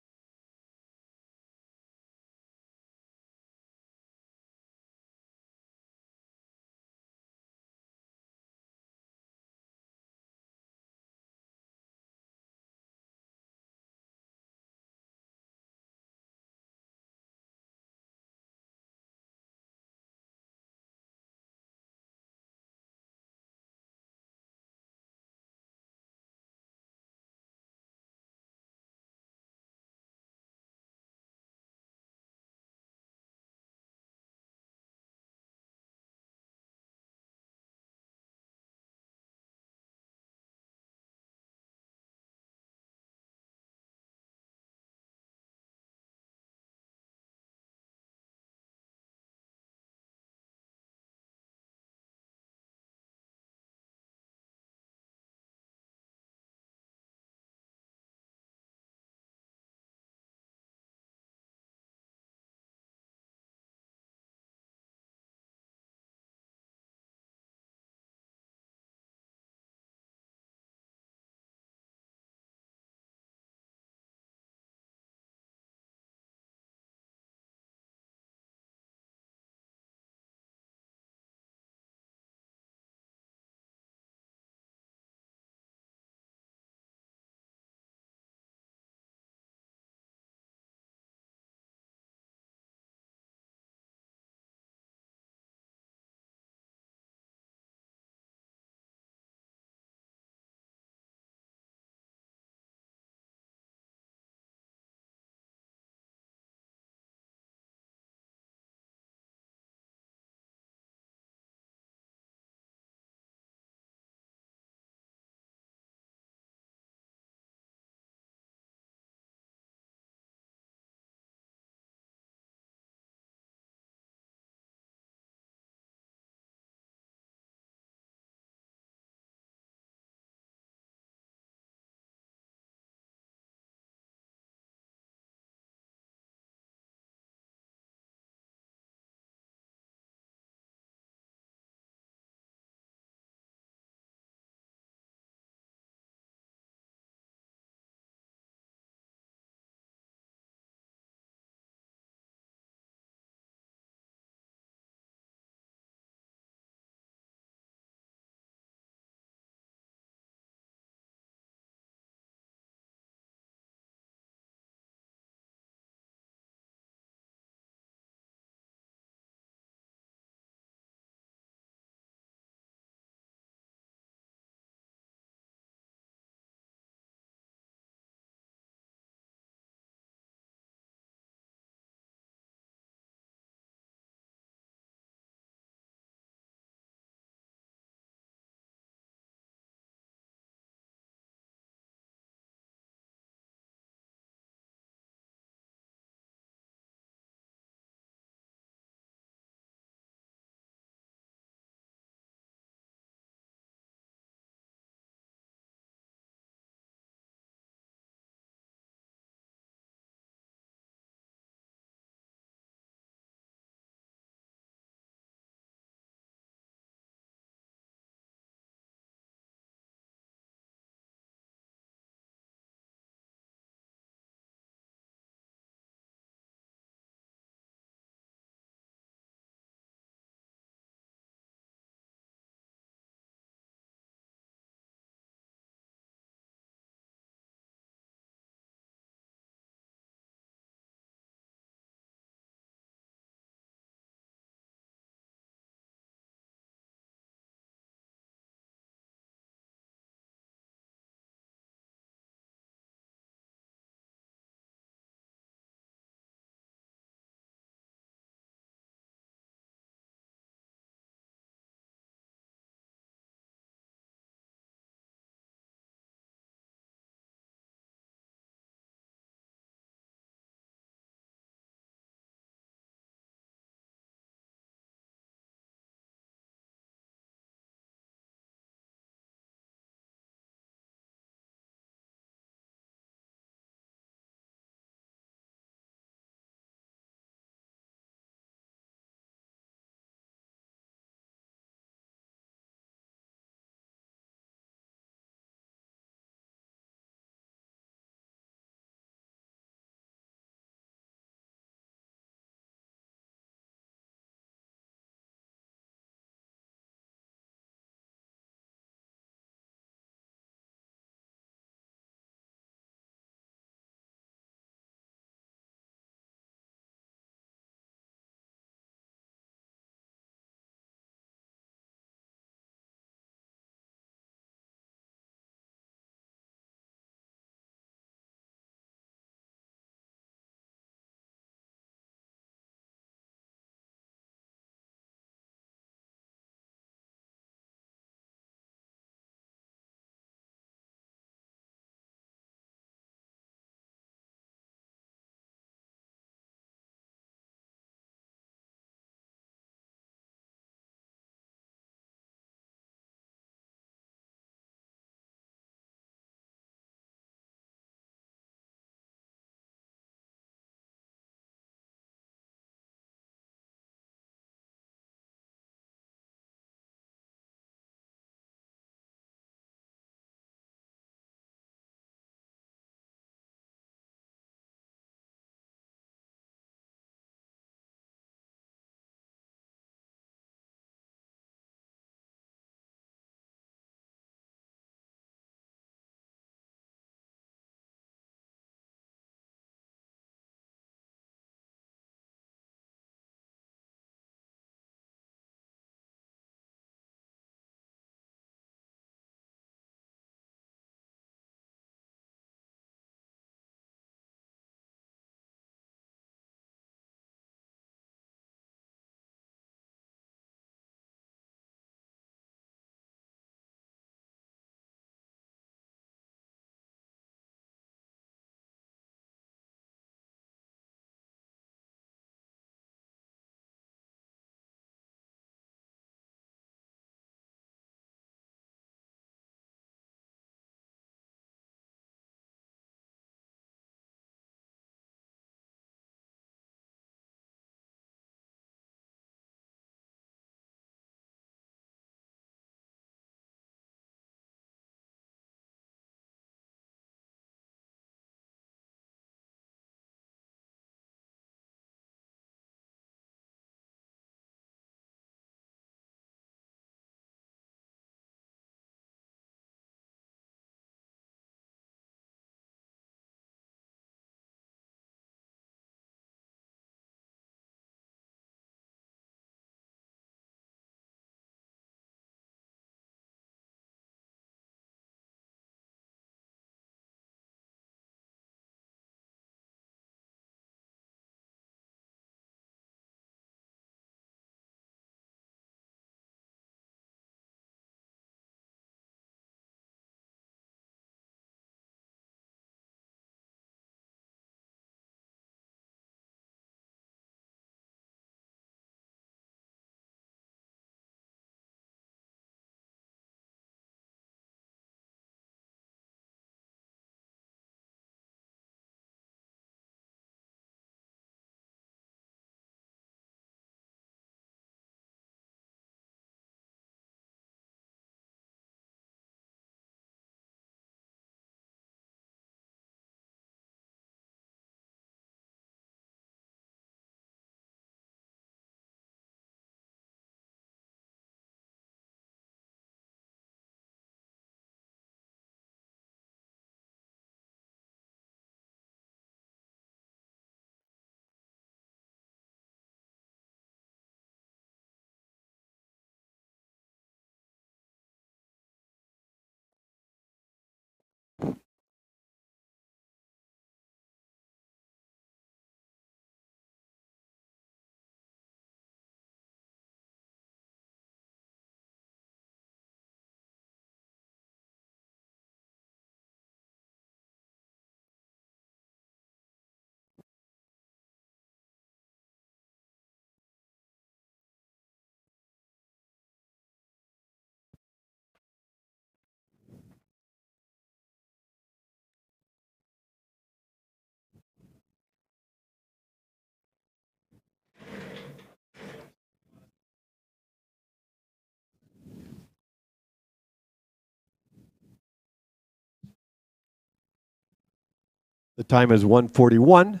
The time is 1:41.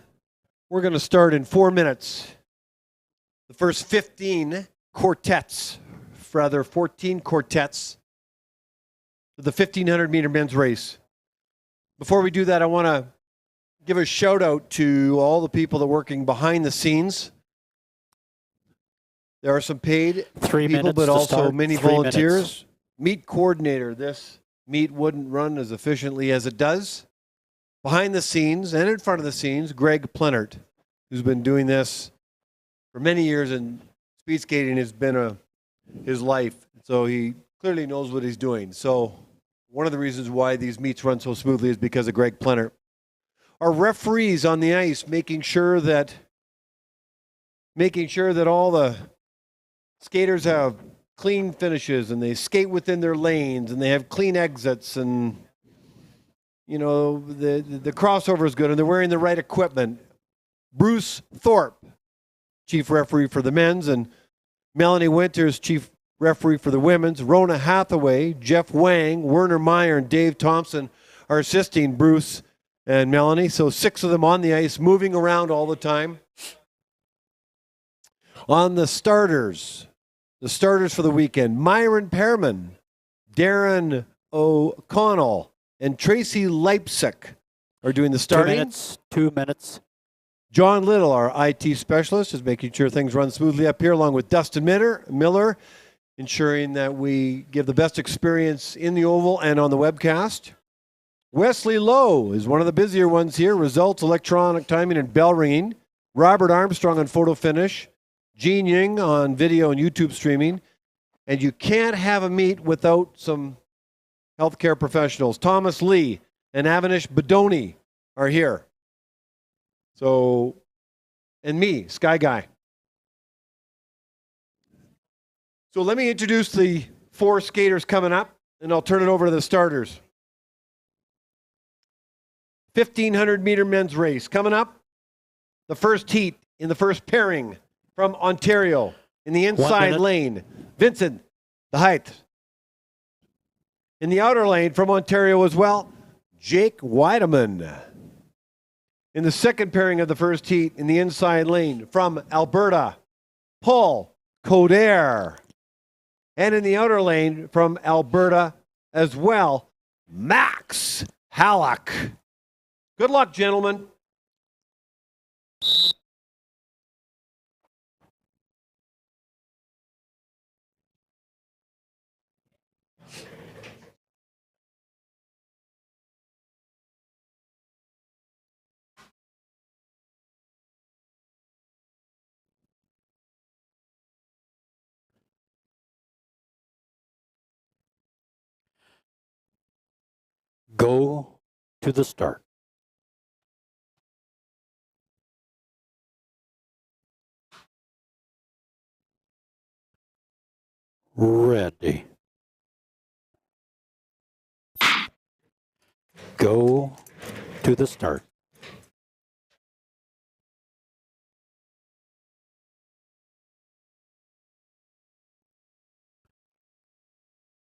We're going to start in 4 minutes. The first 14 quartets for the 1,500 meter men's race. Before we do that, I want to give a shout out to all the people that are working behind the scenes. There are some paid 3 people, minutes but to also start. many 3 volunteers. minutes. Meet coordinator. This meet wouldn't run as efficiently as it does. Behind the scenes and in front of the scenes, Greg Plenert, who's been doing this for many years, and speed skating has been his life. So he clearly knows what he's doing. So one of the reasons why these meets run so smoothly is because of Greg Plenert. Our referees on the ice making sure that all the skaters have clean finishes and they skate within their lanes and they have clean exits, and you know the crossover is good and they're wearing the right equipment. Bruce Thorpe, chief referee for the men's, and Melanie Winters, chief referee for the women's. Rona Hathaway, Jeff Wang, Werner Meyer, and Dave Thompson are assisting Bruce and Melanie. So 6 of them on the ice, moving around all the time. On the starters for the weekend, Myron Pearman, Darren O'Connell, and Tracy Leipsic are doing the starting. 2 minutes. John Little, our IT specialist, is making sure things run smoothly up here, along with Dustin Miller, ensuring that we give the best experience in the Oval and on the webcast. Wesley Lowe is one of the busier ones here. Results, electronic timing, and bell ringing. Robert Armstrong on photo finish. Gene Ying on video and YouTube streaming. And you can't have a meet without some healthcare professionals. Thomas Lee and Avanish Bedoni are here. So, and me, Sky Guy. So let me introduce the 4 skaters coming up, and I'll turn it over to the starters. 1,500 meter men's race coming up. The first heat in the first pairing from Ontario in the inside lane, Vincent the Height. In the outer lane from Ontario as well, Jake Weideman. In the second pairing of the first heat in the inside lane from Alberta, Paul Coder. And in the outer lane from Alberta as well, Max Halleck. Good luck, gentlemen. Go to the start. Ready. Go to the start.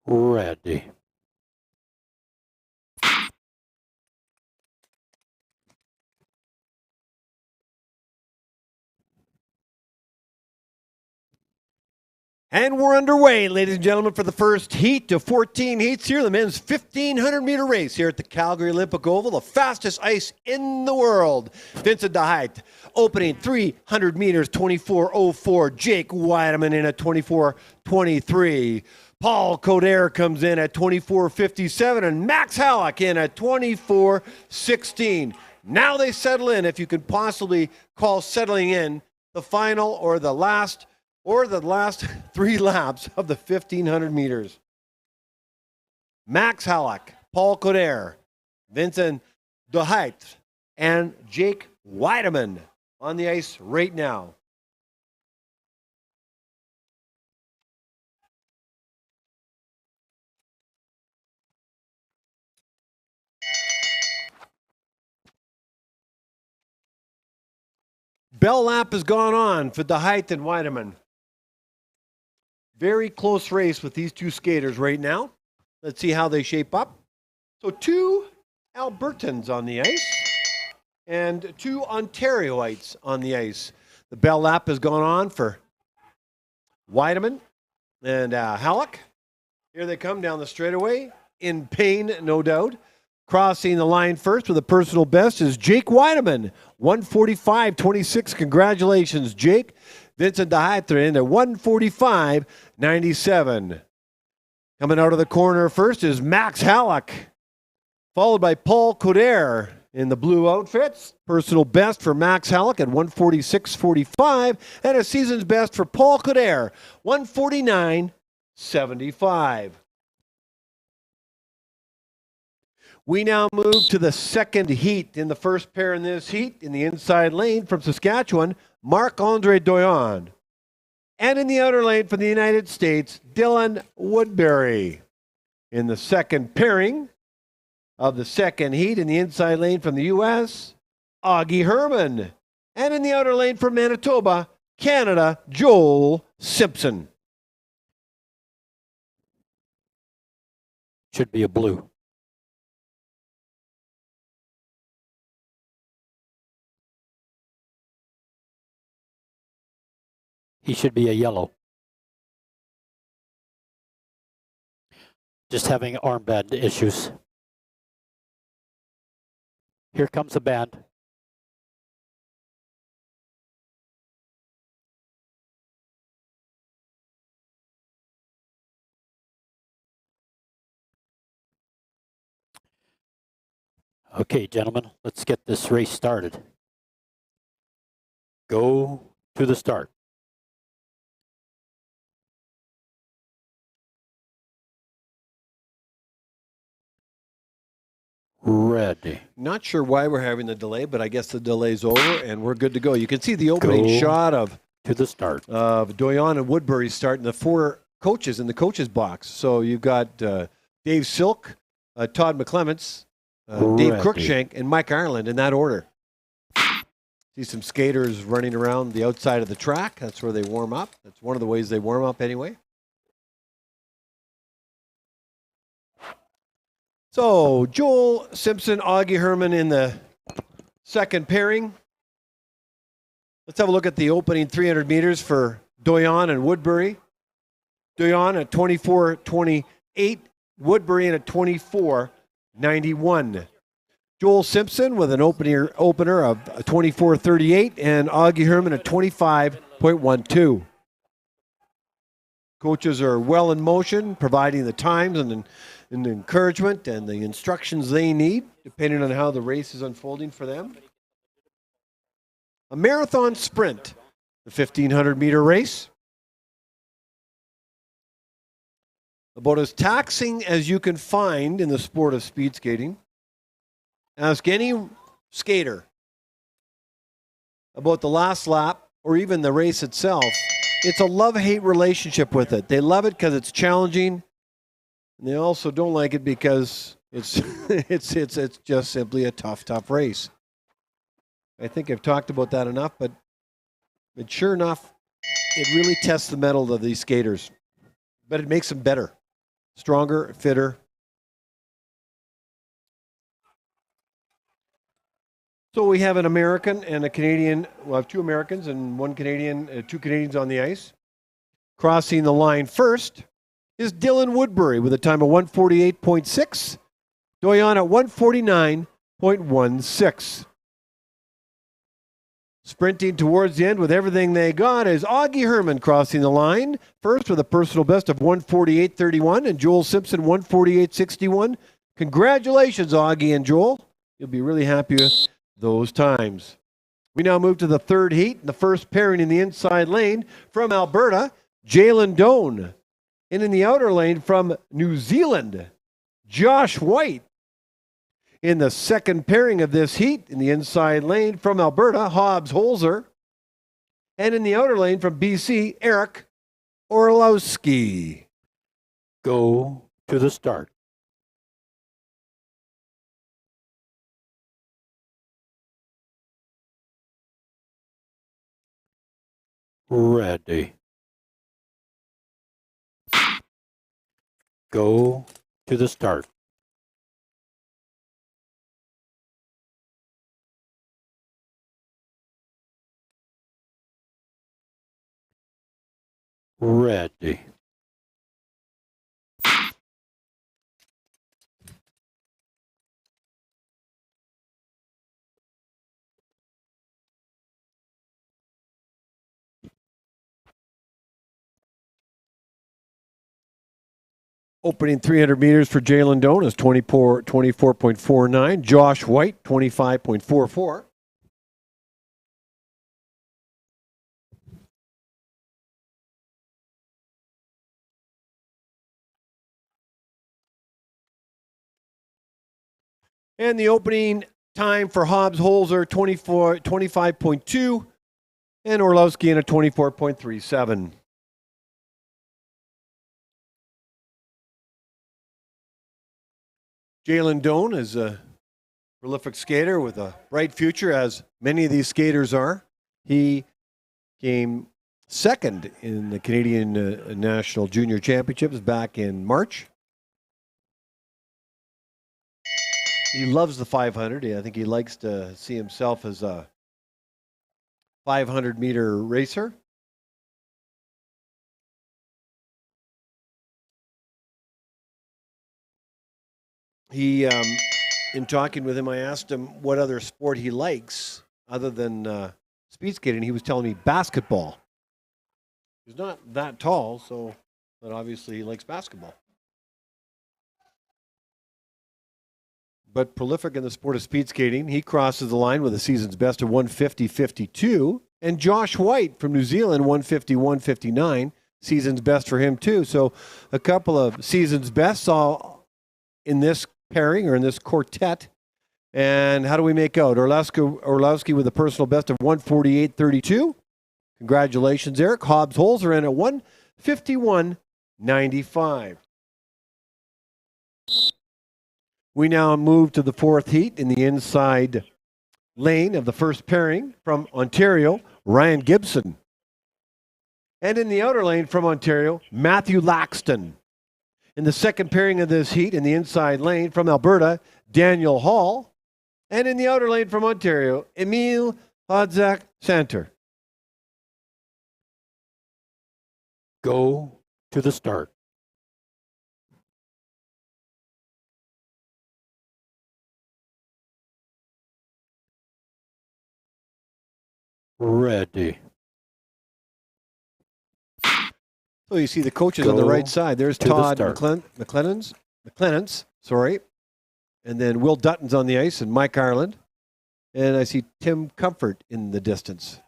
Ready. And we're underway, ladies and gentlemen, for the first heat of 14 heats here, the men's 1,500 meter race here at the Calgary Olympic Oval, the fastest ice in the world. Vincent de Height opening 300 meters, 24:04. Jake Weideman in at 24:23. Paul Coder comes in at 24:57, and Max Halleck in at 24:16. Now they settle in, if you can possibly call settling in, the final or the last 3 laps of the 1,500 meters. Max Halleck, Paul Coder, Vincent de Height, and Jake Weideman on the ice right now. Bell lap has gone on for de Height and Weideman. Very close race with these two skaters right now. Let's see how they shape up. So 2 Albertans on the ice. and 2 Ontarioites on the ice. The bell lap has gone on for Weideman and Halleck. Here they come down the straightaway, in pain, no doubt. Crossing the line first with a personal best is Jake Weideman, 145.26. Congratulations, Jake. Vincent de Heiter in at 145.97. Coming out of the corner first is Max Halleck, followed by Paul Coder in the blue outfits. Personal best for Max Halleck at 146.45, and a season's best for Paul Coder, 149.75. We now move to the second heat. In the first pair in this heat, in the inside lane from Saskatchewan, Marc-Andre Doyon. And in the outer lane from the United States, Dylan Woodbury. In the second pairing of the second heat, in the inside lane from the U.S., Augie Herman. And in the outer lane from Manitoba, Canada, Joel Simpson. Should be a blue. He should be a yellow. Just having armband issues. Here comes the band. Okay, gentlemen, let's get this race started. Go to the start. Ready. Not sure why we're having the delay, but I guess the delay's over and we're good to go. You can see the opening Go shot of to the start. Doyon and Woodbury starting the 4 coaches in the coaches box. So you've got Dave Silk, Todd McClements, Dave Ready. Cruikshank, and Mike Ireland in that order. See some skaters running around the outside of the track. That's where they warm up. That's one of the ways they warm up anyway. So Joel Simpson, Augie Herman in the second pairing. Let's have a look at the opening 300 meters for Doyon and Woodbury. Doyon at 24.28, Woodbury in at 24.91. Joel Simpson with an opener of 24.38 and Augie Herman at 25.12. Coaches are well in motion, providing the times and the encouragement and the instructions they need, depending on how the race is unfolding for them. A marathon sprint, the 1,500-meter race. About as taxing as you can find in the sport of speed skating. Ask any skater about the last lap or even the race itself. It's a love-hate relationship with it. They love it because it's challenging. And they also don't like it because it's it's just simply a tough race. I think I've talked about that enough, but sure enough, it really tests the mettle of these skaters. But it makes them better, stronger, fitter. So we have an American and a Canadian. We'll have 2 Americans and 1 Canadian, 2 Canadians on the ice. Crossing the line first is Dylan Woodbury with a time of 148.6. Doyon at 149.16. Sprinting towards the end with everything they got is Augie Herman crossing the line first with a personal best of 148.31 and Joel Simpson 148.61. Congratulations, Augie and Joel. You'll be really happy with those times. We now move to the third heat, the first pairing in the inside lane from Alberta, Jalen Doan. And in the outer lane from New Zealand, Josh White. In the second pairing of this heat, in the inside lane from Alberta, Hobbs Holzer. And in the outer lane from BC, Eric Orlowski. Go to the start. Ready. Go to the start. Ready. Opening 300 meters for Jalen Doan is 24.49. Josh White, 25.44. And the opening time for Hobbs Holzer, 25.2. And Orlowski in a 24.37. Jalen Doan is a prolific skater with a bright future, as many of these skaters are. He came second in the Canadian National Junior Championships back in March. He loves the 500. I think he likes to see himself as a 500-meter racer. He, in talking with him, I asked him what other sport he likes other than speed skating. He was telling me basketball. He's not that tall, but obviously he likes basketball. But prolific in the sport of speed skating, he crosses the line with a season's best of 150.52. And Josh White from New Zealand, 151.59, season's best for him too. So a couple of season's bests all in this pairing or in this quartet. And how do we make out? Orlowski with a personal best of 148.32. Congratulations, Eric. Hobbs Holzer in at 151.95. We now move to the fourth heat in the inside lane of the first pairing from Ontario, Ryan Gibson. And in the outer lane from Ontario, Matthew Laxton. In the second pairing of this heat in the inside lane from Alberta, Daniel Hall. And in the outer lane from Ontario, Emil Hodzak-Santer. Go to the start. Ready. So you see the coaches on the Go right side. There's to the Todd start. McLennan's, sorry. And then Will Dutton's on the ice and Mike Ireland. And I see Tim Comfort in the distance.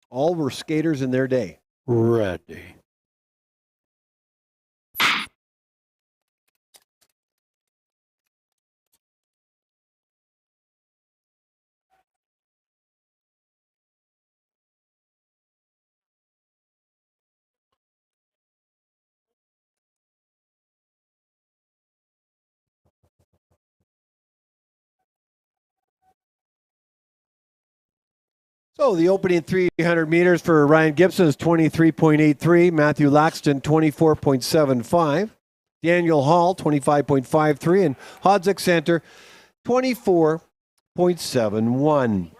All were skaters in their day. Ready. So the opening 300 meters for Ryan Gibson is 23.83. Matthew Laxton, 24.75. Daniel Hall, 25.53. And Hodzak-Santer, 24.71.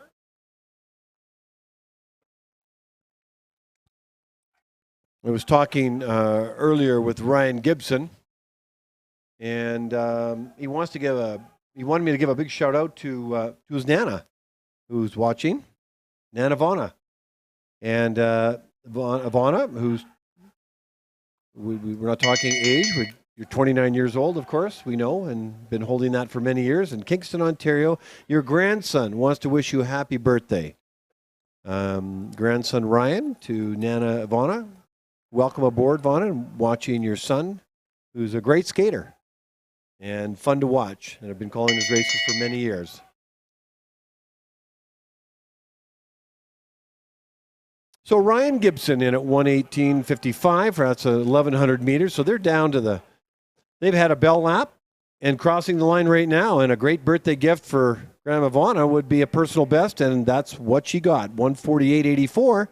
I was talking earlier with Ryan Gibson, and he wanted me to give a big shout out to his Nana, who's watching. Nana Ivana. And Ivana, who's, we're not talking age, you're 29 years old, of course, we know, and been holding that for many years. In Kingston, Ontario, your grandson wants to wish you a happy birthday. Grandson Ryan to Nana Ivana. Welcome aboard, Ivana, and watching your son, who's a great skater and fun to watch. And I've been calling his races for many years. So Ryan Gibson in at 118.55. That's 1,100 meters. So they're down to they've had a bell lap and crossing the line right now. And a great birthday gift for Grandma Ivana would be a personal best. And that's what she got, 148.84.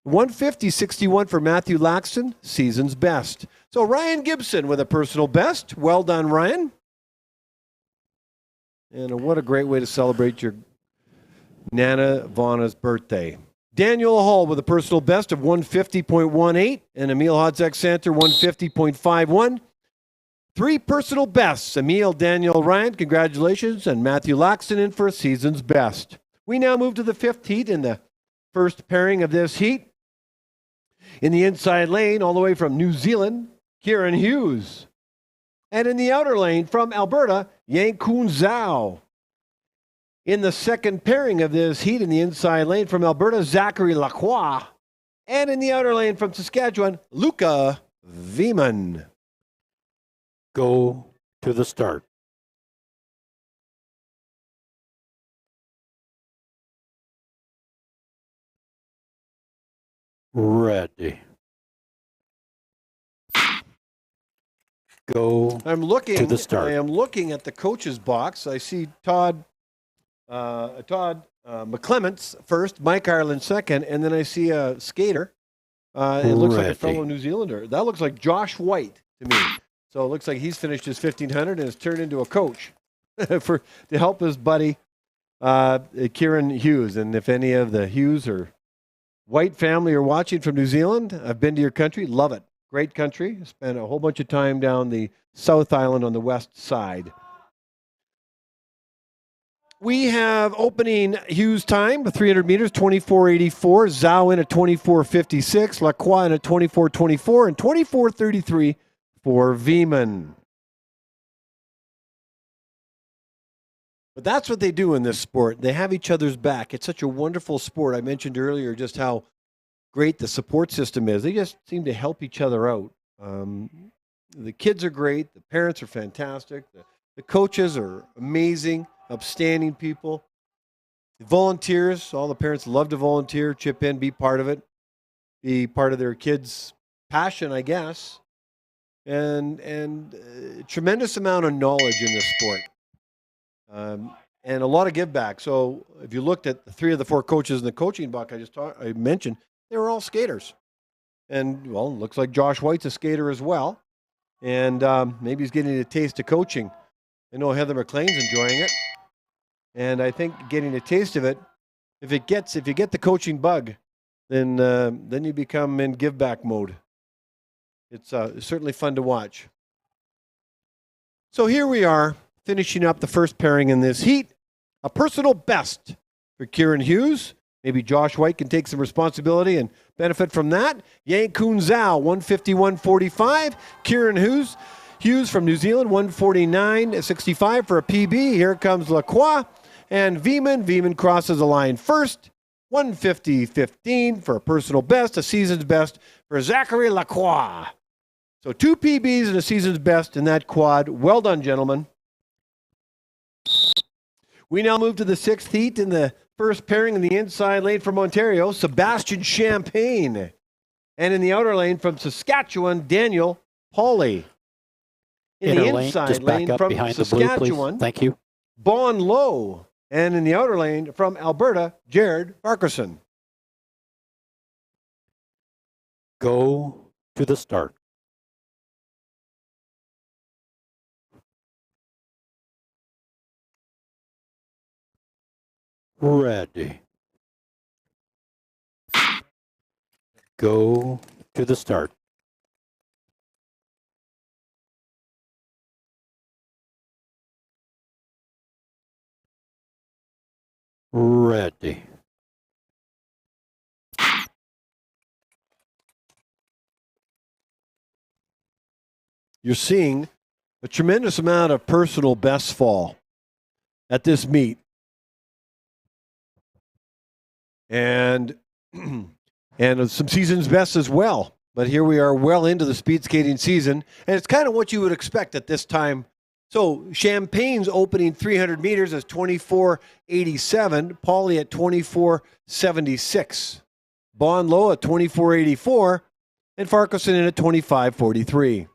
150.61 for Matthew Laxton, season's best. So Ryan Gibson with a personal best. Well done, Ryan. And what a great way to celebrate your Nana Ivana's birthday. Daniel Hall with a personal best of 150.18 and Emil Hodzak Center 150.51. 3 personal bests. Emil, Daniel, Ryan, congratulations, and Matthew Laxton in for a season's best. We now move to the 5th heat in the first pairing of this heat. In the inside lane, all the way from New Zealand, Kieran Hughes. And in the outer lane from Alberta, Yankun Zhao. In the second pairing of this heat in the inside lane from Alberta, Zachary Lacroix. And in the outer lane from Saskatchewan, Luca Veman. Go to the start. Ready. Go I'm looking to the start. I am looking at the coach's box. I see Todd McClements first, Mike Ireland second, and then I see a skater. It looks like a Ready. fellow New Zealander. That looks like Josh White to me. So it looks like he's finished his 1500 and has turned into a coach to help his buddy Kieran Hughes. And if any of the Hughes or White family are watching from New Zealand, I've been to your country. Love it. Great country. Spent a whole bunch of time down the South Island on the west side. We have opening Hughes time, 300 meters, 24.84. Zhao in at 24.56. Lacroix in at 24.24 and 24.33 for Veman. But that's what they do in this sport. They have each other's back. It's such a wonderful sport. I mentioned earlier just how great the support system is. They just seem to help each other out. The kids are great. The parents are fantastic. The coaches are amazing, upstanding people. The volunteers, all the parents love to volunteer, chip in, be part of it, be part of their kids' passion, I guess. And tremendous amount of knowledge in this sport. And a lot of give back. So if you looked at the 3 of the 4 coaches in the coaching book I mentioned, they were all skaters. And, well, it looks like Josh White's a skater as well. And maybe he's getting a taste of coaching. I know Heather McLean's enjoying it. And I think getting a taste of it, if you get the coaching bug, then you become in give back mode. It's certainly fun to watch. So here we are, finishing up the first pairing in this heat. A personal best for Kieran Hughes. Maybe Josh White can take some responsibility and benefit from that. Yankun Zhao, 151.45. Kieran Hughes from New Zealand, 149.65 for a PB. Here comes Lacroix. And Veman crosses the line first. 150.15 for a personal best, a season's best for Zachary Lacroix. So 2 PBs and a season's best in that quad. Well done, gentlemen. We now move to the 6th heat in the first pairing in the inside lane from Ontario, Sebastian Champagne. And in the outer lane from Saskatchewan, Daniel Pauly. In the lane, inside just back lane up from behind the blue, please. Saskatchewan, Thank you. Bon Low. And in the outer lane from Alberta, Jared Parkerson. Go to the start. Ready. Go to the start. Ready. You're seeing a tremendous amount of personal best fall at this meet. And some season's best as well. But here we are well into the speed skating season, and it's kind of what you would expect at this time. So Champagne's opening 300 meters is 24.87, Pauly at 24.76, Bon Low at 24.84, and Farquharson in at 25.43.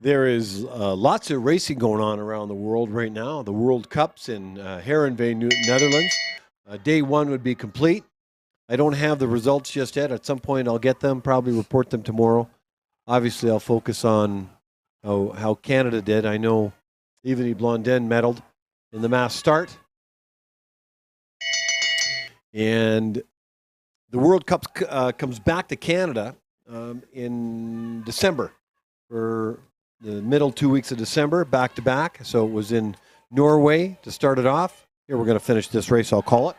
There is lots of racing going on around the world right now. The World Cups in Heerenveen, Netherlands. Day one would be complete. I don't have the results just yet. At some point, I'll get them, probably report them tomorrow. Obviously, I'll focus on how Canada did. I know Yvonne Blondin medaled in the mass start. And the World Cup comes back to Canada in December, for the middle 2 weeks of December, back to back. So it was in Norway to start it off. Here, we're going to finish this race, I'll call it.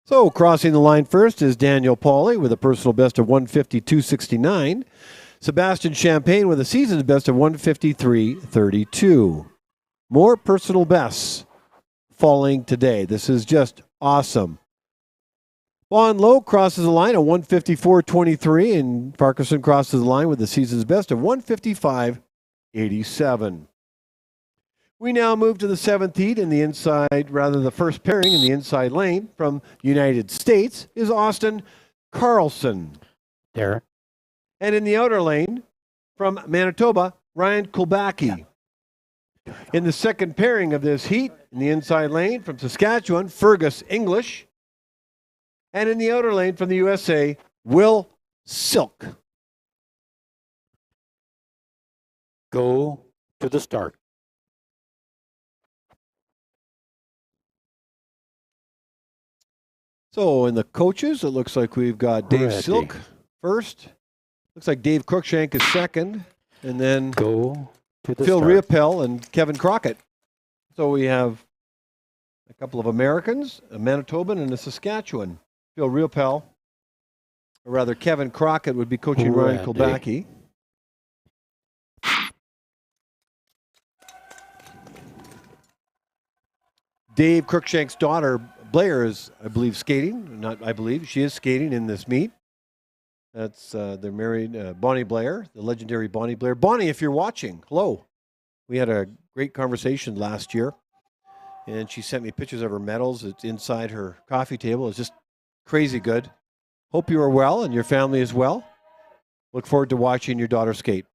So crossing the line first is Daniel Pauly with a personal best of 152.69. Sebastian Champagne with a season's best of 153.32. More personal bests falling today. This is just awesome. Bon Low crosses the line at 154.23, and Parkinson crosses the line with the season's best of 155.87. We now move to the seventh heat in the inside, rather the first pairing in the inside lane from the United States is Austin Carlson. Darren. And in the outer lane from Manitoba, Ryan Kulbacki. In the second pairing of this heat in the inside lane from Saskatchewan, Fergus English. And in the outer lane from the USA, Will Silk. Go to the start. So in the coaches, it looks like we've got Dave Ready. Silk first. Looks like Dave Cruikshank is second. And then Go to the Phil start. Riopel and Kevin Crockett. So we have a couple of Americans, a Manitoban and a Saskatchewan. Phil Riopel, or rather Kevin Crockett, would be coaching Ryan Ready. Kulbacki. Dave Cruikshank's daughter, Blair, is, I believe, skating. Not I believe. She is skating in this meet. That's, they're married, Bonnie Blair, the legendary Bonnie Blair. Bonnie, if you're watching, hello. We had a great conversation last year, and she sent me pictures of her medals. It's inside her coffee table. It's just crazy good. Hope you are well and your family is well. Look forward to watching your daughter skate.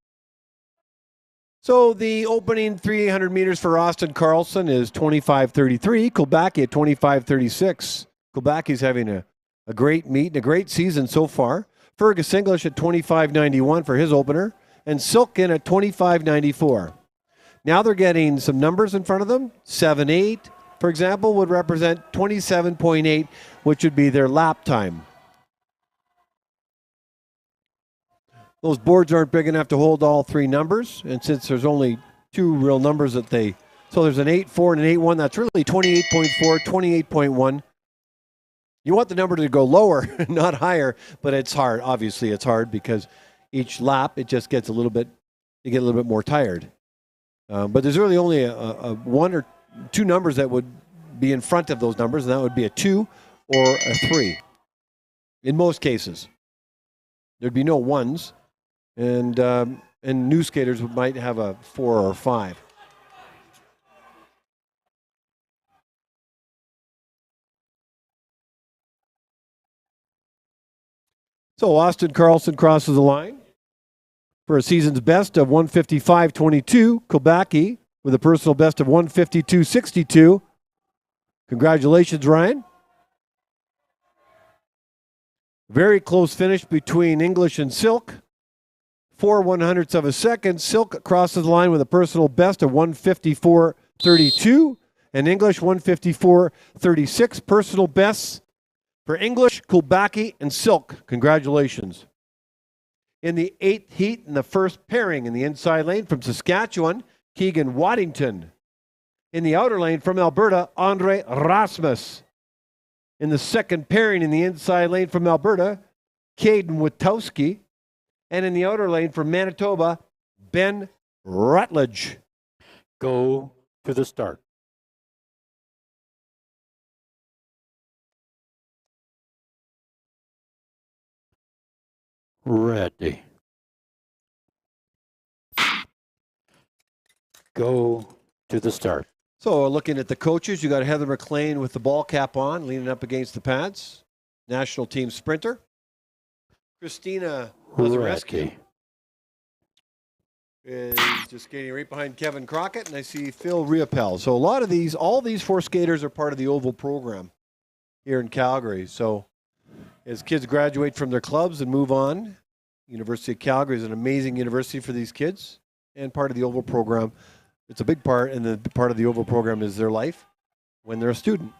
So the opening 300 meters for Austin Carlson is 25:33. Kulbacki at 25:36. Kulbacki's having a great meet and a great season so far. Fergus English at 25:91 for his opener, and Silkin at 25:94. Now they're getting some numbers in front of them. 7.8, for example, would represent 27.8, which would be their lap time. Those boards aren't big enough to hold all three numbers, and since there's only two real numbers that they, so there's an 8.4 and an 8.1, that's really 28.4, 28.1. You want the number to go lower, not higher, but it's hard. Obviously, it's hard because each lap, it just gets a little bit, you get a little bit more tired. But there's really only a one or two numbers that would be in front of those numbers, and that would be a 2 or a 3. In most cases, there'd be no 1s, and new skaters might have a 4 or 5. So Austin Carlson crosses the line for a season's best of 155.22. Kulbacki with a personal best of 152.62. Congratulations, Ryan. Very close finish between English and Silk. 4/100ths of a second. Silk crosses the line with a personal best of 154.32. And English 154.36. Personal bests for English, Kulbacki, and Silk. Congratulations. In the 8th heat in the first pairing in the inside lane from Saskatchewan, Keegan Waddington. In the outer lane from Alberta, Andre Rasmus. In the second pairing in the inside lane from Alberta, Caden Witowski. And in the outer lane from Manitoba, Ben Rutledge. Go to the start. Ready. Go to the start. So looking at the coaches, you got Heather McLean with the ball cap on, leaning up against the pads. National team sprinter. Christina Lazareski. Ready. is just skating right behind Kevin Crockett, and I see Phil Riopel. So all these four skaters are part of the Oval program here in Calgary. So as kids graduate from their clubs and move on, University of Calgary is an amazing university for these kids and part of the Oval program. It's a big part, and the part of the Oval program is their life when they're a student.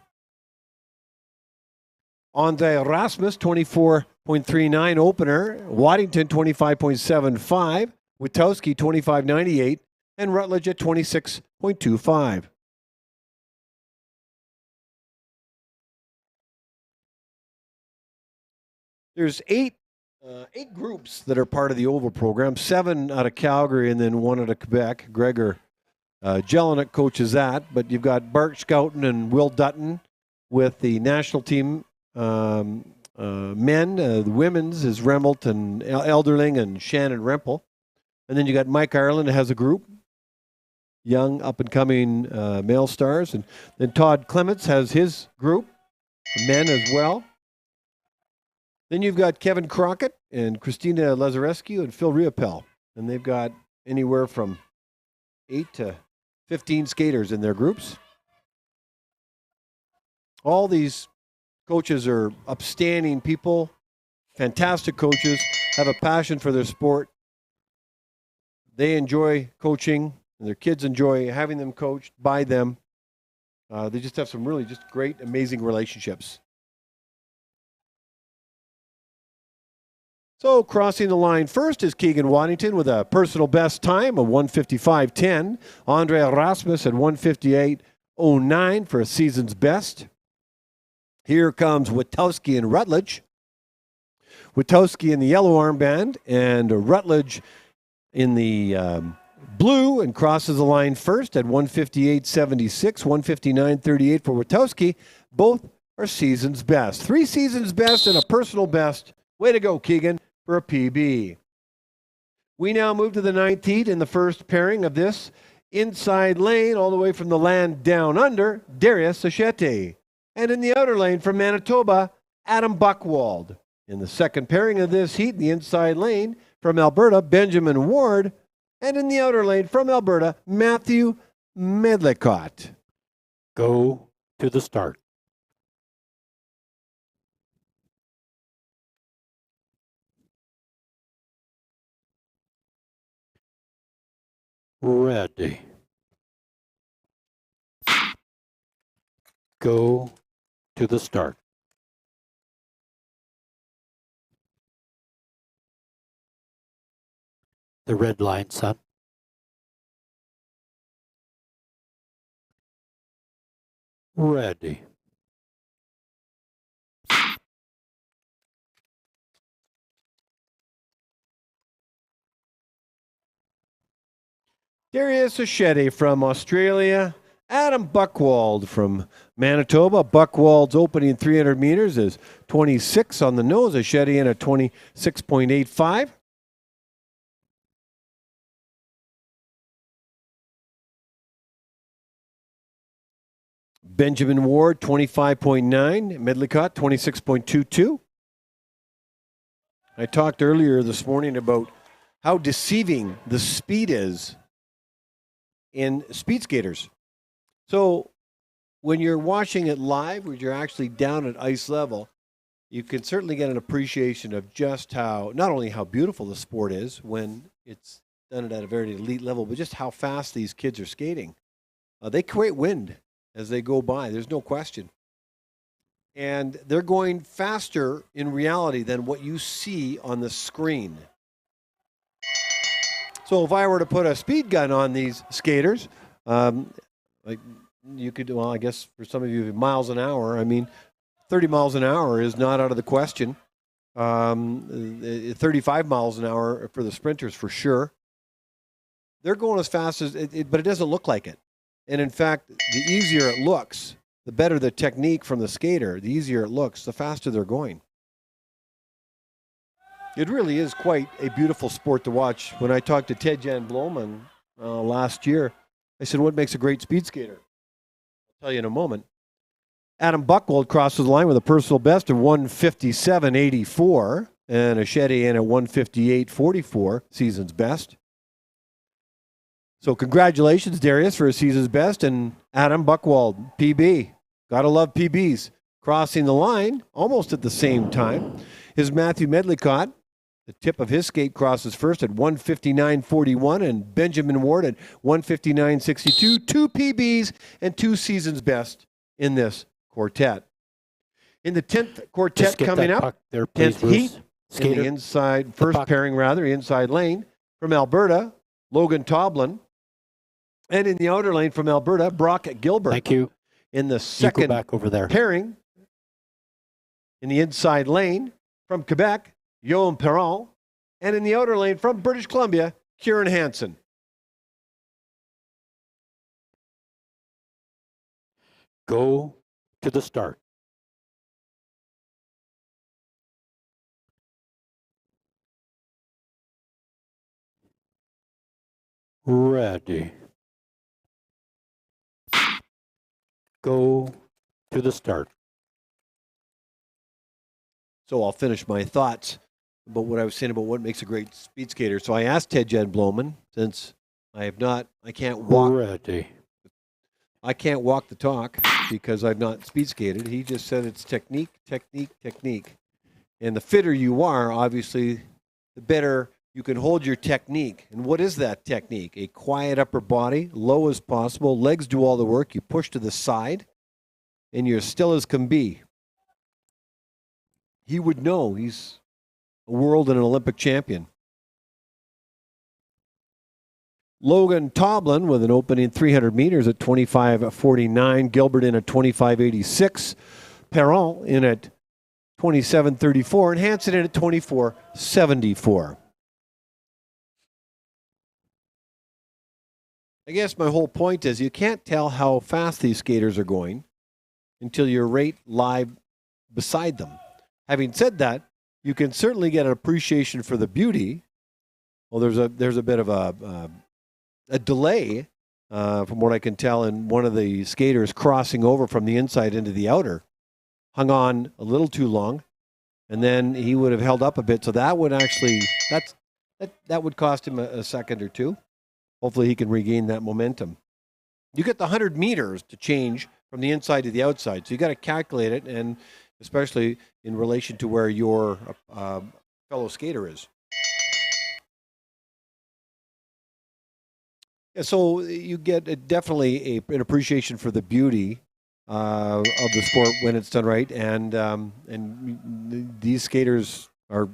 Andre Erasmus, 24.39 opener. Waddington, 25.75. Witowski, 25.98. And Rutledge at 26.25. There's eight groups that are part of the Oval program, 7 out of Calgary and then 1 out of Quebec. Gregor Jelinek coaches that, but you've got Bart Schouten and Will Dutton with the national team men. The women's is Remmelt and Elderling and Shannon Rempel. And then you got Mike Ireland has a group, young up-and-coming male stars. And then Todd Clements has his group, men as well. Then you've got Kevin Crockett and Christina Lazarescu and Phil Riopel. And they've got anywhere from 8 to 15 skaters in their groups. All these coaches are upstanding people, fantastic coaches, have a passion for their sport. They enjoy coaching, and their kids enjoy having them coached by them. They just have some really just great, amazing relationships. So crossing the line first is Keegan Waddington with a personal best time of 1:55.10. Andre Erasmus at 1:58.09 for a season's best. Here comes Witowski and Rutledge. Witowski in the yellow armband and Rutledge in the blue, and crosses the line first at 1:58.76, 1:59.38 for Witowski. Both are season's best. 3 season's best and a personal best. Way to go, Keegan, for a PB. We now move to the 9th heat in the first pairing of this inside lane, all the way from the land down under, Darius Sachete. And in the outer lane from Manitoba, Adam Buchwald. In the second pairing of this heat, in the inside lane from Alberta, Benjamin Ward. And in the outer lane from Alberta, Matthew Medlicott. Go to the start. Ready. Go to the start. The red line, son. Ready. Darius Sachete from Australia. Adam Buchwald from Manitoba. Buchwald's opening 300 meters is 26 on the nose. Sachete in at 26.85. Benjamin Ward, 25.9. Medlicott, 26.22. I talked earlier this morning about how deceiving the speed is in speed skaters. So when you're watching it live, when you're actually down at ice level, you can certainly get an appreciation of just how, not only how beautiful the sport is when it's done it at a very elite level, but just how fast these kids are skating. They create wind as they go by, there's no question. And they're going faster in reality than what you see on the screen. So if I were to put a speed gun on these skaters, like you could, well, I guess for some of you, miles an hour, I mean, 30 miles an hour is not out of the question. 35 miles an hour for the sprinters for sure. They're going as fast as, but it doesn't look like it. And in fact, the easier it looks, the better the technique from the skater, the easier it looks, the faster they're going. It really is quite a beautiful sport to watch. When I talked to Ted Jan Bloman last year, I said, what makes a great speed skater? I'll tell you in a moment. Adam Buchwald crosses the line with a personal best of 1:57.84, and Sachete in at 1:58.44, season's best. So congratulations, Darius, for a season's best, and Adam Buckwald, PB. Gotta love PBs. Crossing the line almost at the same time is Matthew Medlicott. The tip of his skate crosses first at 1:59.41, and Benjamin Ward at 1:59.62. 2 PBs and 2 seasons best in this quartet. In the 10th quartet Just get coming that up, puck there, please, 10th Bruce. heat in Skater. the inside, first puck. pairing rather, inside lane from Alberta, Logan Toblin. And in the outer lane from Alberta, Brock Gilbert. Thank you. In the You go second back over there. pairing, in the inside lane from Quebec, Yoann Perron. And in the outer lane from British Columbia, Kieran Hansen. Go to the start. Ready. Go to the start. So I'll finish my thoughts about what I was saying about what makes a great speed skater. So I asked Ted Jen Bloman, since I can't walk Ready. the talk because I've not speed skated. He just said it's technique, technique, technique. And the fitter you are, obviously, the better you can hold your technique. And what is that technique? A quiet upper body, low as possible, legs do all the work, you push to the side, and you're still as can be. He would know. He's a world and an Olympic champion. Logan Toblin with an opening 300 meters at 25:49. Gilbert in at 25:86. Perron in at 27:34. And Hansen in at 24:74. I guess my whole point is you can't tell how fast these skaters are going until you're right live beside them. Having said that, you can certainly get an appreciation for the beauty. Well, there's a bit of a delay from what I can tell in one of the skaters crossing over from the inside into the outer. Hung on a little too long, and then he would have held up a bit. So that would actually that would cost him a second or two. Hopefully he can regain that momentum. You get the 100 meters to change from the inside to the outside, so you got to calculate it, and especially in relation to where your fellow skater is. Yeah, so you get definitely an appreciation for the beauty of the sport when it's done right, and these skaters are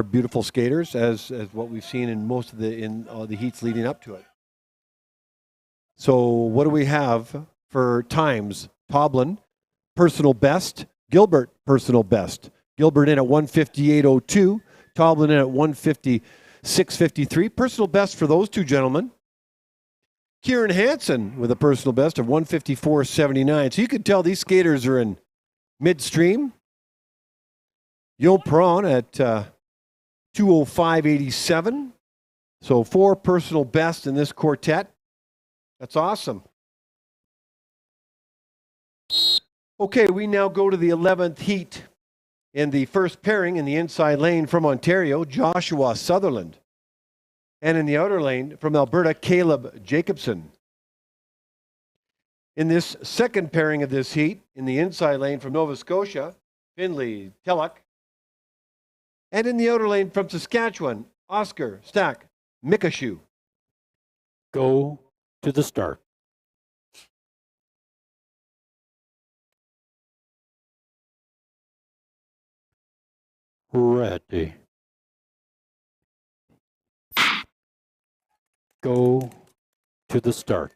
beautiful skaters, as what we've seen in most of the heats leading up to it. So what do we have for times? Toblin, personal best. Gilbert, personal best. Gilbert in at 1:58.02. Toblin in at 1:56.53. Personal best for those two gentlemen. Kieran Hansen with a personal best of 1:54.79. So you can tell these skaters are in midstream. Yoann Perron at 2:05.87. So 4 personal best in this quartet. That's awesome. Okay, we now go to the 11th heat. In the first pairing in the inside lane from Ontario, Joshua Sutherland. And in the outer lane from Alberta, Caleb Jacobson. In this second pairing of this heat, in the inside lane from Nova Scotia, Finley Telluck. And in the outer lane from Saskatchewan, Oscar Stack Mikashu. Go to the start. Ready. Go to the start.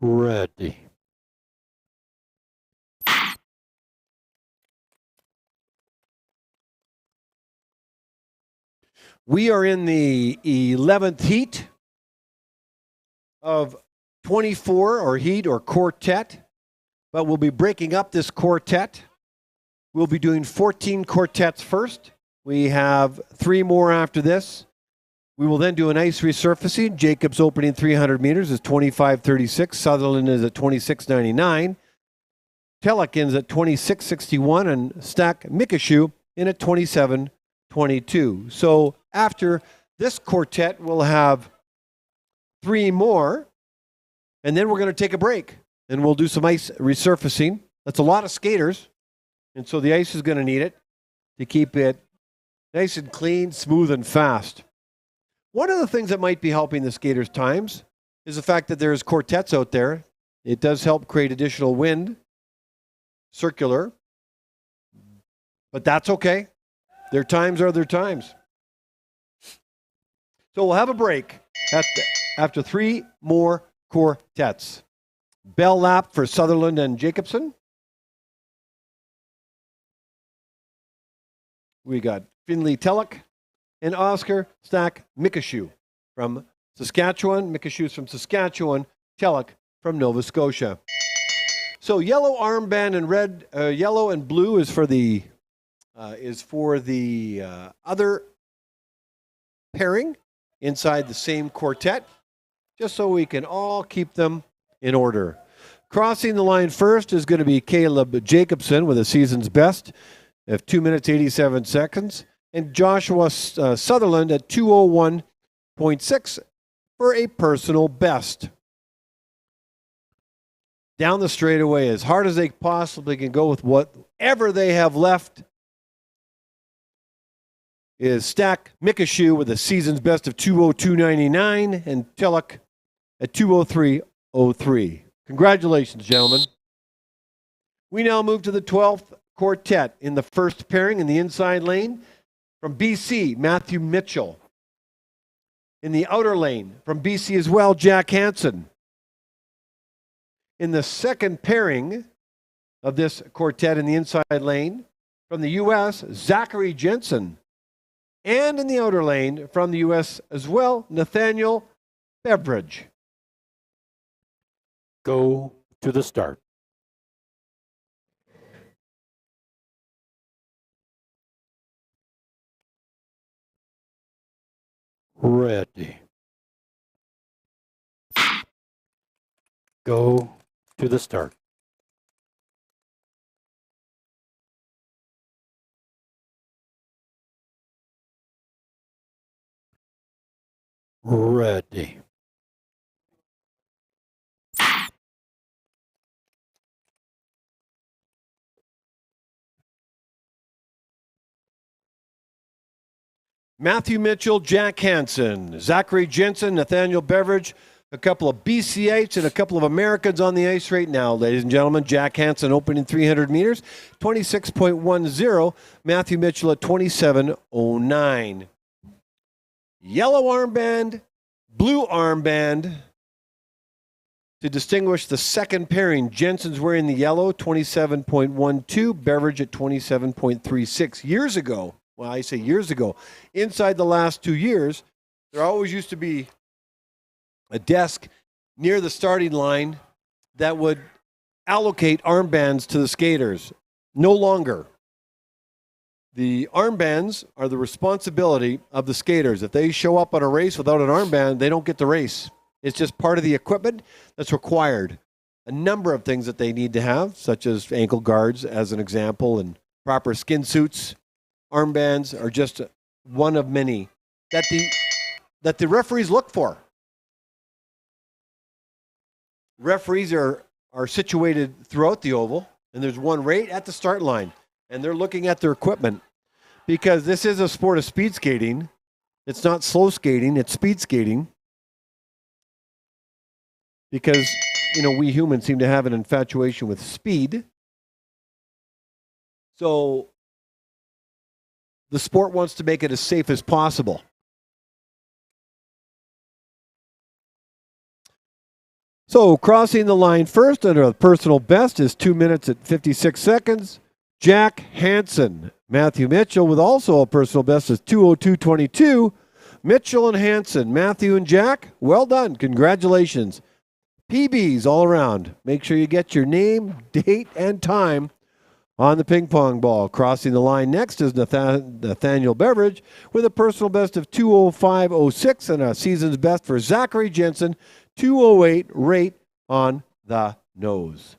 Ready. We are in the 11th heat of 24 or heat or quartet, but we'll be breaking up this quartet. We'll be doing 14 quartets first. We have 3 more after this. We will then do an ice resurfacing. Jacob's opening 300 meters is 25:36. Sutherland is at 26:99. Telek ends at 26.61, and Stack Mikashu in at 27.22. So after this quartet, we'll have 3 more, and then we're going to take a break, and we'll do some ice resurfacing. That's a lot of skaters, and so the ice is going to need it to keep it nice and clean, smooth, and fast. One of the things that might be helping the skaters' times is the fact that there's quartets out there. It does help create additional wind, circular, but that's okay. Their times are their times. So we'll have a break after 3 more quartets. Bell lap for Sutherland and Jacobson. We got Finley Telek and Oscar Stack Mikashu from Saskatchewan. Mikashu's from Saskatchewan. Telek from Nova Scotia. So yellow armband and red, yellow and blue is for the other pairing inside the same quartet, just so we can all keep them in order. Crossing the line first is going to be Caleb Jacobson with a season's best of 2 minutes 87 seconds, and Joshua Sutherland at 2:01.6 for a personal best. Down the straightaway as hard as they possibly can go with whatever they have left is Stack Mikashu with a season's best of 2:02.99 and Telek at 2:03.03. Congratulations, gentlemen. We now move to the 12th quartet in the first pairing in the inside lane from BC, Matthew Mitchell. In the outer lane from BC as well, Jack Hansen. In the second pairing of this quartet in the inside lane from the U.S., Zachary Jensen. And in the outer lane from the U.S. as well, Nathaniel Beveridge. Go to the start. Ready. Go to the start. Ready. Matthew Mitchell, Jack Hansen, Zachary Jensen, Nathaniel Beveridge, a couple of BC8s and a couple of Americans on the ice right now, ladies and gentlemen. Jack Hansen opening 300 meters, 26.10. Matthew Mitchell at 27.09. Yellow armband, blue armband. To distinguish the second pairing, Jensen's wearing the yellow, 27.12. Beveridge at 27.36. Years ago, well, I say years ago, inside the last 2 years, there always used to be a desk near the starting line that would allocate armbands to the skaters. No longer. The armbands are the responsibility of the skaters. If they show up on a race without an armband, they don't get the race. It's just part of the equipment that's required. A number of things that they need to have, such as ankle guards, as an example, and proper skin suits. Armbands are just one of many that the referees look for. Referees are situated throughout the oval, and there's one right at the start line, and they're looking at their equipment because this is a sport of speed skating. It's not slow skating, it's speed skating. Because, we humans seem to have an infatuation with speed. So the sport wants to make it as safe as possible. So crossing the line first under a personal best is 2 minutes at 56 seconds. Jack Hansen. Matthew Mitchell with also a personal best is 2:02.22. Mitchell and Hansen, Matthew and Jack, well done. Congratulations. PBs all around. Make sure you get your name, date, and time on the ping pong ball. Crossing the line next is Nathaniel Beveridge with a personal best of 2:05.06 and a season's best for Zachary Jensen, 2:08 right on the nose.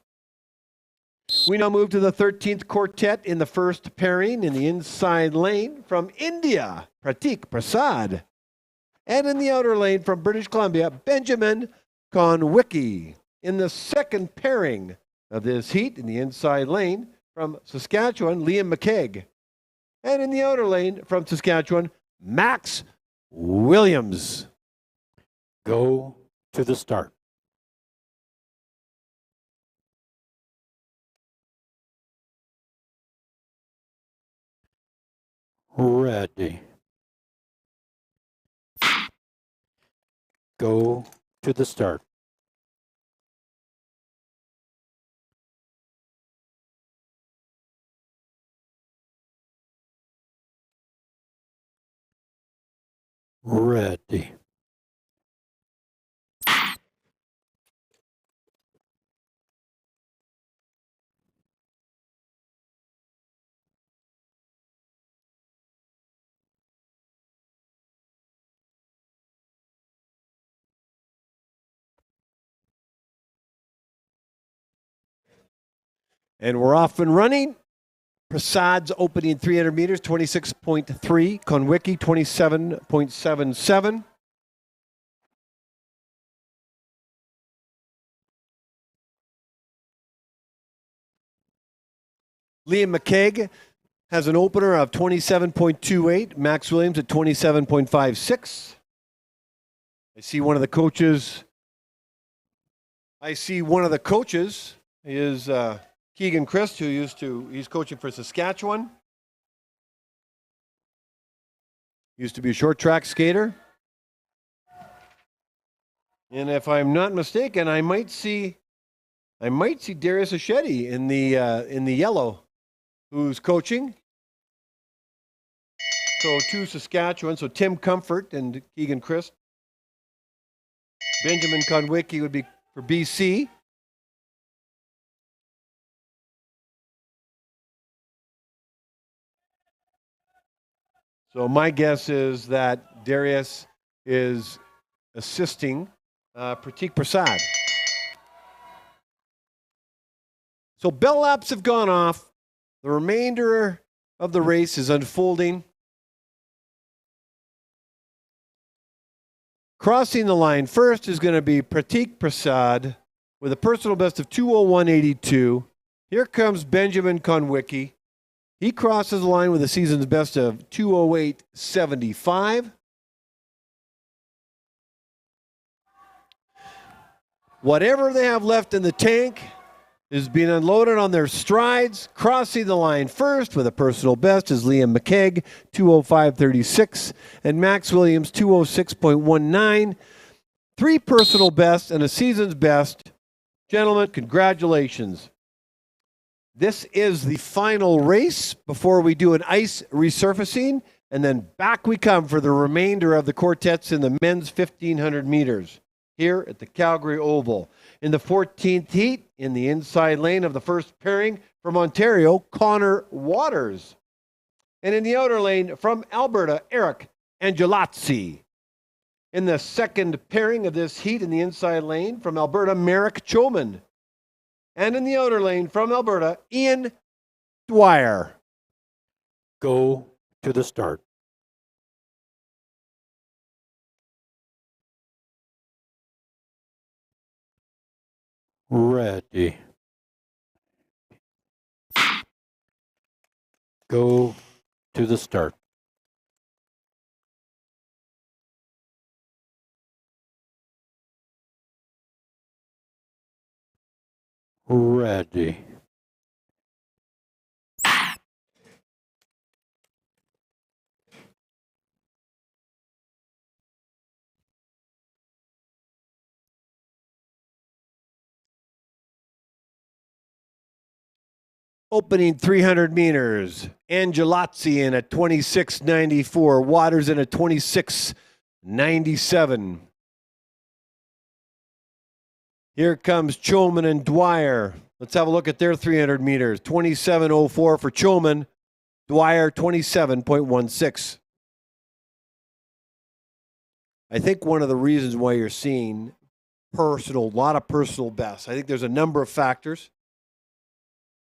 We now move to the 13th quartet in the first pairing in the inside lane from India, Pratik Prasad. And in the outer lane from British Columbia, Benjamin Conwicki. In the second pairing of this heat in the inside lane from Saskatchewan, Liam McKeag. And in the outer lane from Saskatchewan, Max Williams. Go to the start. Ready. Go to the start. Ready. And we're off and running. Prasad's opening 300 meters, 26.3. Conwicki, 27.77. Liam McKeag has an opener of 27.28. Max Williams at 27.56. I see one of the coaches is Keegan Christ, he's coaching for Saskatchewan. Used to be a short track skater. And if I'm not mistaken, I might see Darius Achetti in the yellow, who's coaching. So two Saskatchewan, so Tim Comfort and Keegan Christ. Benjamin Conwicki would be for BC. So my guess is that Darius is assisting Pratik Prasad. So bell laps have gone off. The remainder of the race is unfolding. Crossing the line first is going to be Pratik Prasad with a personal best of 2:01.82. Here comes Benjamin Conwicki. He crosses the line with a season's best of 2:08.75. Whatever they have left in the tank is being unloaded on their strides. Crossing the line first with a personal best is Liam McKeag, 2:05.36, and Max Williams, 2:06.19. 3 personal bests and a season's best. Gentlemen, congratulations. This is the final race before we do an ice resurfacing, and then back we come for the remainder of the quartets in the men's 1,500 meters here at the Calgary Oval. In the 14th heat, in the inside lane of the first pairing from Ontario, Connor Waters. And in the outer lane from Alberta, Eric Angelazzi. In the second pairing of this heat in the inside lane from Alberta, Merrick Choman. And in the outer lane from Alberta, Ian Dwyer. Go to the start. Ready. Go to the start. Ready. Opening 300 meters. Angelazzi in at 26.94. Waters in at 26.97. Here comes Choman and Dwyer. Let's have a look at their 300 meters. 27.04 for Choman. Dwyer, 27.16. I think one of the reasons why you're seeing a lot of personal bests, I think there's a number of factors.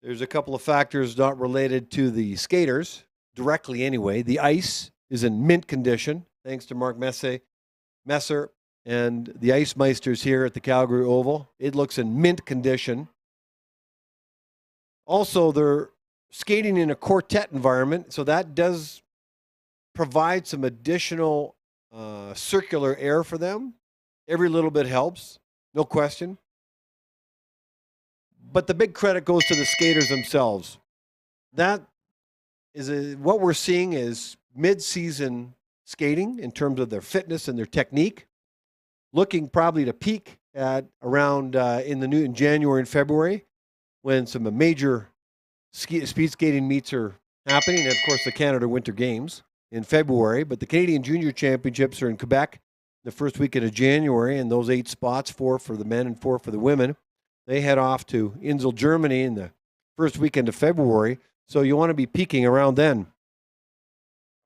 There's a couple of factors not related to the skaters directly anyway. The ice is in mint condition, thanks to Mark Messer and the Ice Meisters here at the Calgary Oval. It looks in mint condition. Also, they're skating in a quartet environment, so that does provide some additional circular air for them. Every little bit helps, no question. But the big credit goes to the skaters themselves. That is what we're seeing is mid-season skating in terms of their fitness and their technique, looking probably to peak at around in January and February, when some major speed skating meets are happening, and of course the Canada Winter Games in February. But the Canadian Junior Championships are in Quebec the first weekend of January, and those 8 spots, 4 for the men and 4 for the women, they head off to Insel, Germany in the first weekend of February. So you want to be peaking around then.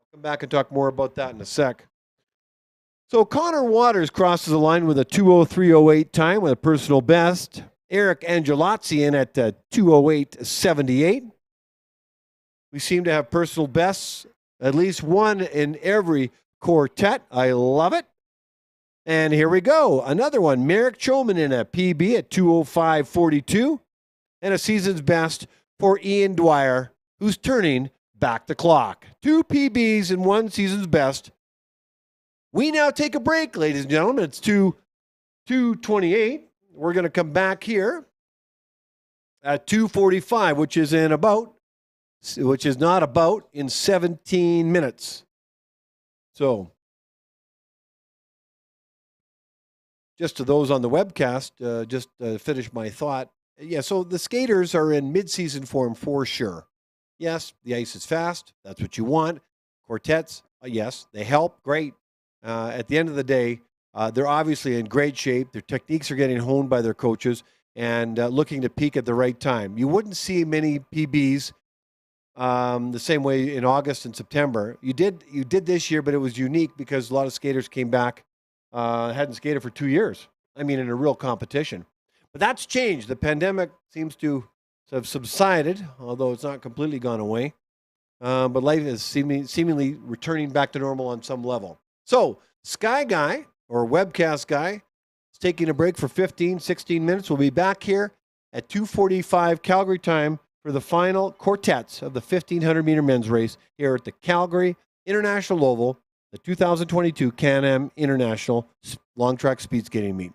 I'll come back and talk more about that in a sec. So Connor Waters crosses the line with a 2:03:08 time with a personal best. Eric Angelozzi in at 2:08:78. We seem to have personal bests, at least one in every quartet. I love it. And here we go. Another one. Merrick Choman in a PB at 2:05:42. And a season's best for Ian Dwyer, who's turning back the clock. 2 PBs and 1 season's best. We now take a break, ladies and gentlemen. It's 2:28. We're going to come back here at 2:45, which is not about in 17 minutes. So, just to those on the webcast, just to finish my thought. Yeah, so the skaters are in mid-season form for sure. Yes, the ice is fast. That's what you want. Quartets, yes, they help. Great. At the end of the day, they're obviously in great shape. Their techniques are getting honed by their coaches and looking to peak at the right time. You wouldn't see many PBs the same way in August and September. You did this year, but it was unique because a lot of skaters came back, hadn't skated for 2 years. I mean, in a real competition. But that's changed. The pandemic seems to have subsided, although it's not completely gone away. But life is seemingly returning back to normal on some level. So, Sky Guy, or Webcast Guy, is taking a break for 15, 16 minutes. We'll be back here at 2:45 Calgary time for the final quartets of the 1,500-meter men's race here at the Calgary International Oval, the 2022 CanAm International Long Track Speed Skating Meet.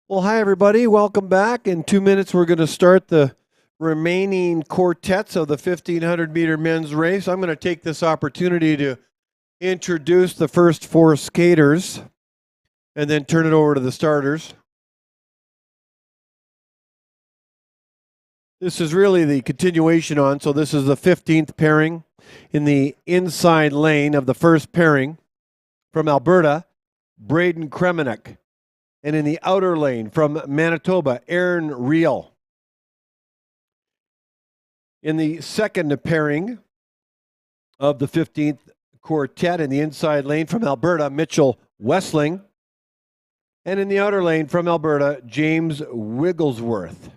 Well, hi, everybody. Welcome back. In 2 minutes, we're going to start the remaining quartets of the 1,500-meter men's race. I'm going to take this opportunity to introduce the first 4 skaters and then turn it over to the starters. This is really the continuation on, so this is the 15th pairing in the inside lane of the first pairing from Alberta, Braden Kremenek. And in the outer lane from Manitoba, Aaron Reel. In the second pairing of the 15th quartet in the inside lane from Alberta, Mitchell Wessling. And in the outer lane from Alberta, James Wigglesworth.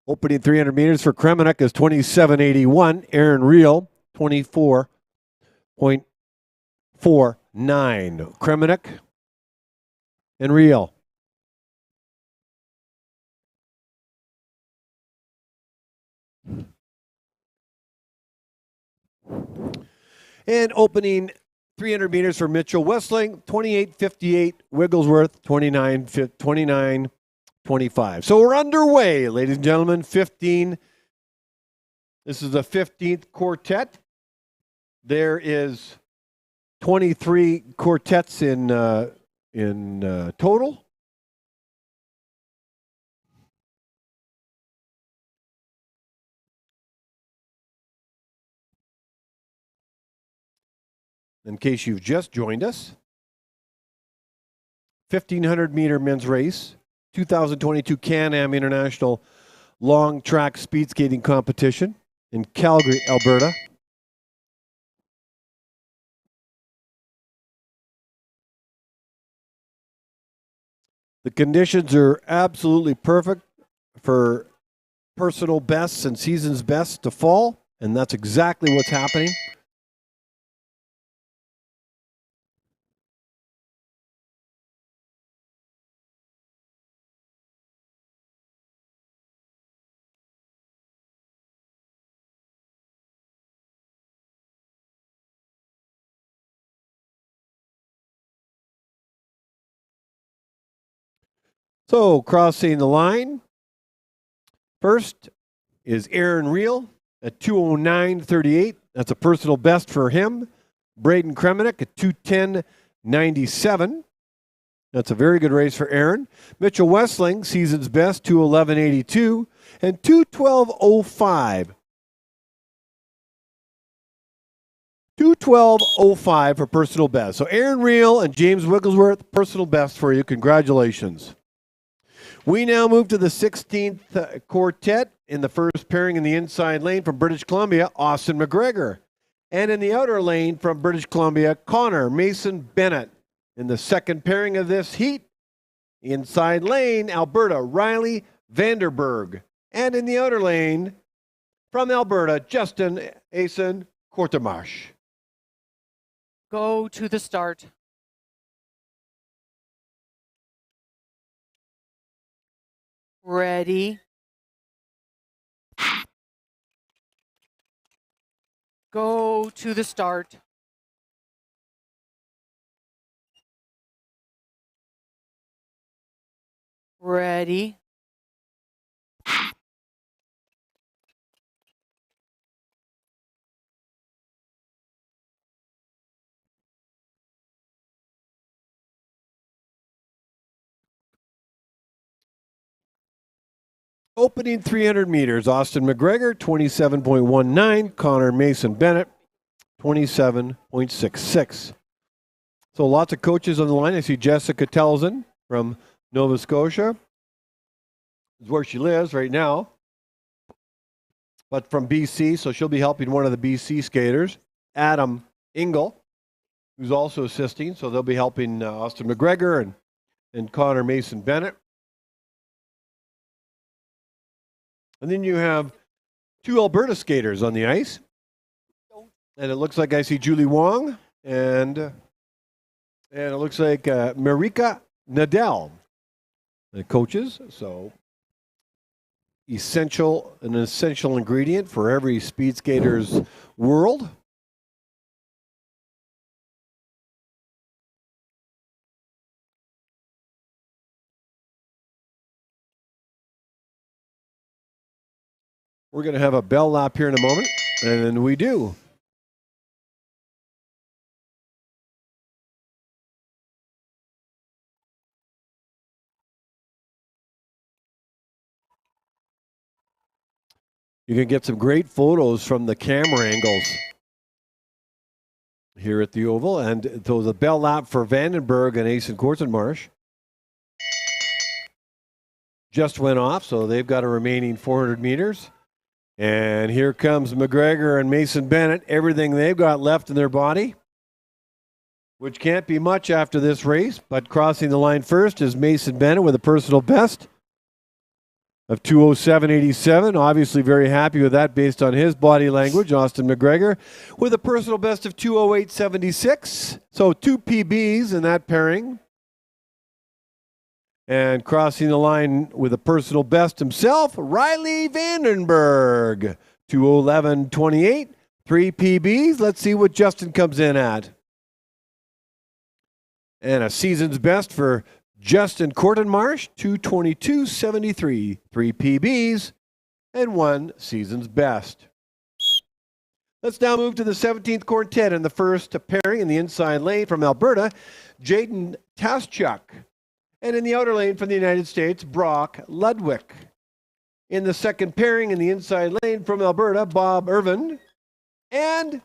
Opening 300 meters for Kremenek is 27.81. Aaron Reel, 24.49. Kremenek and Reel. And opening 300 meters for Mitchell Wessling, 28.58. Wigglesworth, 29.25. So we're underway, ladies and gentlemen. 15. This is the 15th quartet. There is 23 quartets in total. In case you've just joined us, 1,500-meter men's race, 2022 CanAm International long track speed skating competition in Calgary, Alberta. The conditions are absolutely perfect for personal bests and season's bests to fall, and that's exactly what's happening. So crossing the line, first is Aaron Reel at 2:09.38. That's a personal best for him. Braden Kremenek at 2:10.97. That's a very good race for Aaron. Mitchell Westling, season's best, 2:11.82 and 2:12.05. 2:12.05 for personal best. So Aaron Reel and James Wigglesworth, personal best for you. Congratulations. We now move to the 16th quartet in the first pairing in the inside lane from British Columbia, Austin McGregor. And in the outer lane from British Columbia, Connor Mason Bennett. In the second pairing of this heat, inside lane, Alberta, Riley Vanderberg. And in the outer lane, from Alberta, Justin Asen Kortemarsh. Go to the start. Ready. Go to the start. Ready. Opening 300 meters, Austin McGregor, 27.19. Connor Mason Bennett, 27.66. So lots of coaches on the line. I see Jessica Telzen from Nova Scotia. Is where she lives right now. But from BC, so she'll be helping one of the BC skaters. Adam Ingle, who's also assisting. So they'll be helping Austin McGregor and Connor Mason Bennett. And then you have two Alberta skaters on the ice. And it looks like I see Julie Wong and it looks like Marika Nadell, the coaches. So an essential ingredient for every speed skater's world. We're going to have a bell lap here in a moment, and we do. You can get some great photos from the camera angles here at the Oval. And so the bell lap for Vandenberg and Asen Kortenmarsh just went off, so they've got a remaining 400 meters. And here comes McGregor and Mason Bennett, everything they've got left in their body, which can't be much after this race. But crossing the line first is Mason Bennett with a personal best of 2:07.87. Obviously very happy with that based on his body language. Austin McGregor with a personal best of 2:08.76. So 2 PBs in that pairing. And crossing the line with a personal best himself, Riley Vandenberg, 2:11.28, 3 PBs. Let's see what Justin comes in at. And a season's best for Justin Kortenmarsh, 2:22.73, 3 PBs, and 1 season's best. Let's now move to the 17th quartet in the first pairing in the inside lane from Alberta, Jaden Taschuk. And in the outer lane from the United States, Brock Ludwig. In the second pairing in the inside lane from Alberta, Bob Irvin. And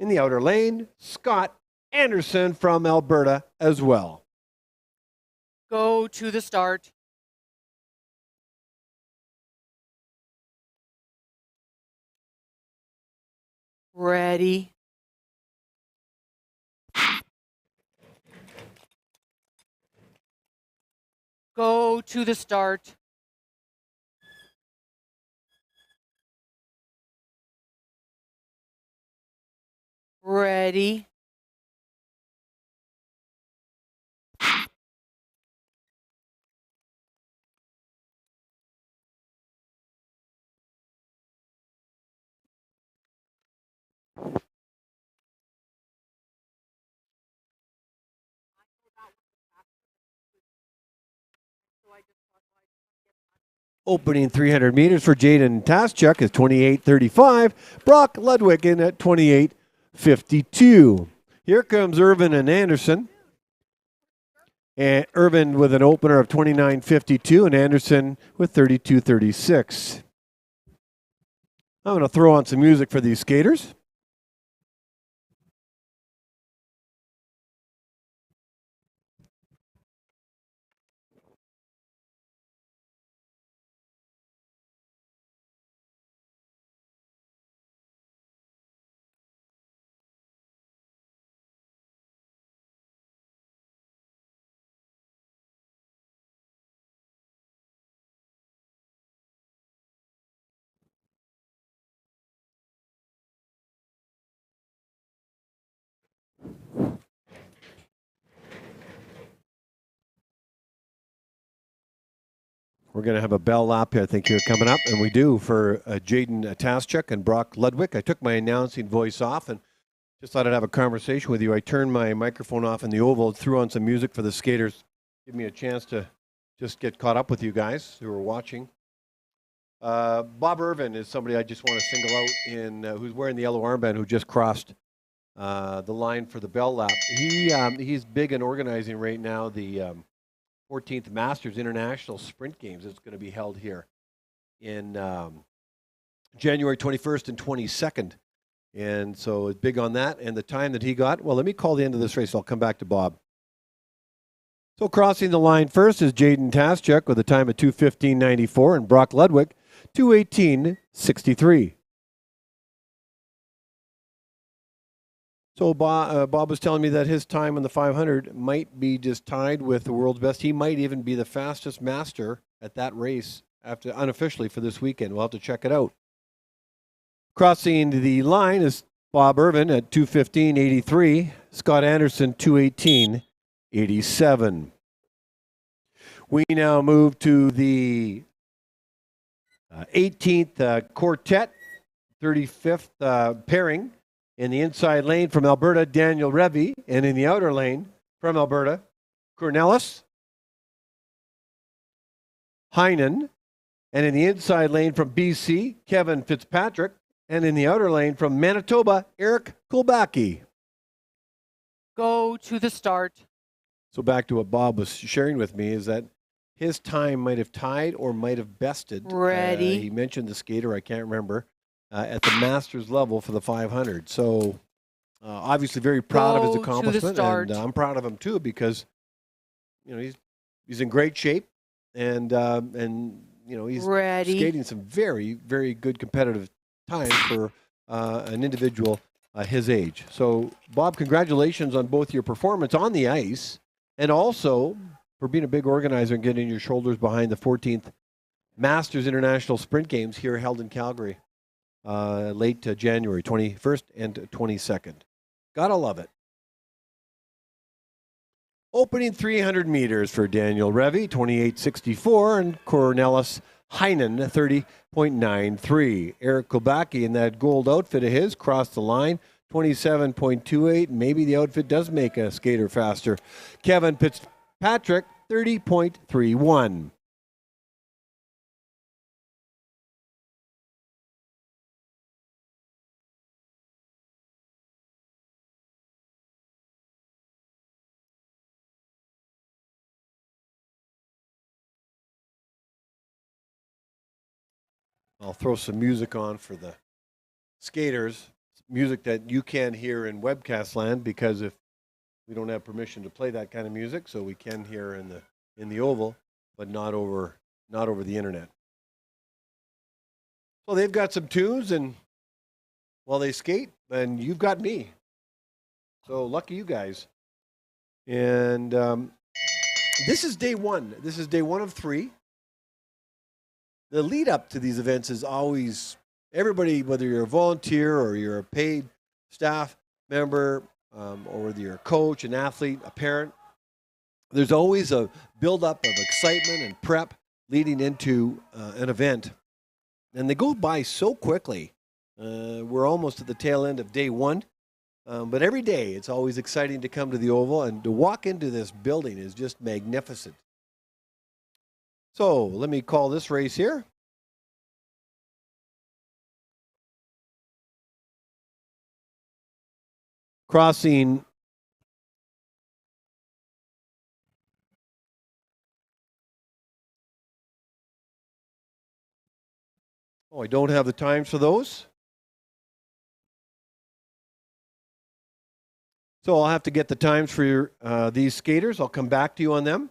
in the outer lane, Scott Anderson from Alberta as well. Go to the start. Ready. Go to the start. Ready. Opening 300 meters for Jaden Taschuk is 28.35. Brock Ludwig in at 28.52. Here comes Irvin and Anderson. And Irvin with an opener of 29.52 and Anderson with 32.36. I'm going to throw on some music for these skaters. We're going to have a bell lap, I think, here coming up, and we do for Jaden Taschuk and Brock Ludwig. I took my announcing voice off and just thought I'd have a conversation with you. I turned my microphone off in the oval, threw on some music for the skaters, give me a chance to just get caught up with you guys who are watching. Bob Irvin is somebody I just want to single out who's wearing the yellow armband, who just crossed the line for the bell lap. He's big in organizing right now the 14th Masters International Sprint Games that's going to be held here in January 21st and 22nd. And so it's big on that. And the time that he got, well, let me call the end of this race. I'll come back to Bob. So crossing the line first is Jaden Taschuk with a time of 2:15.94 and Brock Ludwig 2:18.63. So Bob was telling me that his time on the 500 might be just tied with the world's best. He might even be the fastest master at that race unofficially for this weekend. We'll have to check it out. Crossing the line is Bob Irvin at 2:15.83. Scott Anderson 2:18.87. We now move to the 18th quartet, 35th pairing. In the inside lane from Alberta, Daniel Revy. And in the outer lane from Alberta, Cornelis, Heinen. And in the inside lane from BC, Kevin Fitzpatrick. And in the outer lane from Manitoba, Eric Kulbacki. Go to the start. So back to what Bob was sharing with me is that his time might have tied or might have bested. Ready. He mentioned the skater, I can't remember. At the Masters level for the 500. So obviously very proud of his Go to the accomplishment. start. And I'm proud of him too because, you know, he's in great shape and you know, he's Ready. skating some very, very good competitive times for an individual his age. So Bob, congratulations on both your performance on the ice and also for being a big organizer and getting your shoulders behind the 14th Masters International Sprint Games here held in Calgary. Late January 21st and 22nd. Gotta love it. Opening 300 meters for Daniel Revy, 28.64, and Cornelis Heinen, 30.93. Eric Kulbacki in that gold outfit of his crossed the line, 27.28. Maybe the outfit does make a skater faster. Kevin Fitzpatrick, 30.31. I'll throw some music on for the skaters, music that you can hear in webcast land, because if we don't have permission to play that kind of music, so we can hear in the oval, but not over the internet. So they've got some tunes, and while they skate, and you've got me. So lucky you guys. And this is day one. This is day one of 3. The lead up to these events is always everybody, whether you're a volunteer or you're a paid staff member, or whether you're a coach, an athlete, a parent, there's always a buildup of excitement and prep leading into an event. And they go by so quickly. We're almost at the tail end of day one. But every day it's always exciting to come to the Oval, and to walk into this building is just magnificent. So let me call this race here. Crossing Oh, I don't have the times for those. So I'll have to get the times for these skaters. I'll come back to you on them.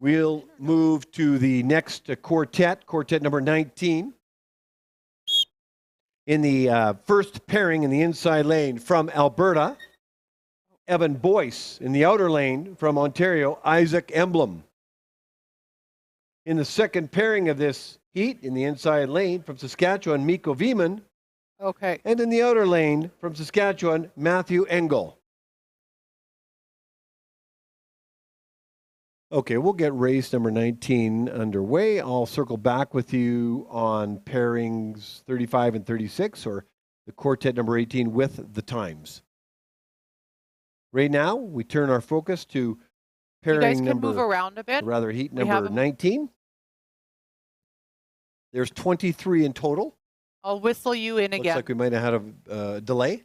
We'll move to the next quartet number 19. In the first pairing in the inside lane from Alberta, Evan Boyce. In the outer lane from Ontario, Isaac Emblem. In the second pairing of this heat, in the inside lane from Saskatchewan, Mikko Veeman. Okay. And in the outer lane from Saskatchewan, Matthew Engel. Okay, we'll get race number 19 underway. I'll circle back with you on pairings 35 and 36, or the quartet number 18 with the times. Right now, we turn our focus to You pairing guys can number, move around a bit. rather heat We have number 'em. 19. There's 23 in total. I'll whistle you in Looks again. like we might have had a delay.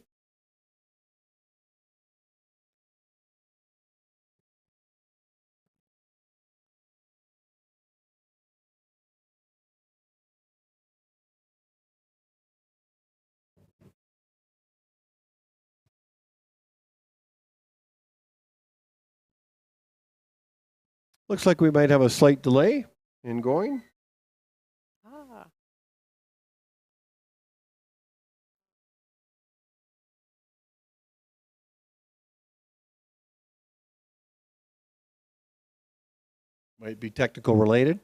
Looks like we might have a slight delay in going. Ah. Might be technical related.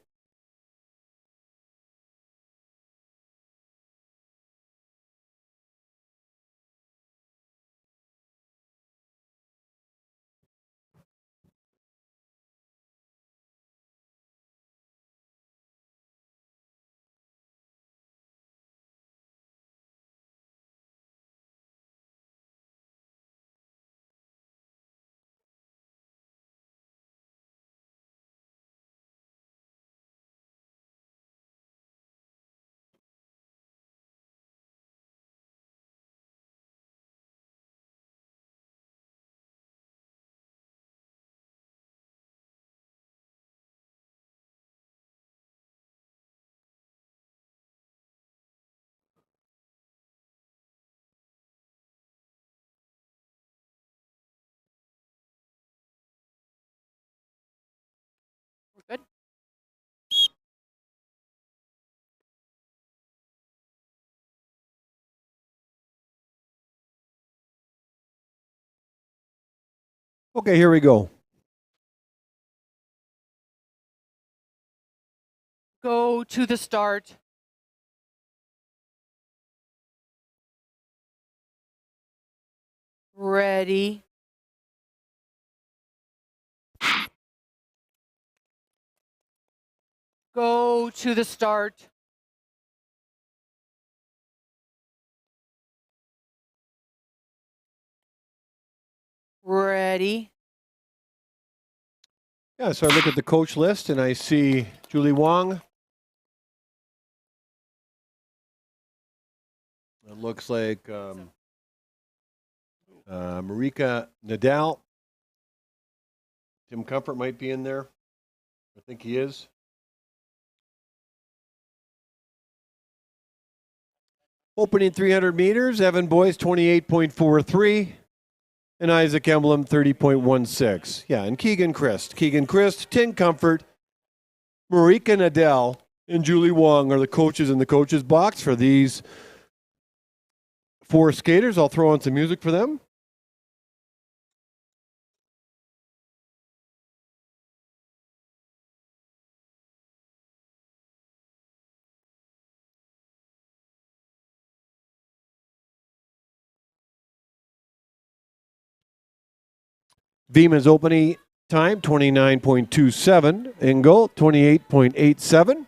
We're good. Okay, here we go. Go to the start. Ready. Go to the start. Ready. Yeah, so I look at the coach list and I see Julie Wong. It looks like Marika Nadal. Tim Comfort might be in there. I think he is. Opening 300 meters, Evan Boyce 28.43 and Isaac Emblem 30.16. Yeah, and Keegan Christ, Tim Comfort, Marika Nadal, and Julie Wong are the coaches in the coaches box for these four skaters. I'll throw on some music for them. Veeman's opening time, 29.27. Engel, 28.87.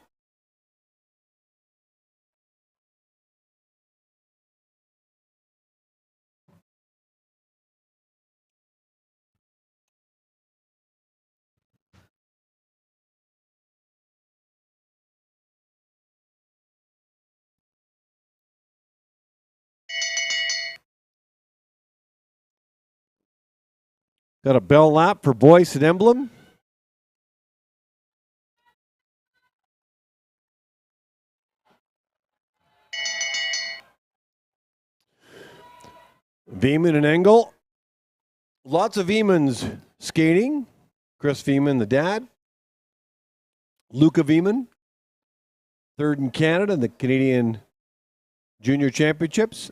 Got a bell lap for Boyce and Emblem. Veeman and Engel. Lots of Veemans skating. Chris Veeman, the dad. Luca Veeman, third in Canada in the Canadian Junior Championships.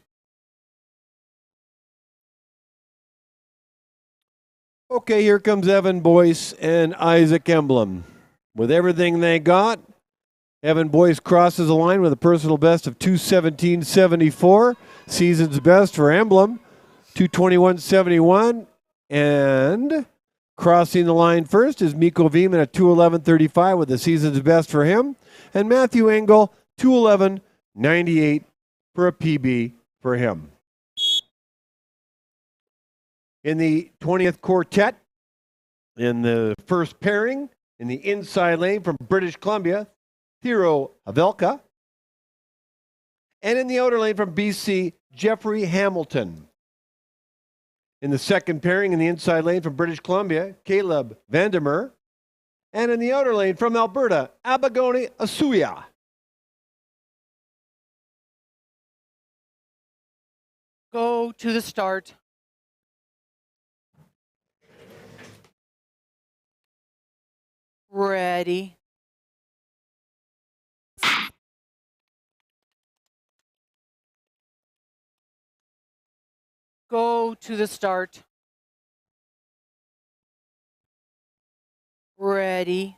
Okay, here comes Evan Boyce and Isaac Emblem. With everything they got, Evan Boyce crosses the line with a personal best of 2:17.74. Season's best for Emblem, 2:21.71. And crossing the line first is Mikko Veeman at 2:11.35 with the season's best for him. And Matthew Engel, 2:11.98 for a PB for him. In the 20th quartet, in the first pairing, in the inside lane from British Columbia, Tero Havelka. And in the outer lane from BC, Jeffrey Hamilton. In the second pairing, in the inside lane from British Columbia, Caleb Vandermeer. And in the outer lane from Alberta, Abagoni Asuya. Go to the start. Ready. Go to the start. Ready.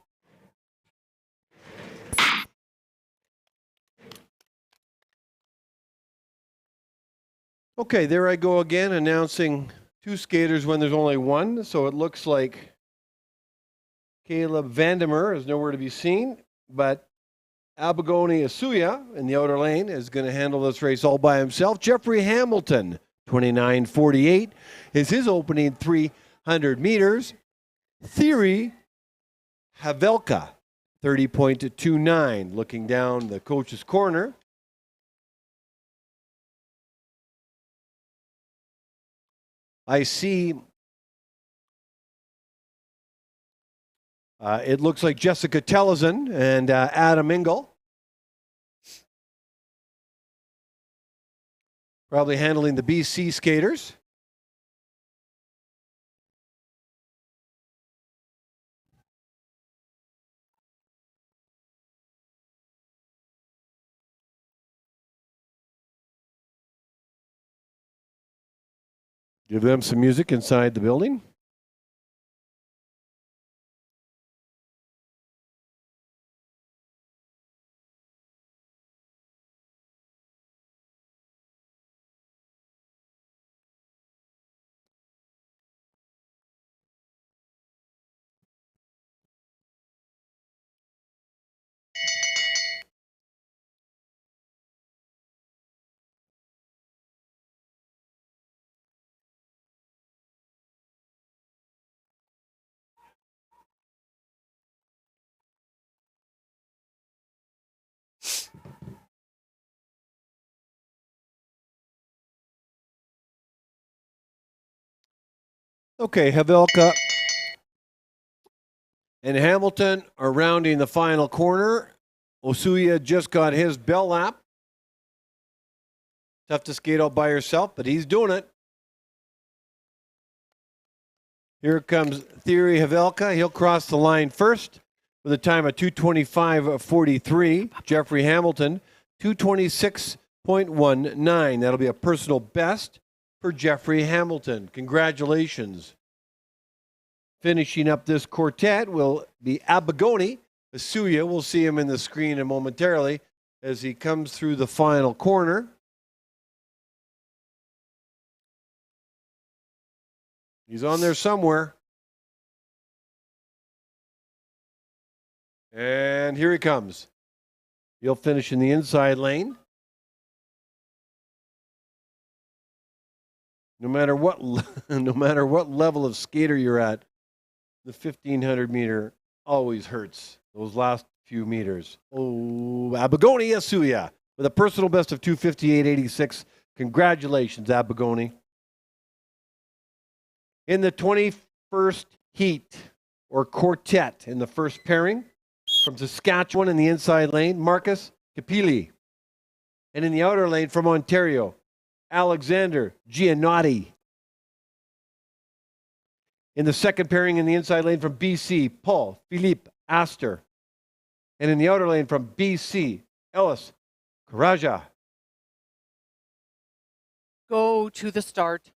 Okay, there I go again, announcing two skaters when there's only one. So it looks like Caleb Vandermeer is nowhere to be seen, but Abagoni Asuya in the outer lane is going to handle this race all by himself. Jeffrey Hamilton, 29.48, is his opening 300 meters. Theory Havelka, 30.29, looking down the coach's corner. I see it looks like Jessica Tellison and Adam Engel probably handling the BC skaters. Give them some music inside the building. Okay, Havelka and Hamilton are rounding the final corner. Osuya just got his bell lap. Tough to skate all by herself, but he's doing it. Here comes Theory Havelka. He'll cross the line first with a time of 2:25.43. Jeffrey Hamilton, 2:26.19. That'll be a personal best for Jeffrey Hamilton. Congratulations. Finishing up this quartet will be Abagoni Asuya. We'll see him in the screen momentarily as he comes through the final corner. He's on there somewhere. And here he comes. He'll finish in the inside lane. No matter what level of skater you're at, the 1500 meter always hurts. Those last few meters. Oh, Abagoni Asuya with a personal best of 2:58.86. Congratulations, Abagoni. In the 21st heat, or quartet, in the first pairing, from Saskatchewan in the inside lane, Marcus Kapili. And in the outer lane from Ontario, Alexander Giannotti. In the second pairing in the inside lane from BC, Paul Philippe Astor. And in the outer lane from BC, Ellis Karaja. Go to the start.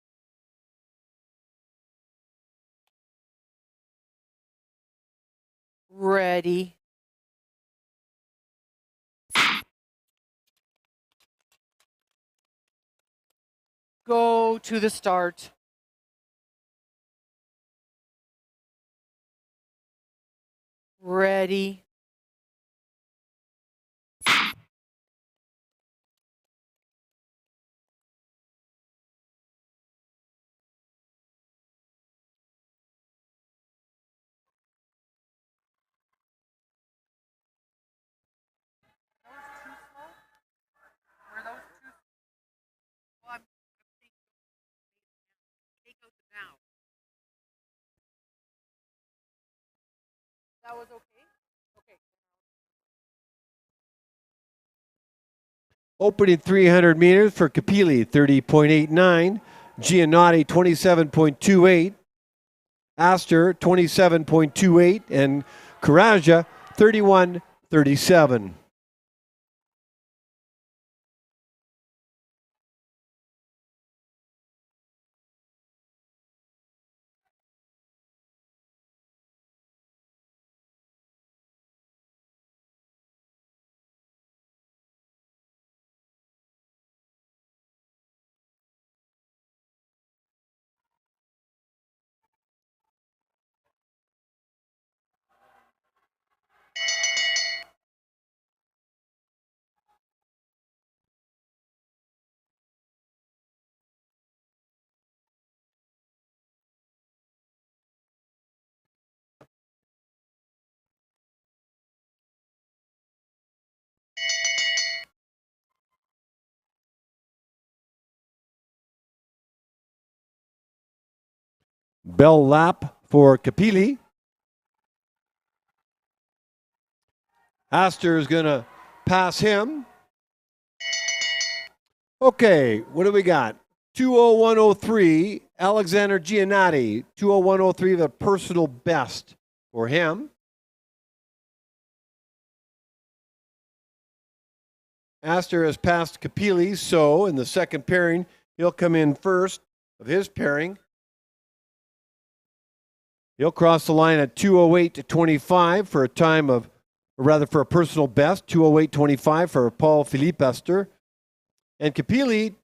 Ready. Go to the start. Ready. That was okay? Okay. Opening 300 meters for Capili, 30.89. Giannotti, 27.28. Astor, 27.28. And Karaja, 31.37. Bell lap for Capili. Astor is going to pass him. Okay, what do we got? 201.03, Alexander Giannotti. 201.03, the personal best for him. Astor has passed Capili, so in the second pairing, he'll come in first of his pairing. He'll cross the line at 2:08.25 for a time of, or rather for a personal best, 2:08.25 for Paul Philippe Astor. And Capili,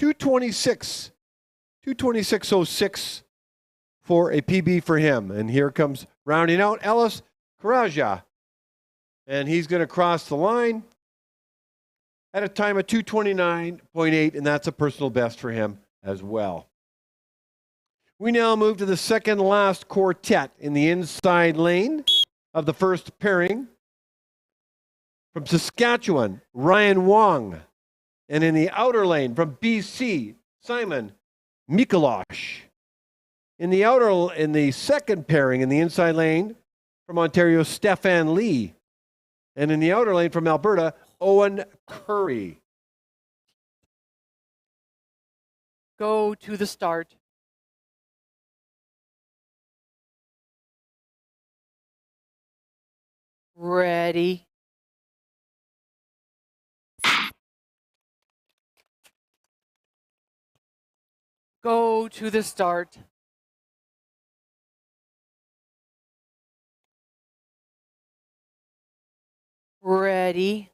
2:26.06 for a PB for him. And here comes rounding out Ellis Karaja. And he's going to cross the line at a time of 2:29.8, and that's a personal best for him as well. We now move to the second last quartet in the inside lane of the first pairing. From Saskatchewan, Ryan Wong. And in the outer lane from BC, Simon Mikulash. In the second pairing in the inside lane from Ontario, Stefan Lee. And in the outer lane from Alberta, Owen Curry. Go to the start. Ready. Go to the start. Ready.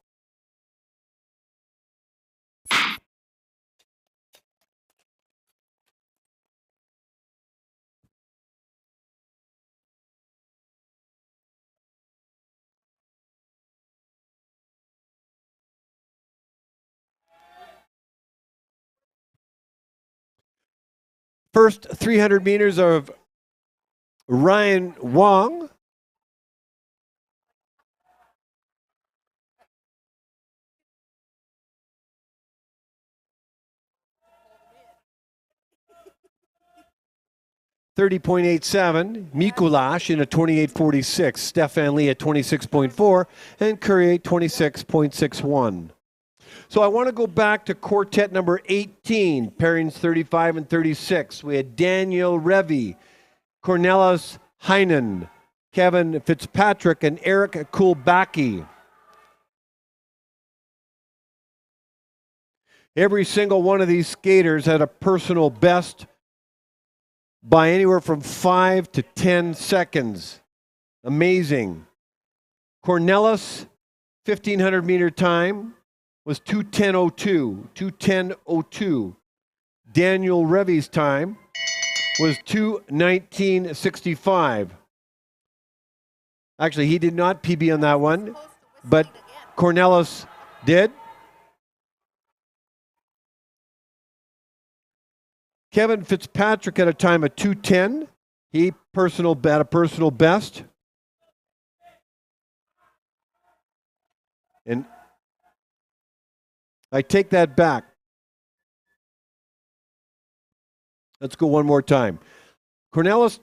First 300 meters of Ryan Wong. $30.87, Mikulash in a 28.46, Stefan Lee at 26.4, and Curry at 26.61. So I want to go back to quartet number 18, pairings 35 and 36. We had Daniel Revy, Cornelis Heinen, Kevin Fitzpatrick, and Eric Kulbacki. Every single one of these skaters had a personal best by anywhere from 5 to 10 seconds. Amazing. Cornelis, 1,500 meter time was 2:10:02. 2:10:02. Daniel Revy's time was 2:19:65. Actually, he did not PB on that one, but Cornelis did. Kevin Fitzpatrick had a time of 2:10. He had a personal best. And I take that back. Let's go one more time. Cornelis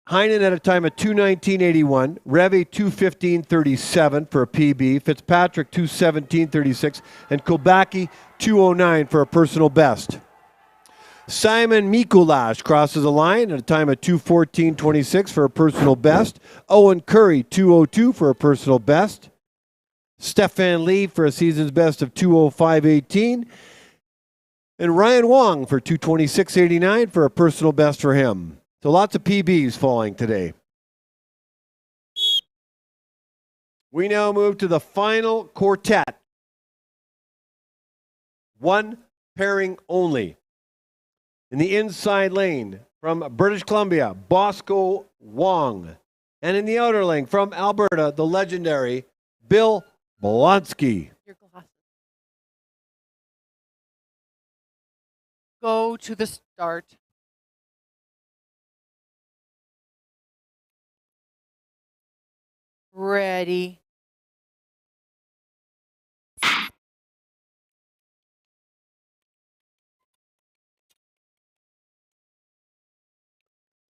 Heinen had a time of 2:19:81. Revy 2:15:37 for a PB. Fitzpatrick 2:17:36. And Kulbacki 2:09 for a personal best. Simon Mikulash crosses the line at a time of 2:14:26 for a personal best. Owen Curry 2:02 for a personal best. Stefan Lee for a season's best of 2:05:18. And Ryan Wong for 2:26:89 for a personal best for him. So lots of PBs falling today. We now move to the final quartet. One pairing only. In the inside lane from British Columbia, Bosco Wong. And in the outer lane from Alberta, the legendary Bill Blonsky. Your glasses. Go to the start. Ready.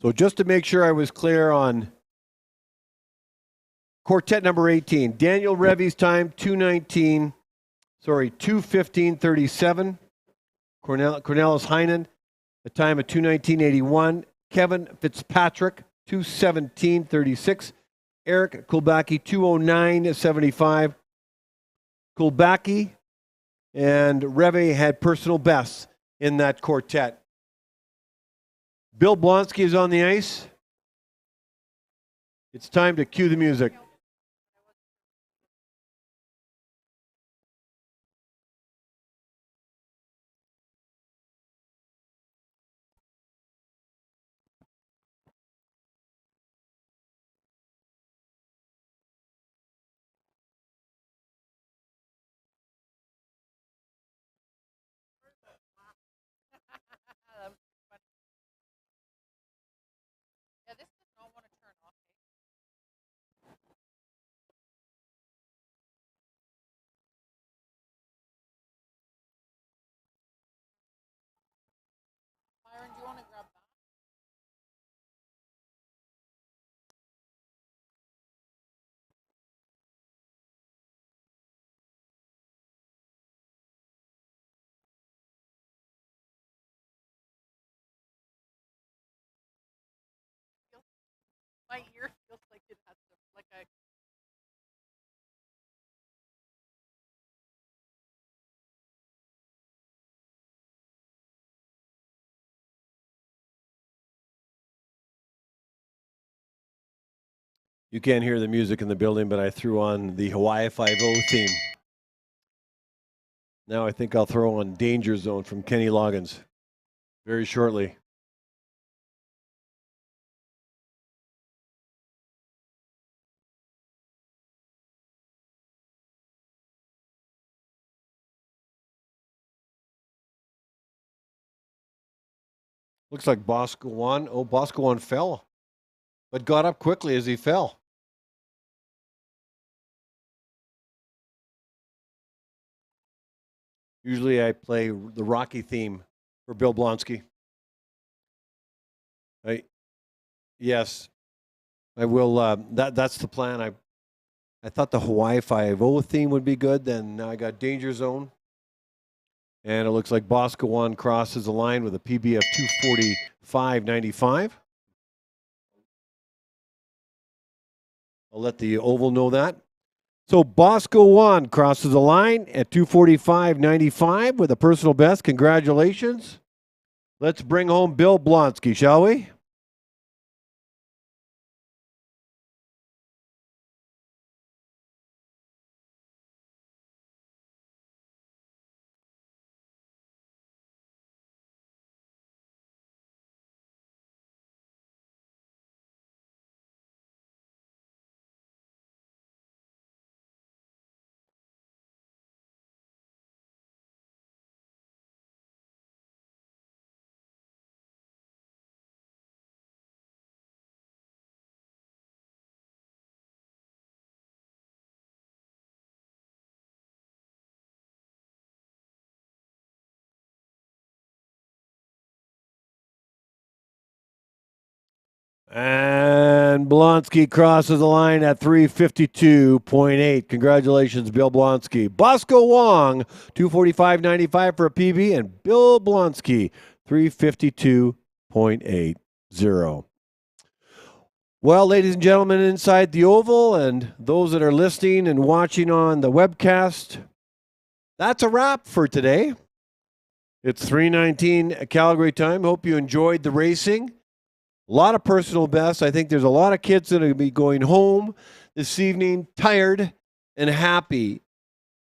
So just to make sure I was clear on quartet number 18, Daniel Revy's time 2:15:37. Cornelis Heinen, a time of 2:19:81. Kevin Fitzpatrick 2:17:36. Eric Kulbacki 2:09:75. Kulbacki and Revy had personal bests in that quartet. Bill Blonsky is on the ice. It's time to cue the music. Yeah, this does not want to turn off. Byron, do you want to grab that? My ear feels like it has like a. You can't hear the music in the building, but I threw on the Hawaii Five-0 theme. Now I think I'll throw on Danger Zone from Kenny Loggins very shortly. Looks like Bosco won. Oh, Bosco won fell, but got up quickly as he fell. Usually I play the Rocky theme for Bill Blonsky. Yes, I will. That's the plan. I thought the Hawaii Five-0 theme would be good. Then I got Danger Zone. And it looks like Boscawen crosses the line with a PB of 2:45.95. I'll let the Oval know that. So Boscawen crosses the line at 2:45.95 with a personal best. Congratulations. Let's bring home Bill Blonsky, shall we? And Blonsky crosses the line at 3:52.8. Congratulations, Bill Blonsky. Bosco Wong, 2:45.95 for a PB, and Bill Blonsky, 3:52.80. Well, ladies and gentlemen, inside the Oval, and those that are listening and watching on the webcast, that's a wrap for today. It's 3:19 Calgary time. Hope you enjoyed the racing. A lot of personal bests. I think there's a lot of kids that are going to be going home this evening tired and happy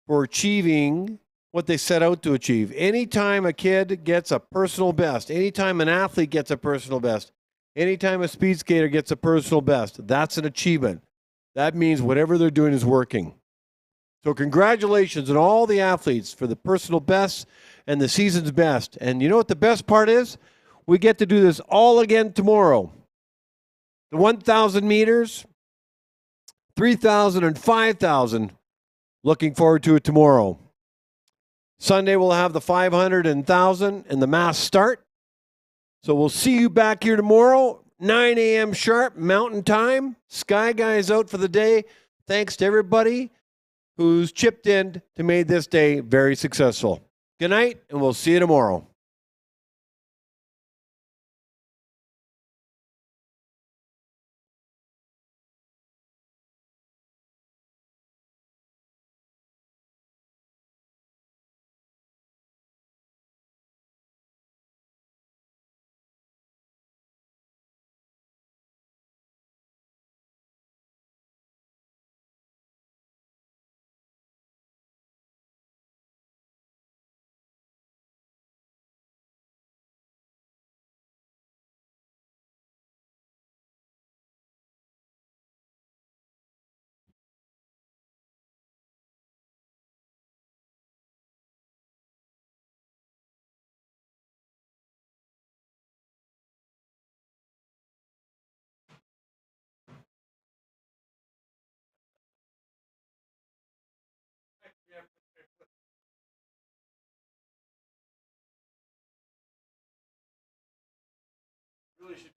for achieving what they set out to achieve. Anytime a kid gets a personal best, anytime an athlete gets a personal best, anytime a speed skater gets a personal best, that's an achievement. That means whatever they're doing is working. So congratulations on all the athletes for the personal best and the season's best. And you know what the best part is? We get to do this all again tomorrow. The 1,000 meters, 3,000 and 5,000. Looking forward to it tomorrow. Sunday we'll have the 500 and 1,000 and the mass start. So we'll see you back here tomorrow, 9 a.m. sharp, Mountain Time. Sky Guy is out for the day. Thanks to everybody who's chipped in to make this day very successful. Good night, and we'll see you tomorrow. Really should